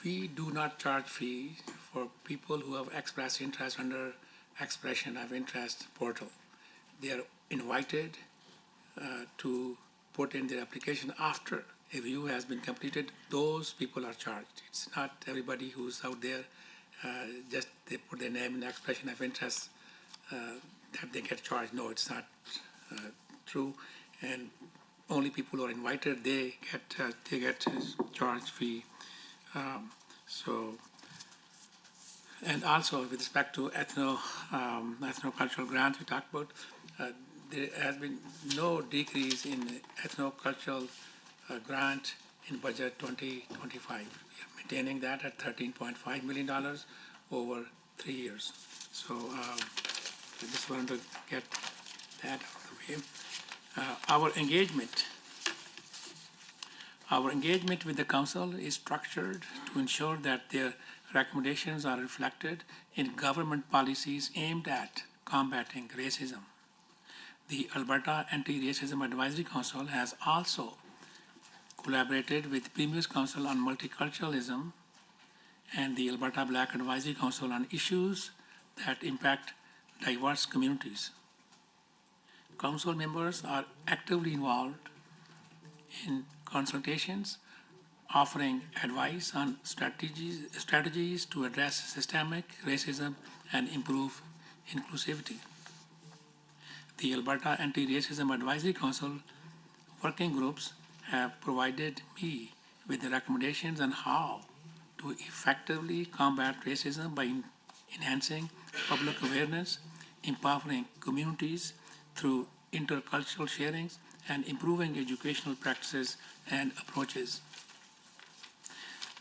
we do not charge fees for people who have expressed interest under expression of interest portal. They are invited to put in their application after a review has been completed. Those people are charged. It's not everybody who's out there, just they put their name in the expression of interest that they get charged. No, it's not true. And only people who are invited, they get charged fee. And also with respect to ethnocultural grants we talked about, there has been no decrease in ethnocultural grant in budget 2025. We are maintaining that at $13.5 million over 3 years. So I just wanted to get that out of the way. Our engagement with the council is structured to ensure that their recommendations are reflected in government policies aimed at combating racism. The Alberta Anti-Racism Advisory Council has also collaborated with Premier's Council on Multiculturalism and the Alberta Black Advisory Council on issues that impact diverse communities. Council members are actively involved in consultations, offering advice on strategies to address systemic racism and improve inclusivity. The Alberta Anti-Racism Advisory Council working groups have provided me with the recommendations on how to effectively combat racism by enhancing public awareness, empowering communities through intercultural sharings, and improving educational practices and approaches.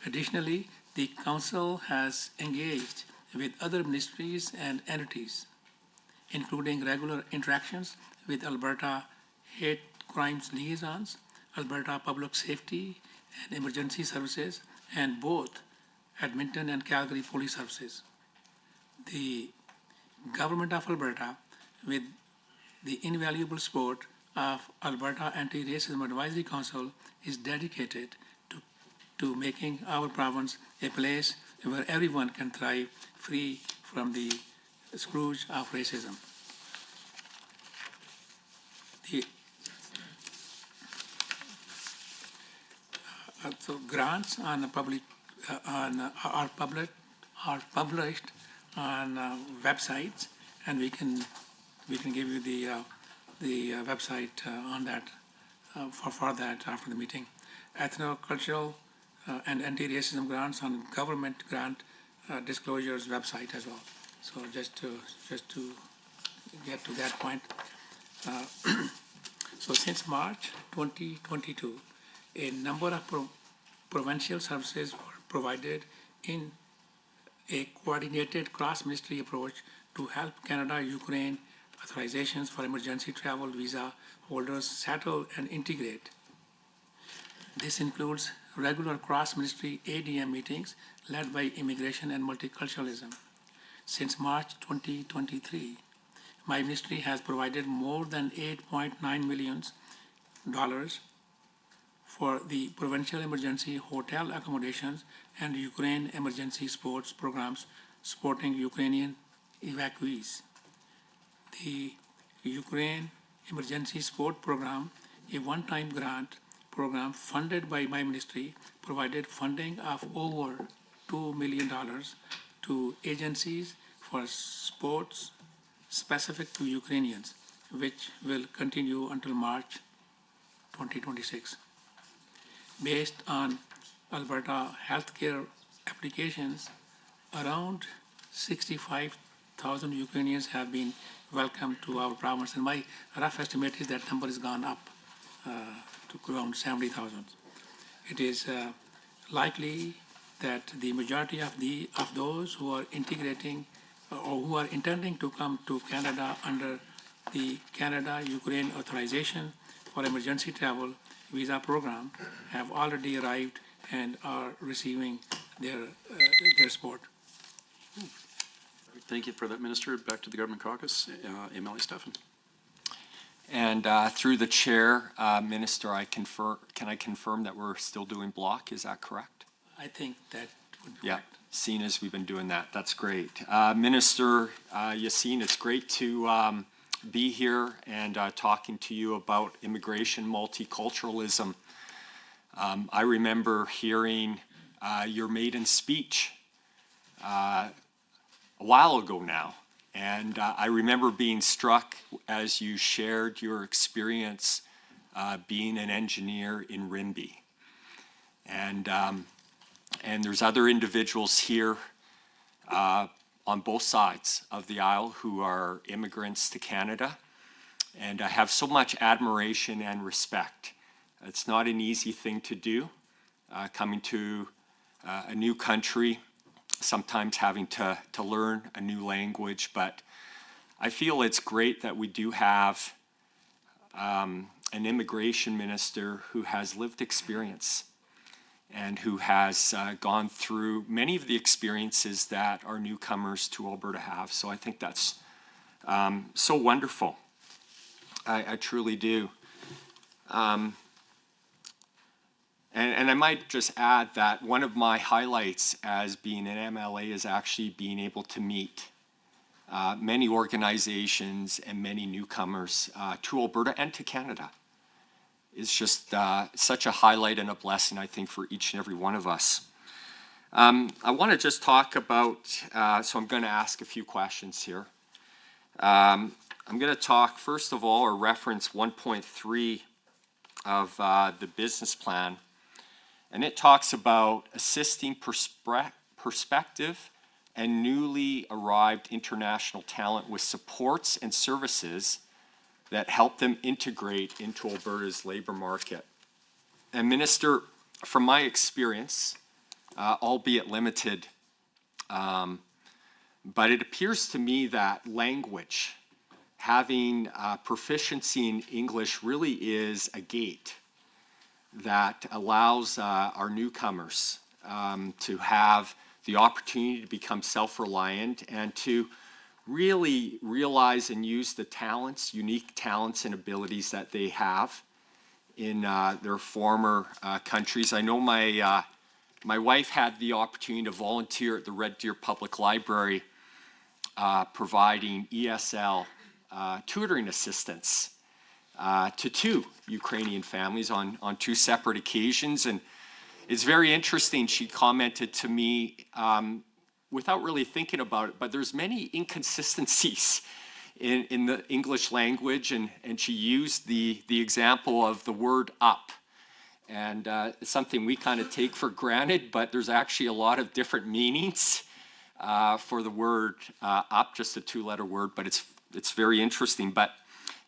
Additionally, the Council has engaged with other ministries and entities, including regular interactions with Alberta Hate Crimes Liaisons, Alberta Public Safety and Emergency Services, and both Edmonton and Calgary Police Services. The Government of Alberta, with the invaluable support of Alberta Anti-Racism Advisory Council, is dedicated to making our province a place where everyone can thrive free from the scourge of racism. So grants are published on websites, and we can give you the website on that for that after the meeting. Ethnocultural and anti-racism grants on government grant disclosures website as well. So just to get to that point. So since March 2022, a number of provincial services were provided in a coordinated cross-ministry approach to help Canada-Ukraine authorizations for emergency travel visa holders settle and integrate. This includes regular cross-ministry ADM meetings led by Immigration and Multiculturalism. Since March 2023, my ministry has provided more than $8.9 million for the provincial emergency hotel accommodations and Ukraine emergency sports programs supporting Ukrainian evacuees. The Ukraine Emergency Sport Program, a one-time grant program funded by my ministry, provided funding of over $2 million to agencies for sports specific to Ukrainians, which will continue until March 2026. Based on Alberta healthcare applications, around 65,000 Ukrainians have been welcomed to our province, and my rough estimate is that number has gone up to around 70,000. It is likely that the majority of those who are integrating or who are intending to come to Canada under the Canada-Ukraine Authorization for Emergency Travel Visa Program have already arrived and are receiving their support. Thank you for that, Minister. Back to the Government Caucus. MLA Stefan. And through the chair, Minister, can I confirm that we're still doing block? Is that correct? I think that would be Yeah, correct. seeing as we've been doing that, that's great. Minister Yassin, it's great to be here and talking to you about immigration, multiculturalism. I remember hearing your maiden speech a while ago now, and I remember being struck as you shared your experience being an engineer in Rimbey. And there's other individuals here on both sides of the aisle who are immigrants to Canada. And I have so much admiration and respect. It's not an easy thing to do, coming to a new country, sometimes having to learn a new language. But I feel it's great that we do have an immigration minister who has lived experience and who has gone through many of the experiences that our newcomers to Alberta have. So I think that's so wonderful. I truly do. And I might just add that one of my highlights as being an MLA is actually being able to meet many organizations and many newcomers to Alberta and to Canada. It's just such a highlight and a blessing, I think, for each and every one of us. I want to just talk about, so I'm going to ask a few questions here. I'm going to talk, first of all, or reference 1.3 of the business plan. And it talks about assisting prospective and newly arrived international talent with supports and services that help them integrate into Alberta's labor market. And Minister, from my experience, albeit limited, but it appears to me that language, having proficiency in English really is a gate that allows our newcomers to have the opportunity to become self-reliant and to really realize and use the talents, unique talents and abilities that they have in their former countries. I know my wife had the opportunity to volunteer at the Red Deer Public Library providing ESL tutoring assistance to 2 Ukrainian families on 2 separate occasions. And it's very interesting, she commented to me, without really thinking about it, but there's many inconsistencies in the English language, and she used the example of the word up. And it's something we kind of take for granted, but there's actually a lot of different meanings for the word up, just a 2-letter word, but it's very interesting. But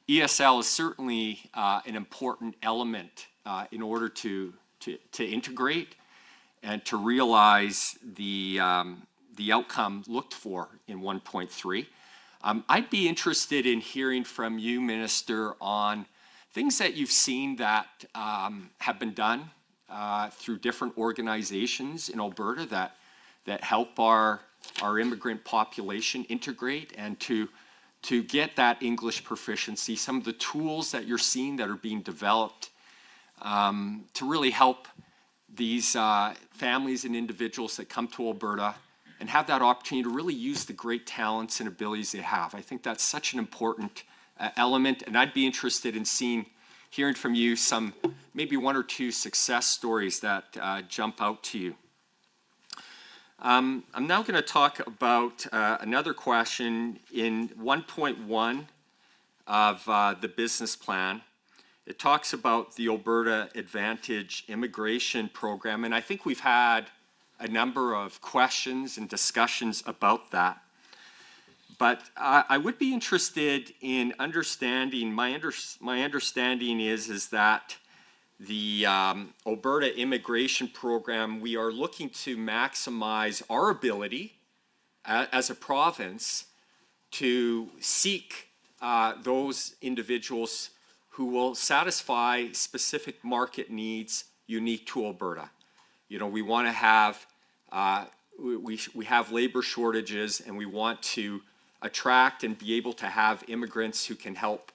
ESL is certainly an important element in order to integrate and to realize the outcome looked for in 1.3. I'd be interested in hearing from you, Minister, on things that you've seen that have been done through different organizations in Alberta that help our immigrant population integrate and to get that English proficiency, some of the tools that you're seeing that are being developed to really help these families and individuals that come to Alberta and have that opportunity to really use the great talents and abilities they have. I think that's such an important element, and I'd be interested in hearing from you some, maybe one or two success stories that jump out to you. I'm now going to talk about another question in 1.1 of the business plan. It talks about the Alberta Advantage Immigration Program, and I think we've had a number of questions and discussions about that. But I would be interested in understanding, my understanding is that the Alberta Immigration Program, we are looking to maximize our ability as a province to seek those individuals who will satisfy specific market needs unique to Alberta. You know, we want to have, we have labor shortages, and we want to attract and be able to have immigrants who can help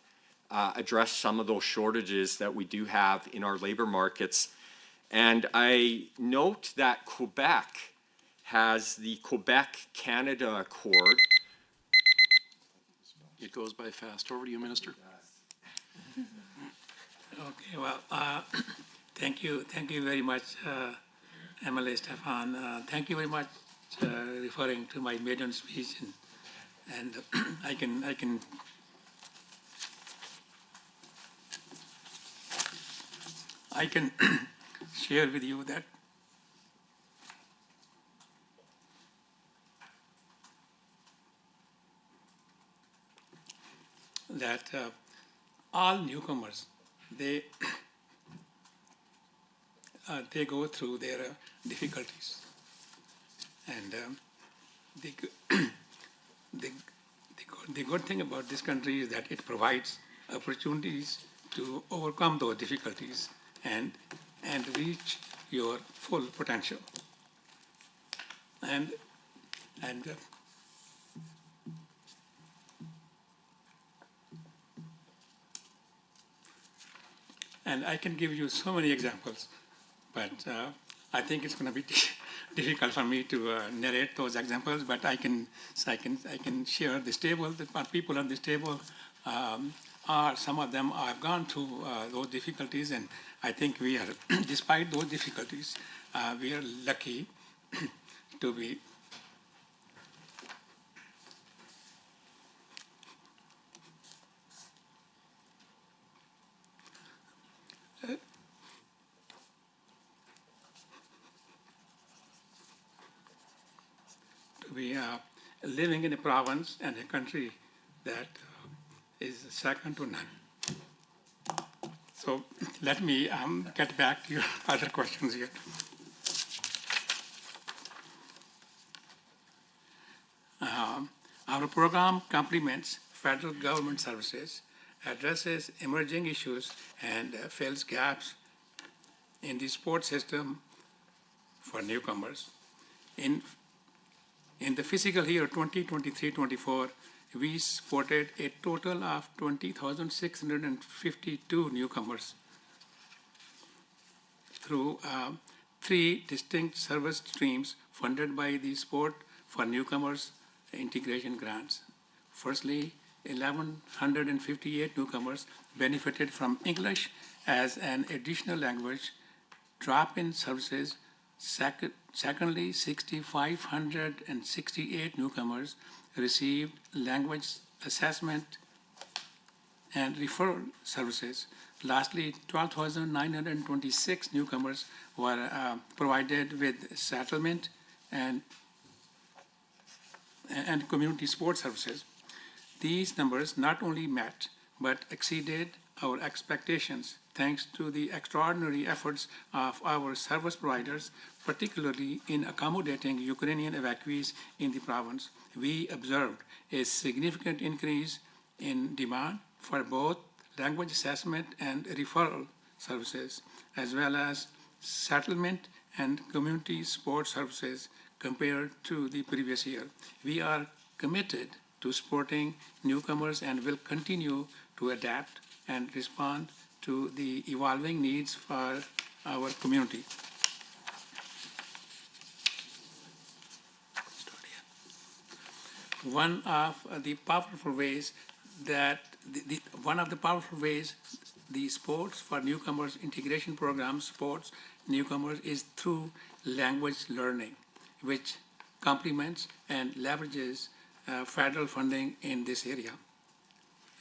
address some of those shortages that we do have in our labor markets. And I note that Quebec has the Quebec-Canada Accord. It goes by fast. Over to you, Minister. Okay, well, thank you very much, MLA Stefan. Thank you very much referring to my maiden speech, and I can share with you that all newcomers, they go through their difficulties, and the good thing about this country is that it provides opportunities to overcome those difficulties and reach your full potential. And I can give you so many examples, but I think it's going to be difficult for me to narrate those examples. But I can share this table. The people on this table are, some of them have gone through those difficulties, and I think we are, despite those difficulties, we are lucky to be. We are living in a province and a country that is second to none. So let me get back to your other questions here. Our program complements federal government services, addresses emerging issues, and fills gaps in the support system for newcomers. In the fiscal year 2023-24, we supported a total of 20,652 newcomers through 3 distinct service streams funded by the Support for Newcomers Integration Grants. Firstly, 1,158 newcomers benefited from English as an additional language drop-in services. Secondly, 6,568 newcomers received language assessment and referral services. Lastly, 12,926 newcomers were provided with settlement and community support services. These numbers not only met but exceeded our expectations thanks to the extraordinary efforts of our service providers, particularly in accommodating Ukrainian evacuees in the province. We observed a significant increase in demand for both language assessment and referral services, as well as settlement and community support services compared to the previous year. We are committed to supporting newcomers and will continue to adapt and respond to the evolving needs for our community. One of the powerful ways that the sports for newcomers integration program supports newcomers is through language learning, which complements and leverages federal funding in this area.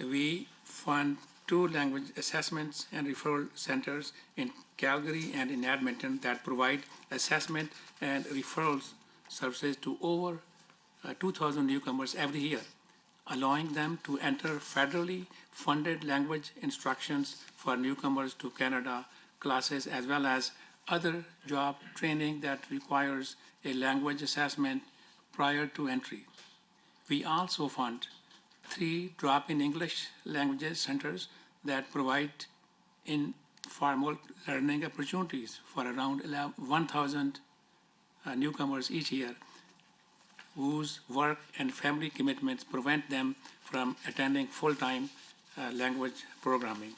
We fund 2 language assessments and referral centers in Calgary and in Edmonton that provide assessment and referral services to over 2,000 newcomers every year, allowing them to enter federally funded language instructions for newcomers to Canada classes, as well as other job training that requires a language assessment prior to entry. We also fund 3 drop-in English languages centers that provide informal learning opportunities for around 1,000 newcomers each year, whose work and family commitments prevent them from attending full-time language programming.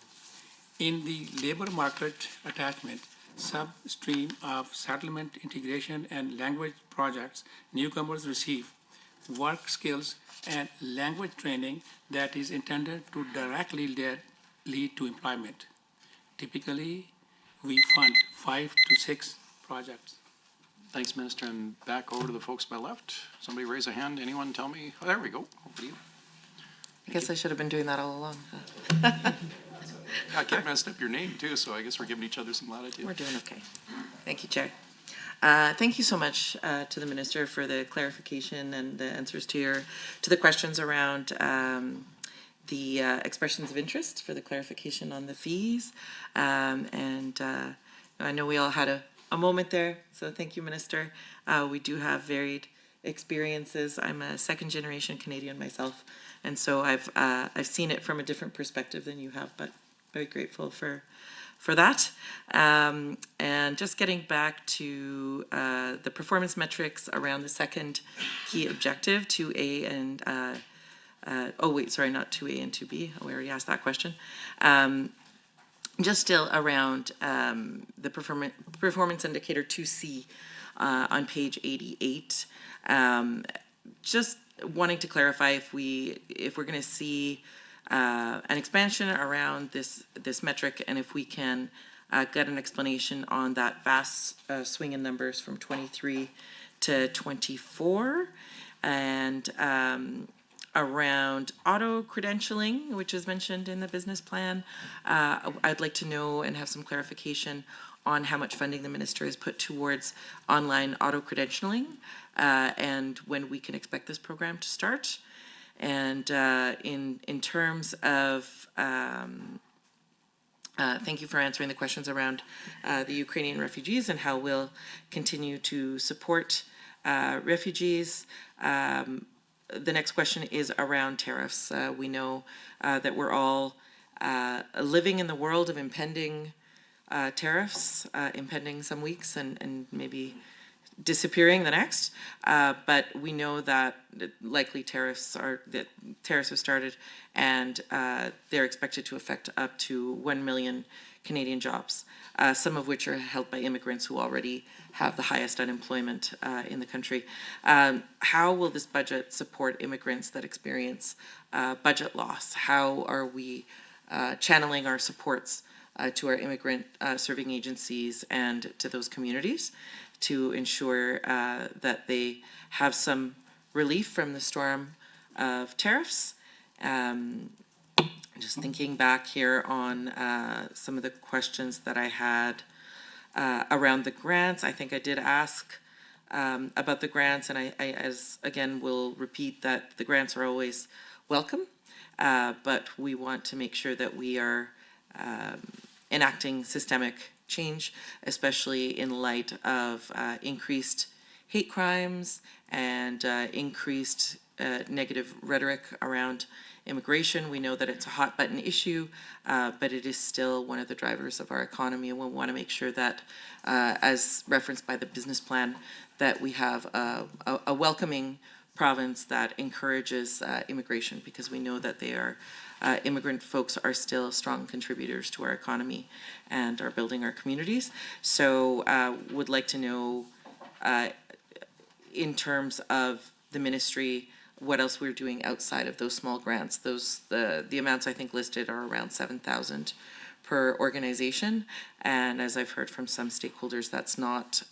In the labor market attachment substream of settlement integration and language projects, newcomers receive work skills and language training that is intended to directly lead to employment. Typically, we fund 5 to 6 projects. Thanks, Minister. And back over to the folks by left. Somebody raise a hand. Anyone tell me? Oh, there we go. Over to you. I guess I should have been doing that all along. I kept messing up your name too, so I guess we're giving each other some latitude. We're doing okay. Thank you, Chair. Thank you so much to the Minister for the clarification and the answers to the questions around the expressions of interest, for the clarification on the fees. And I know we all had a moment there, so thank you, Minister. We do have varied experiences. I'm a second-generation Canadian myself, and so I've seen it from a different perspective than you have, but very grateful for that. And just getting back to the performance metrics around the second key objective, 2A and not 2A and 2B. We already asked that question. Just still around the performance indicator 2C on page 88. Just wanting to clarify if we're going to see an expansion around this metric, and if we can get an explanation on that vast swing in numbers from 23 to 24, and around auto credentialing, which is mentioned in the business plan. I'd like to know and have some clarification on how much funding the minister has put towards online auto credentialing, and when we can expect this program to start. And in terms of, thank you for answering the questions around the Ukrainian refugees and how we'll continue to support refugees. The next question is around tariffs. We know that we're all living in the world of impending tariffs, impending some weeks and maybe disappearing the next. But we know that likely tariffs have started, and they're expected to affect up to 1 million Canadian jobs, some of which are held by immigrants who already have the highest unemployment in the country. How will this budget support immigrants that experience budget loss? How are we channeling our supports to our immigrant serving agencies and to those communities to ensure that they have some relief from the storm of tariffs? Just thinking back here on some of the questions that I had around the grants. I think I did ask about the grants, and I again will repeat that the grants are always welcome, but we want to make sure that we are enacting systemic change, especially in light of increased hate crimes and increased negative rhetoric around immigration. We know that it's a hot button issue, but it is still one of the drivers of our economy, and we want to make sure that, as referenced by the business plan, that we have a welcoming province that encourages immigration, because we know that they are immigrant folks are still strong contributors to our economy and are building our communities. So would like to know in terms of the ministry, what else we're doing outside of those small grants. The amounts I think listed are around 7,000 per organization, and as I've heard from some stakeholders, that's not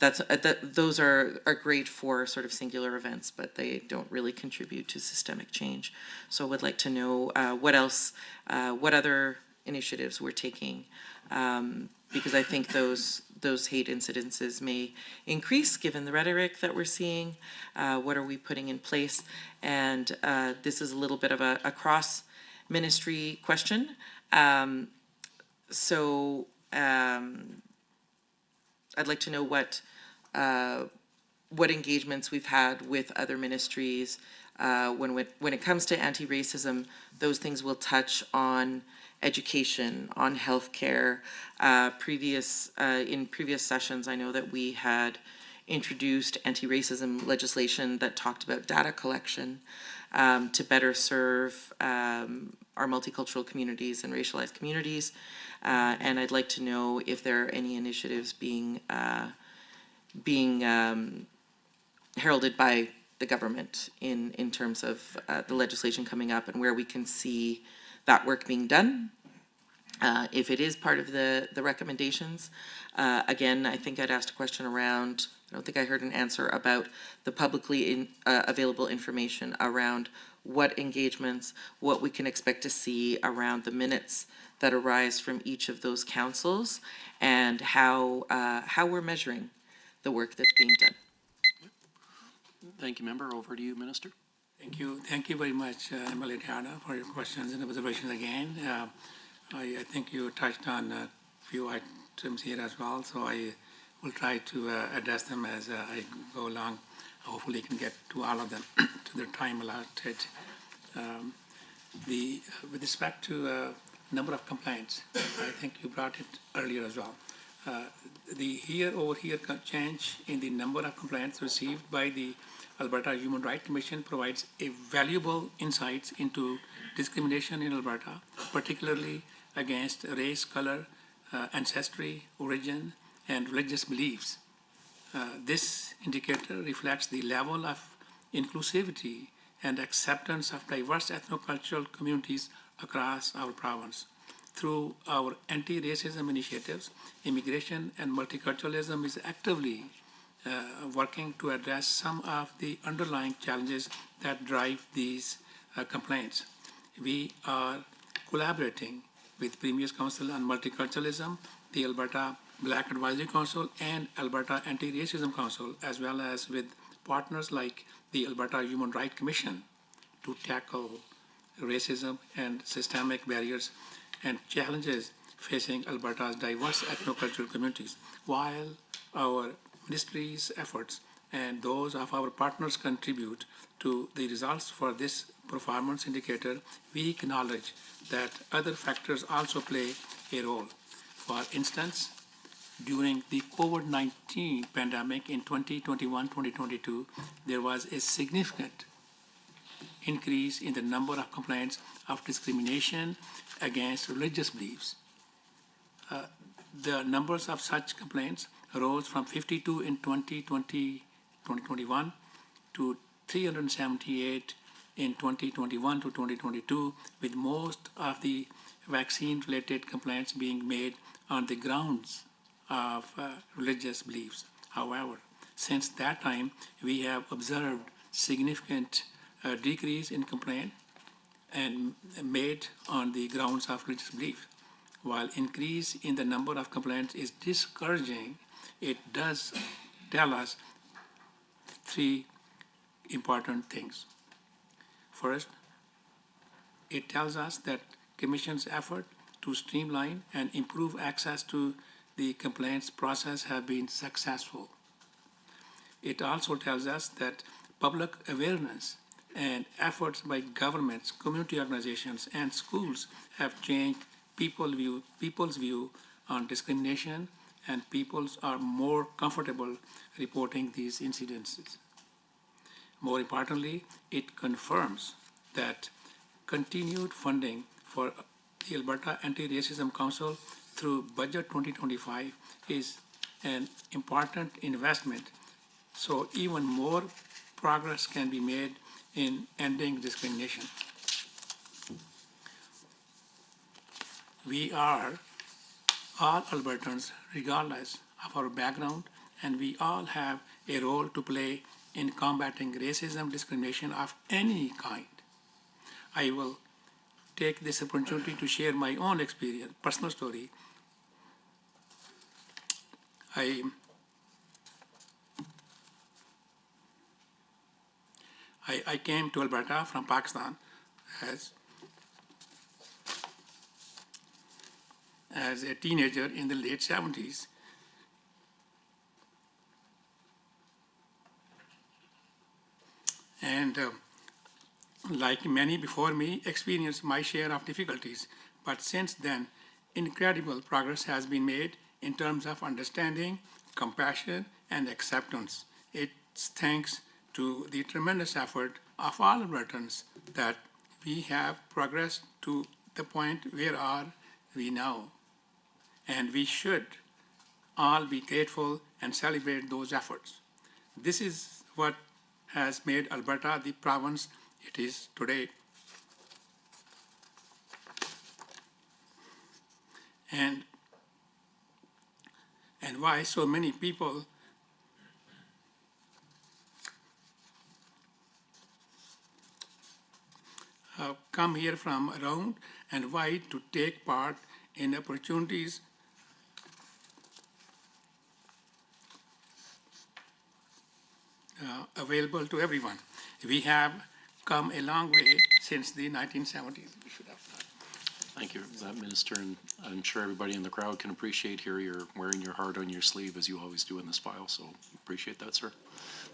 those are great for sort of singular events, but they don't really contribute to systemic change. So would like to know what else, what other initiatives we're taking, because I think those hate incidences may increase given the rhetoric that we're seeing. What are we putting in place? And this is a little bit of a cross ministry question. I'd like to know what engagements we've had with other ministries. When it comes to anti-racism, those things will touch on education, on healthcare. In previous sessions, I know that we had introduced anti-racism legislation that talked about data collection to better serve our multicultural communities and racialized communities. And I'd like to know if there are any initiatives being heralded by the government in terms of the legislation coming up and where we can see that work being done. If it is part of the recommendations, again, I think I'd asked a question around, I don't think I heard an answer about the publicly available information around what engagements, what we can expect to see around the minutes that arise from each of those councils, and how we're measuring the work that's being done. Thank you, member. Over to you, Minister. Thank you very much, Emily Tiana, for your questions and observations again. I think you touched on a few items here as well, so I will try to address them as I go along. Hopefully, can get to all of them to their time allotted. With respect to number of complaints, I think you brought it earlier as well. The year-over-year change in the number of complaints received by the Alberta Human Rights Commission provides a valuable insights into discrimination in Alberta, particularly against race, color, ancestry, origin, and religious beliefs. This indicator reflects the level of inclusivity and acceptance of diverse ethnocultural communities across our province. Through our anti-racism initiatives, immigration and multiculturalism is actively working to address some of the underlying challenges that drive these complaints. We are collaborating with Premier's Council on Multiculturalism, the Alberta Black Advisory Council, and Alberta Anti-Racism Council, as well as with partners like the Alberta Human Rights Commission to tackle racism and systemic barriers and challenges facing Alberta's diverse ethnocultural communities. While our ministry's efforts and those of our partners contribute to the results for this performance indicator, we acknowledge that other factors also play a role. For instance, during the COVID-19 pandemic in 2021-2022, there was a significant increase in the number of complaints of discrimination against religious beliefs. The numbers of such complaints rose from 52 in 2021 to 378 in 2021 to 2022, with most of the vaccine-related complaints being made on the grounds of religious beliefs. However, since that time, we have observed significant decrease in complaint and made on the grounds of religious belief. While increase in the number of complaints is discouraging, it does tell us three important things. First, it tells us that Commission's effort to streamline and improve access to the complaints process have been successful. It also tells us that public awareness and efforts by governments, community organizations, and schools have changed people's view on discrimination, and peoples are more comfortable reporting these incidences. More importantly, it confirms that continued funding for the Alberta Anti-Racism Council through Budget 2025 is an important investment, so even more progress can be made in ending discrimination. We are all Albertans, regardless of our background, and we all have a role to play in combating racism, discrimination of any kind. I will take this opportunity to share my own experience, personal story. I came to Alberta from Pakistan as a teenager in the late 70s. And like many before me, experienced my share of difficulties. But since then, incredible progress has been made in terms of understanding, compassion, and acceptance. It's thanks to the tremendous effort of all Albertans that we have progressed to the point where are we now. And we should all be grateful and celebrate those efforts. This is what has made Alberta the province it is today. And why so many people come here from around and why to take part in opportunities available to everyone. We have come a long way since the 1970s. We should have done. Thank you for that, Minister, and I'm sure everybody in the crowd can appreciate here you're wearing your heart on your sleeve as you always do in this file, so appreciate that, sir.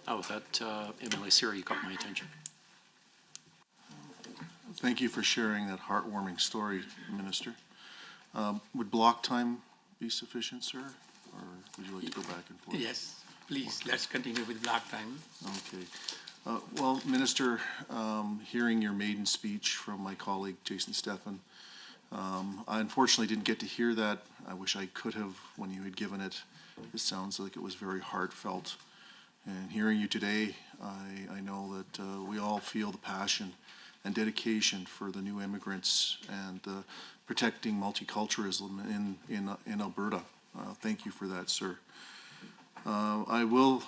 Now with that, MLA Siri, you caught my attention. Thank you for sharing that heartwarming story, Minister. Would block time be sufficient, sir? Or would you like to go back and forth? Yes, please, let's continue with block time. Okay. Well, Minister, hearing your maiden speech from my colleague, Jason Stephan, I unfortunately didn't get to hear that. I wish I could have when you had given it. It sounds like it was very heartfelt. And hearing you today, I know that we all feel the passion and dedication for the new immigrants and protecting multiculturalism in Alberta. Thank you for that, sir. I will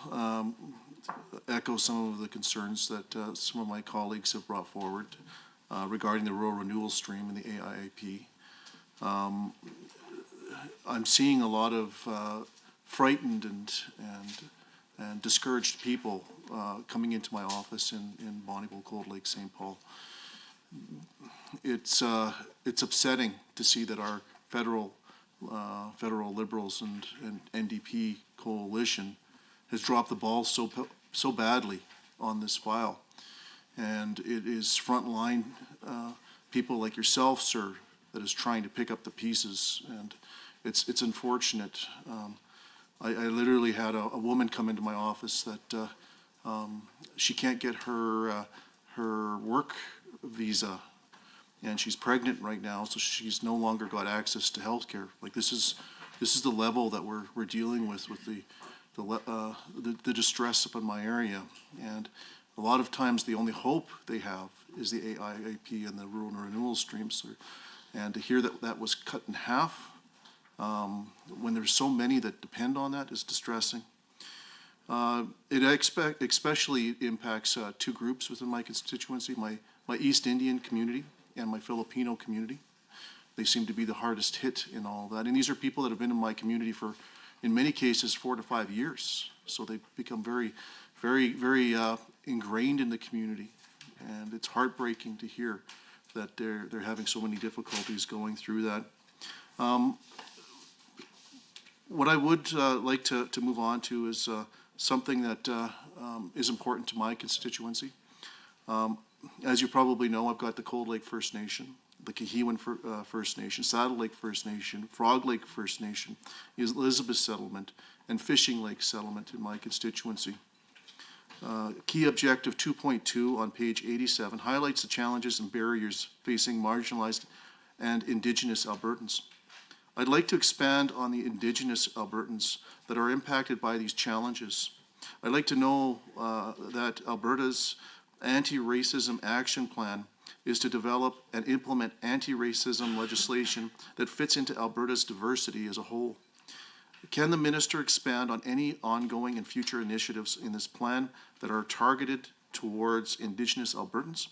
echo some of the concerns that some of my colleagues have brought forward regarding the rural renewal stream and the AIIP. I'm seeing a lot of frightened and discouraged people coming into my office in Bonnyville, Cold Lake, St. Paul. It's upsetting to see that our federal Liberals and NDP coalition has dropped the ball so badly on this file, and it is frontline people like yourself, sir, that is trying to pick up the pieces, and it's unfortunate. I literally had a woman come into my office that she can't get her work visa, and she's pregnant right now, so she's no longer got access to health care. Like, this is the level that we're dealing with the distress up in my area, and a lot of times the only hope they have is the AIIP and the rural renewal streams, and to hear that was cut in half when there's so many that depend on that is distressing. It especially impacts two groups within my constituency, my East Indian community and my Filipino community. They seem to be the hardest hit in all that. And these are people that have been in my community for, in many cases, 4 to 5 years. So they've become very, very, very ingrained in the community. And it's heartbreaking to hear that they're having so many difficulties going through that. What I would like to move on to is something that is important to my constituency. As you probably know, I've got the Cold Lake First Nation, the Kahiwan First Nation, Saddle Lake First Nation, Frog Lake First Nation, Elizabeth Settlement, and Fishing Lake Settlement in my constituency. Key Objective 2.2 on page 87 highlights the challenges and barriers facing marginalized and Indigenous Albertans. I'd like to expand on the Indigenous Albertans that are impacted by these challenges. I'd like to know that Alberta's Anti-Racism Action Plan is to develop and implement anti-racism legislation that fits into Alberta's diversity as a whole. Can the minister expand on any ongoing and future initiatives in this plan that are targeted towards Indigenous Albertans?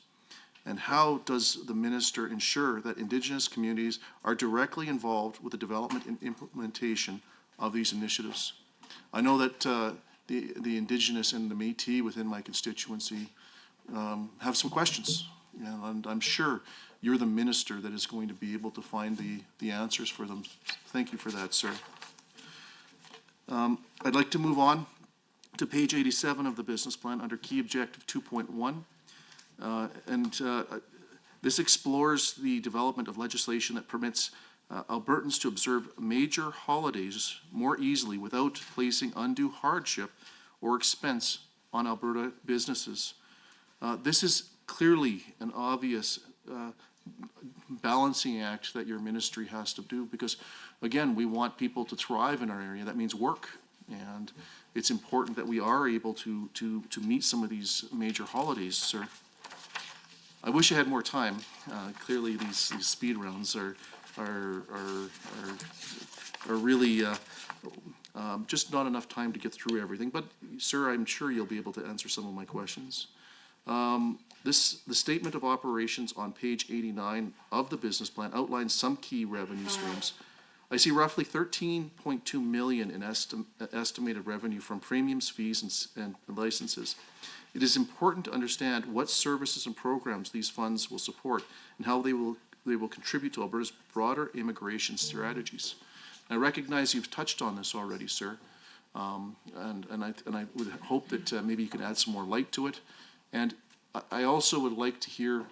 And how does the minister ensure that Indigenous communities are directly involved with the development and implementation of these initiatives? I know that the Indigenous and the Métis within my constituency have some questions, and I'm sure you're the minister that is going to be able to find the answers for them. Thank you for that, sir. I'd like to move on to page 87 of the business plan under Key Objective 2.1. This explores the development of legislation that permits Albertans to observe major holidays more easily without placing undue hardship or expense on Alberta businesses. This is clearly an obvious balancing act that your ministry has to do because, again, we want people to thrive in our area. That means work. And it's important that we are able to meet some of these major holidays, sir. I wish I had more time. Clearly, these speed rounds are really just not enough time to get through everything. But, sir, I'm sure you'll be able to answer some of my questions. The statement of operations on page 89 of the business plan outlines some key revenue streams. I see roughly 13.2 million in estimated revenue from premiums, fees, and licenses. It is important to understand what services and programs these funds will support and how they will contribute to Alberta's broader immigration strategies. I recognize you've touched on this already, sir, and I would hope that maybe you can add some more light to it. And I also would like to hear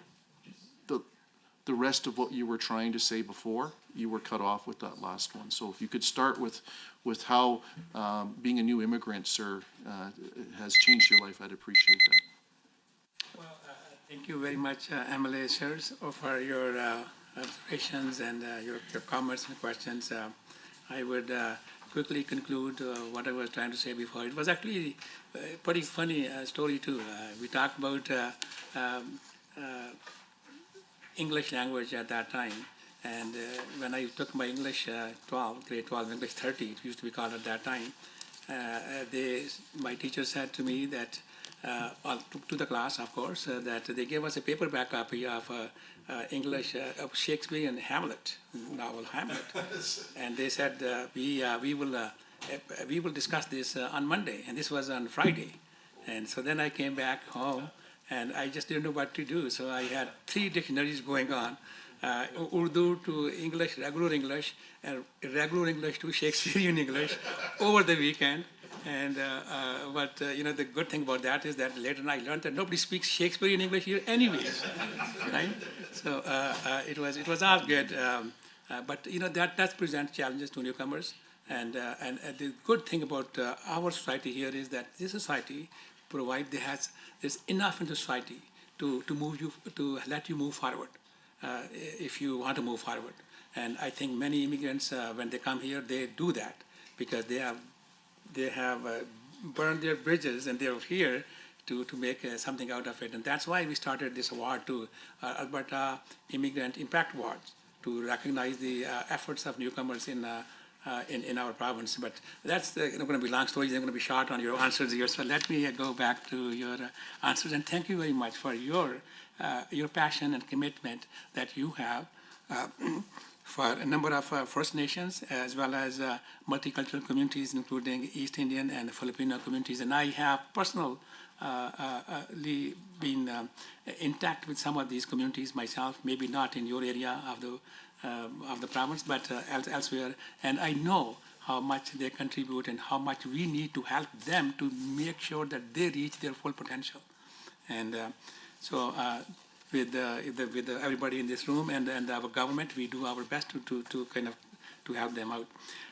the rest of what you were trying to say before. You were cut off with that last one. So if you could start with how being a new immigrant, sir, has changed your life, I'd appreciate that. Well, thank you very much, MLA sirs, for your observations and your comments and questions. I would quickly conclude what I was trying to say before. It was actually a pretty funny story too. We talked about English language at that time. And when I took my English grade 12, English 30, it used to be called at that time, my teacher said to me that, to the class, of course, that they gave us a paperback copy of English of Shakespeare and Hamlet, novel Hamlet. And they said, we will discuss this on Monday, and this was on Friday. And so then I came back home, and I just didn't know what to do. So I had 3 dictionaries going on. Urdu to English, regular English, and regular English to Shakespearean English over the weekend. And the good thing about that is that later on I learned that nobody speaks Shakespearean English here anyways, right? So it was all good, but that presents challenges to newcomers. And the good thing about our society here is that this society there's enough in the society to let you move forward. If you want to move forward. And I think many immigrants, when they come here, they do that because they have burned their bridges and they're here to make something out of it. And that's why we started this award to Alberta Immigrant Impact Awards to recognize the efforts of newcomers in our province. But that's going to be long stories. They're going to be short on your answers here. So let me go back to your answers. And thank you very much for your passion and commitment that you have for a number of First Nations as well as multicultural communities, including East Indian and Filipino communities. And I have personally been intact with some of these communities myself, maybe not in your area of the province, but elsewhere. And I know how much they contribute and how much we need to help them to make sure that they reach their full potential. And so with everybody in this room and our government, we do our best to kind of to help them out.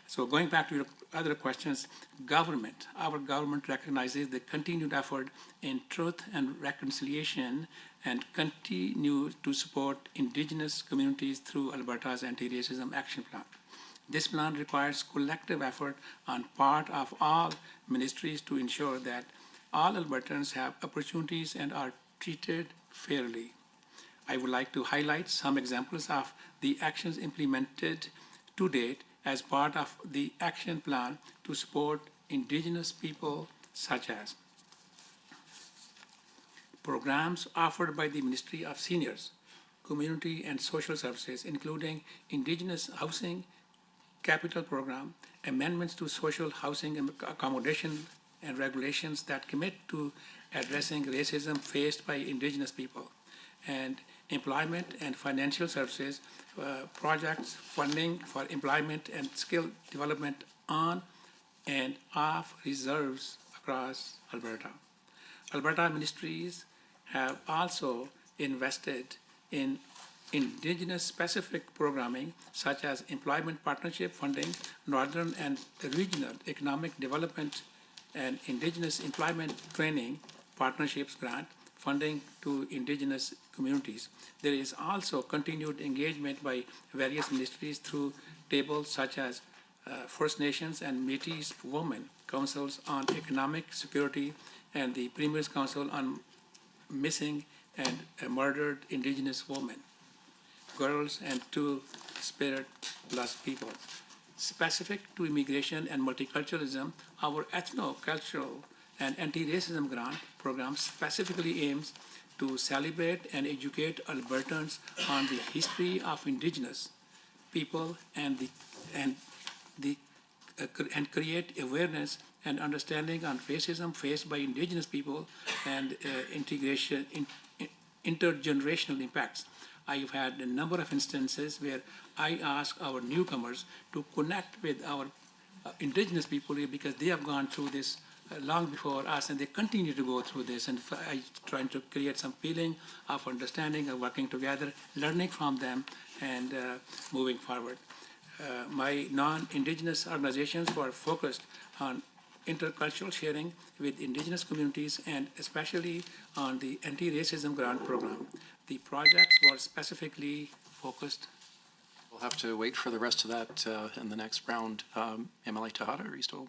So going back to your other questions, our government recognizes the continued effort in truth and reconciliation and continue to support Indigenous communities through Alberta's Anti-Racism Action Plan. This plan requires collective effort on part of all ministries to ensure that all Albertans have opportunities and are treated fairly. I would like to highlight some examples of the actions implemented to date as part of the action plan to support Indigenous people, such as programs offered by the Ministry of Seniors, Community and Social Services, including Indigenous Housing Capital Program, amendments to social housing accommodation and regulations that commit to addressing racism faced by Indigenous people, and employment and financial services projects, funding for employment and skill development on and off reserves across Alberta. Alberta ministries have also invested in Indigenous specific programming such as employment partnership funding, Northern and Regional Economic Development and Indigenous Employment Training Partnerships Grant funding to Indigenous communities. There is also continued engagement by various ministries through tables such as First Nations and Métis Women Councils on Economic Security and the Premier's Council on Missing and Murdered Indigenous Women, Girls, and Two-Spirit Plus People. Specific to immigration and multiculturalism, our ethno-cultural and anti-racism grant program specifically aims to celebrate and educate Albertans on the history of Indigenous people and create awareness and understanding on racism faced by Indigenous people and intergenerational impacts. I've had a number of instances where I ask our newcomers to connect with our Indigenous people here because they have gone through this long before us and they continue to go through this, and I trying to create some feeling of understanding of working together, learning from them, and moving forward. My non-Indigenous organizations were focused on intercultural sharing with Indigenous communities and especially on the anti-racism grant program. The projects were specifically focused. We'll have to wait for the rest of that in the next round. MLA Tejada, are you still?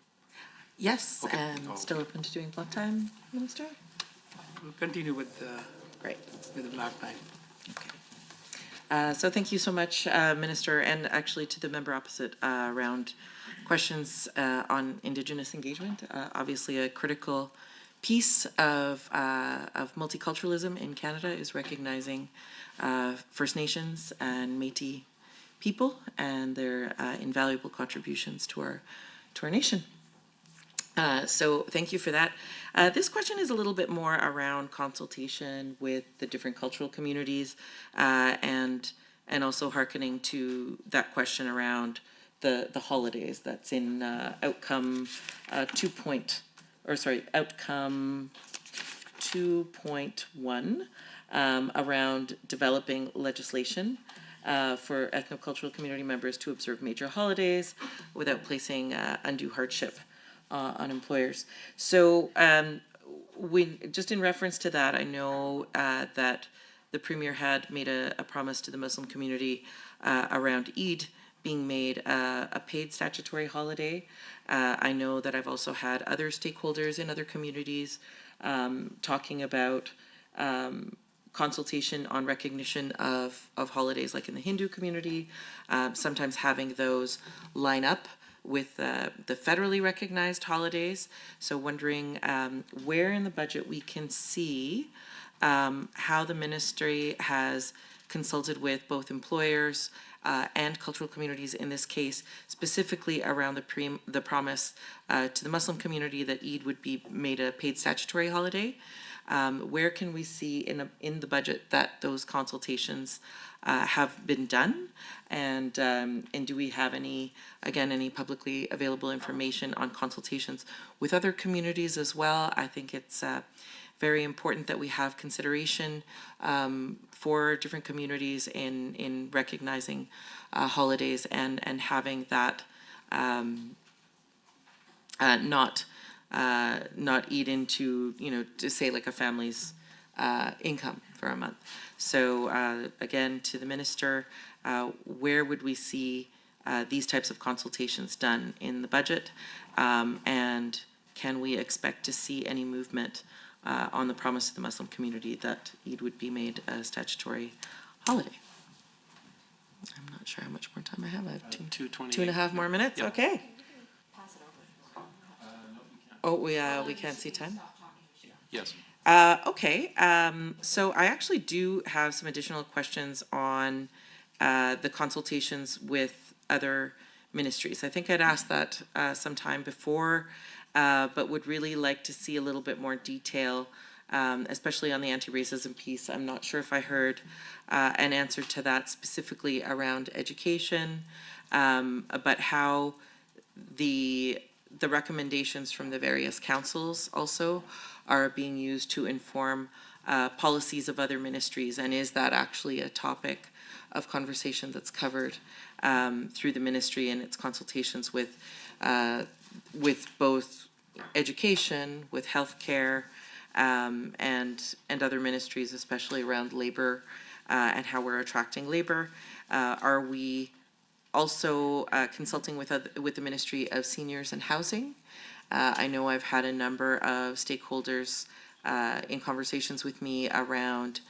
Yes, Okay. and still open to doing block time, Minister? We'll continue with Great. the block time. Okay. So thank you so much, Minister, and actually to the member opposite around questions on Indigenous engagement. Obviously, a critical piece of multiculturalism in Canada is recognizing First Nations and Métis people and their invaluable contributions to our nation. So thank you for that. This question is a little bit more around consultation with the different cultural communities and also hearkening to that question around the holidays that's in outcome 2.1 around developing legislation for ethnocultural community members to observe major holidays without placing undue hardship on employers. So just in reference to that, I know that the Premier had made a promise to the Muslim community around Eid being made a paid statutory holiday. I know that I've also had other stakeholders in other communities talking about consultation on recognition of holidays, like in the Hindu community, sometimes having those line up with the federally recognized holidays. So wondering where in the budget we can see how the ministry has consulted with both employers and cultural communities, in this case, specifically around the promise to the Muslim community that Eid would be made a paid statutory holiday. Where can we see in the budget that those consultations have been done, and do we have any publicly available information on consultations with other communities as well? I think it's very important that we have consideration for different communities in recognizing holidays and having that not eat into, to say like a family's income for a month. So again, to the minister, where would we see these types of consultations done in the budget? And can we expect to see any movement on the promise to the Muslim community that Eid would be made a statutory holiday? I'm not sure how much more time I have. I have 2.5 more minutes. Yep. Okay. Oh, we can't see time? Yes. Okay, so I actually do have some additional questions on the consultations with other ministries. I think I'd asked that sometime before, but would really like to see a little bit more detail, especially on the anti-racism piece. I'm not sure if I heard an answer to that specifically around education, but how the recommendations from the various councils also are being used to inform policies of other ministries, and is that actually a topic of conversation that's covered through the ministry and its consultations with both education, with healthcare, and other ministries, especially around labor and how we're attracting labor? Are we also consulting with the Ministry of Seniors and Housing? I know I've had a number of stakeholders in conversations with me around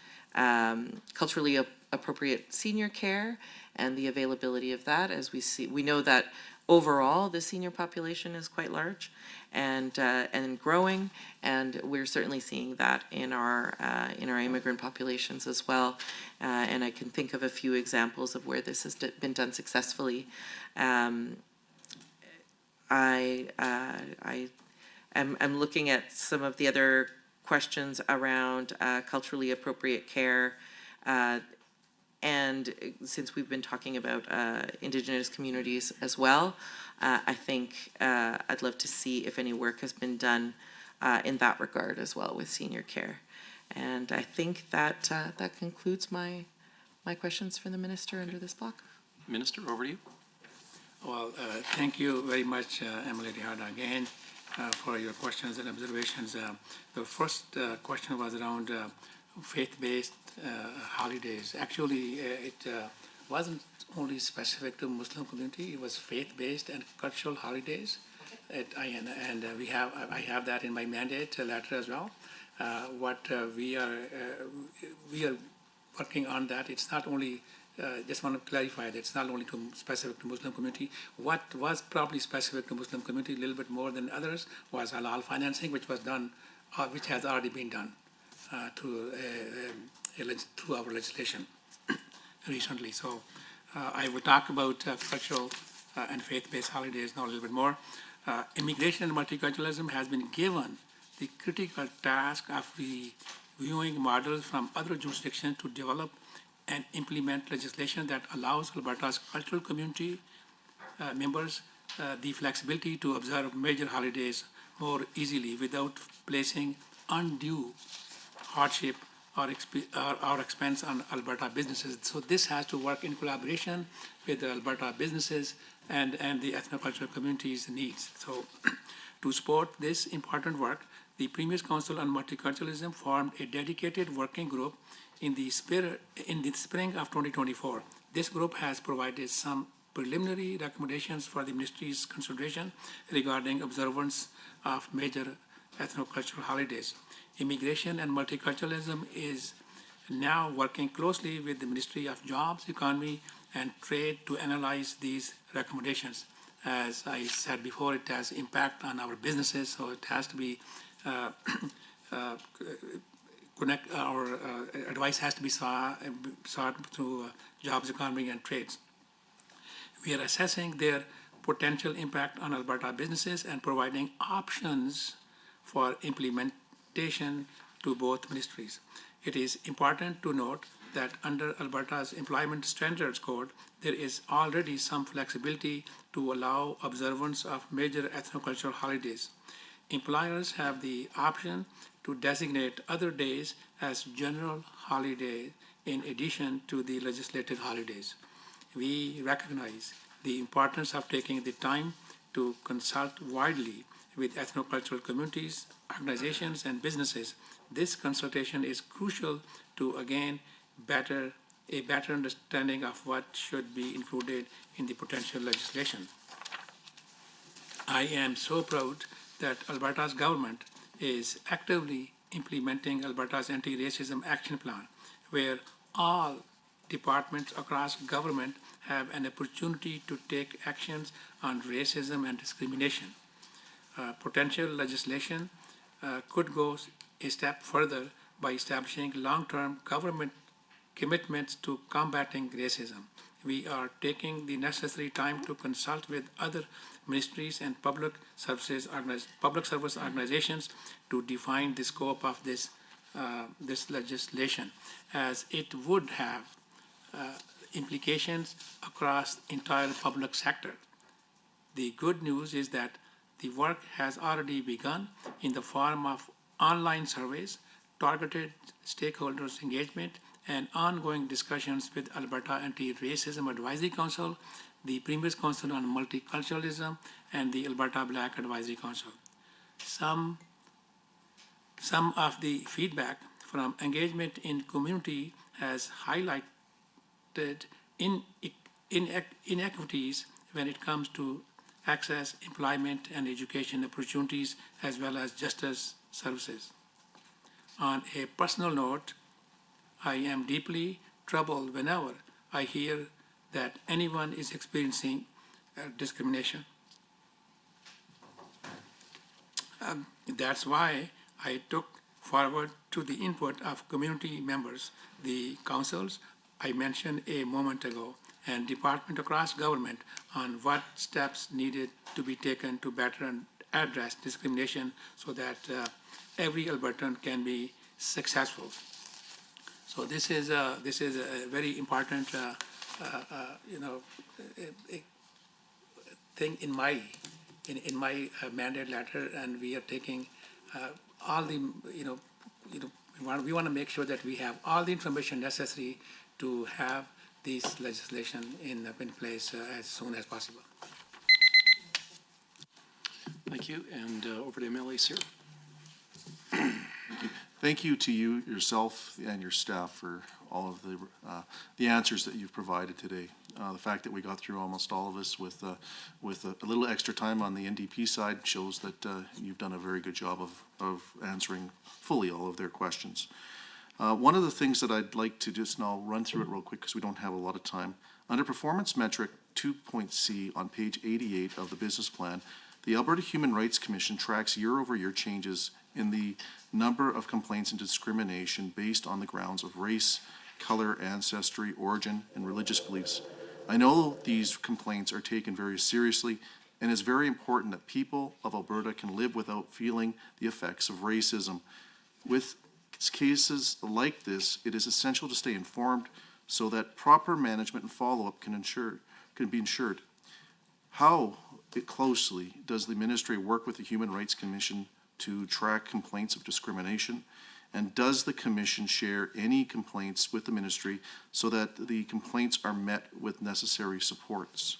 culturally appropriate senior care and the availability of that. As we know that overall the senior population is quite large and growing, and we're certainly seeing that in our immigrant populations as well. And I can think of a few examples of where this has been done successfully. I'm looking at some of the other questions around culturally appropriate care. And since we've been talking about Indigenous communities as well, I think I'd love to see if any work has been done in that regard as well with senior care. And I think that that concludes my questions for the minister under this block. Minister, over to you. Well, thank you very much, Emily Diarra, again, for your questions and observations. The first question was around faith-based holidays. Actually, it wasn't only specific to Muslim community. It was faith-based and cultural holidays. I have that in my mandate letter as well. We are working on that. It's not only. Just want to clarify that it's not only specific to Muslim community. What was probably specific to Muslim community a little bit more than others was halal financing, which was done, which has already been done through our legislation recently. So I will talk about cultural and faith-based holidays now a little bit more. Immigration and multiculturalism has been given the critical task of reviewing models from other jurisdictions to develop and implement legislation that allows Alberta's cultural community members the flexibility to observe major holidays more easily without placing undue hardship or expense on Alberta businesses. So this has to work in collaboration with the Alberta businesses and the ethnocultural community's needs. So to support this important work, the Premier's Council on Multiculturalism formed a dedicated working group in the spring of 2024. This group has provided some preliminary recommendations for the ministry's consideration regarding observance of major ethnocultural holidays. Immigration and multiculturalism is now working closely with the Ministry of Jobs, Economy, and Trade to analyze these recommendations. As I said before, it has impact on our businesses, so it has to be our advice has to be sought through Jobs, Economy, and Trades. We are assessing their potential impact on Alberta businesses and providing options for implementation to both ministries. It is important to note that under Alberta's Employment Standards Code, there is already some flexibility to allow observance of major ethnocultural holidays. Employers have the option to designate other days as general holidays in addition to the legislative holidays. We recognize the importance of taking the time to consult widely with ethnocultural communities, organizations, and businesses. This consultation is crucial to, again, a better understanding of what should be included in the potential legislation. I am so proud that Alberta's government is actively implementing Alberta's anti-racism action plan, where all departments across government have an opportunity to take actions on racism and discrimination. Potential legislation could go a step further by establishing long-term government commitments to combating racism. We are taking the necessary time to consult with other ministries and public service organizations to define the scope of this legislation, as it would have implications across entire public sector. The good news is that the work has already begun in the form of online surveys, targeted stakeholders engagement, and ongoing discussions with Alberta Anti-Racism Advisory Council, the Premier's Council on Multiculturalism, and the Alberta Black Advisory Council. Some of the feedback from engagement in community has highlighted inequities when it comes to access, employment, and education opportunities, as well as justice services. On a personal note, I am deeply troubled whenever I hear that anyone is experiencing discrimination. That's why I took forward to the input of community members, the councils I mentioned a moment ago, and department across government on what steps needed to be taken to better address discrimination so that every Albertan can be successful. So this is a very important thing in my mandate letter, and we are taking all the we want to make sure that we have all the information necessary to have this legislation in place as soon as possible. Thank you, and over to MLA Sear. Thank you to you, yourself, and your staff for all of the answers that you've provided today. The fact that we got through almost all of this with a little extra time on the NDP side shows that you've done a very good job of answering fully all of their questions. One of the things that I'd like to just, and I'll run through it real quick because we don't have a lot of time. Under performance metric 2.C on page 88 of the business plan, the Alberta Human Rights Commission tracks year-over-year changes in the number of complaints and discrimination based on the grounds of race, color, ancestry, origin, and religious beliefs. I know these complaints are taken very seriously, and it's very important that people of Alberta can live without feeling the effects of racism. With cases like this, it is essential to stay informed so that proper management and follow-up can be ensured. How closely does the ministry work with the Human Rights Commission to track complaints of discrimination? And does the commission share any complaints with the ministry so that the complaints are met with necessary supports?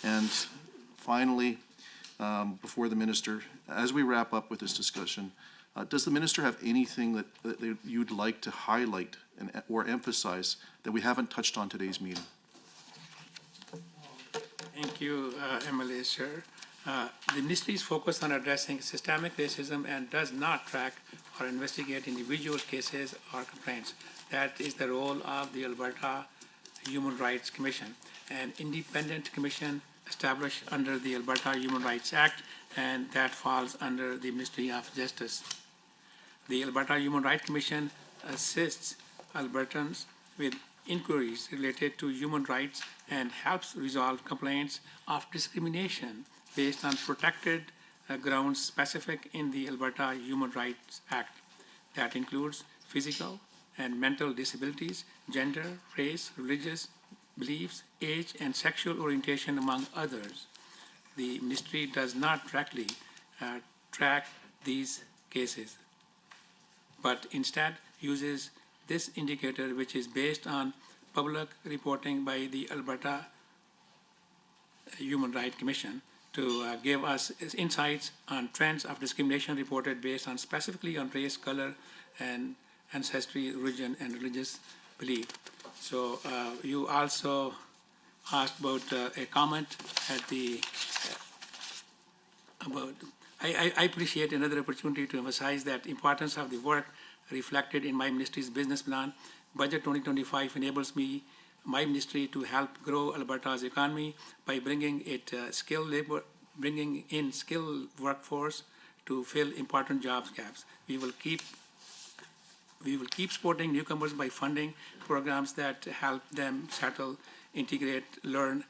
And finally, before the minister, as we wrap up with this discussion, does the minister have anything that you'd like to highlight or emphasize that we haven't touched on today's meeting? Thank you, MLA, sir. The ministry is focused on addressing systemic racism and does not track or investigate individual cases or complaints. That is the role of the Alberta Human Rights Commission, an independent commission established under the Alberta Human Rights Act, and that falls under the Ministry of Justice. The Alberta Human Rights Commission assists Albertans with inquiries related to human rights and helps resolve complaints of discrimination based on protected grounds specific in the Alberta Human Rights Act. That includes physical and mental disabilities, gender, race, religious beliefs, age, and sexual orientation, among others. The ministry does not directly track these cases. but instead uses this indicator, which is based on public reporting by the Alberta Human Rights Commission, to give us insights on trends of discrimination reported based on specifically on race, color, and ancestry, religion, and religious belief. So you also asked about a comment at the about. I appreciate another opportunity to emphasize that importance of the work reflected in my ministry's business plan. Budget 2025 enables my ministry to help grow Alberta's economy by bringing in skilled workforce to fill important jobs gaps. We will keep supporting newcomers by funding programs that help them settle, integrate, learn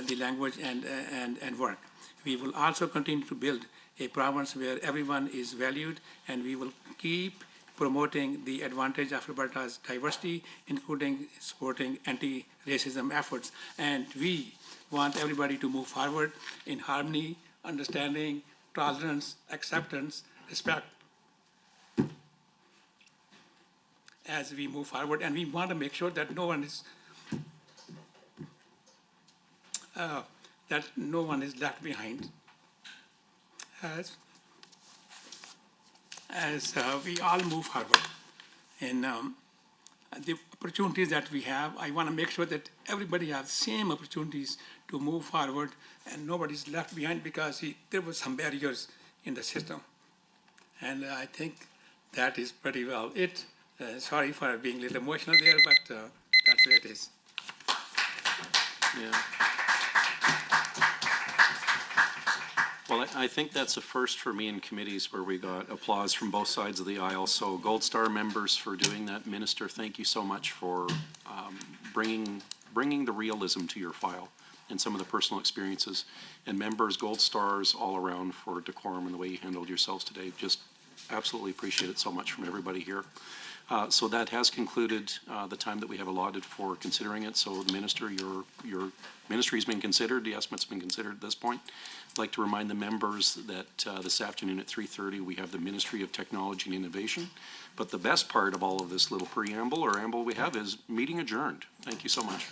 the language and work. We will also continue to build a province where everyone is valued, and we will keep promoting the advantage of Alberta's diversity, including supporting anti-racism efforts. And we want everybody to move forward in harmony, understanding, tolerance, acceptance, respect as we move forward. And we want to make sure that no one is left behind as we all move forward. And the opportunities that we have, I want to make sure that everybody has same opportunities to move forward and nobody's left behind because there were some barriers in the system. And I think that is pretty well it. Sorry for being a little emotional there, but that's the way it is. Yeah. Well, I think that's a first for me in committees where we got applause from both sides of the aisle. So Gold Star members for doing that. Minister, thank you so much for bringing the realism to your file and some of the personal experiences. And members, Gold Stars all around for decorum and the way you handled yourselves today. Just absolutely appreciate it so much from everybody here. So that has concluded the time that we have allotted for considering it. So the Minister, your ministry's been considered, the estimate's been considered at this point. I'd like to remind the members that this afternoon at 3:30 we have the Ministry of Technology and Innovation. But the best part of all of this little preamble or amble we have is meeting adjourned. Thank you so much.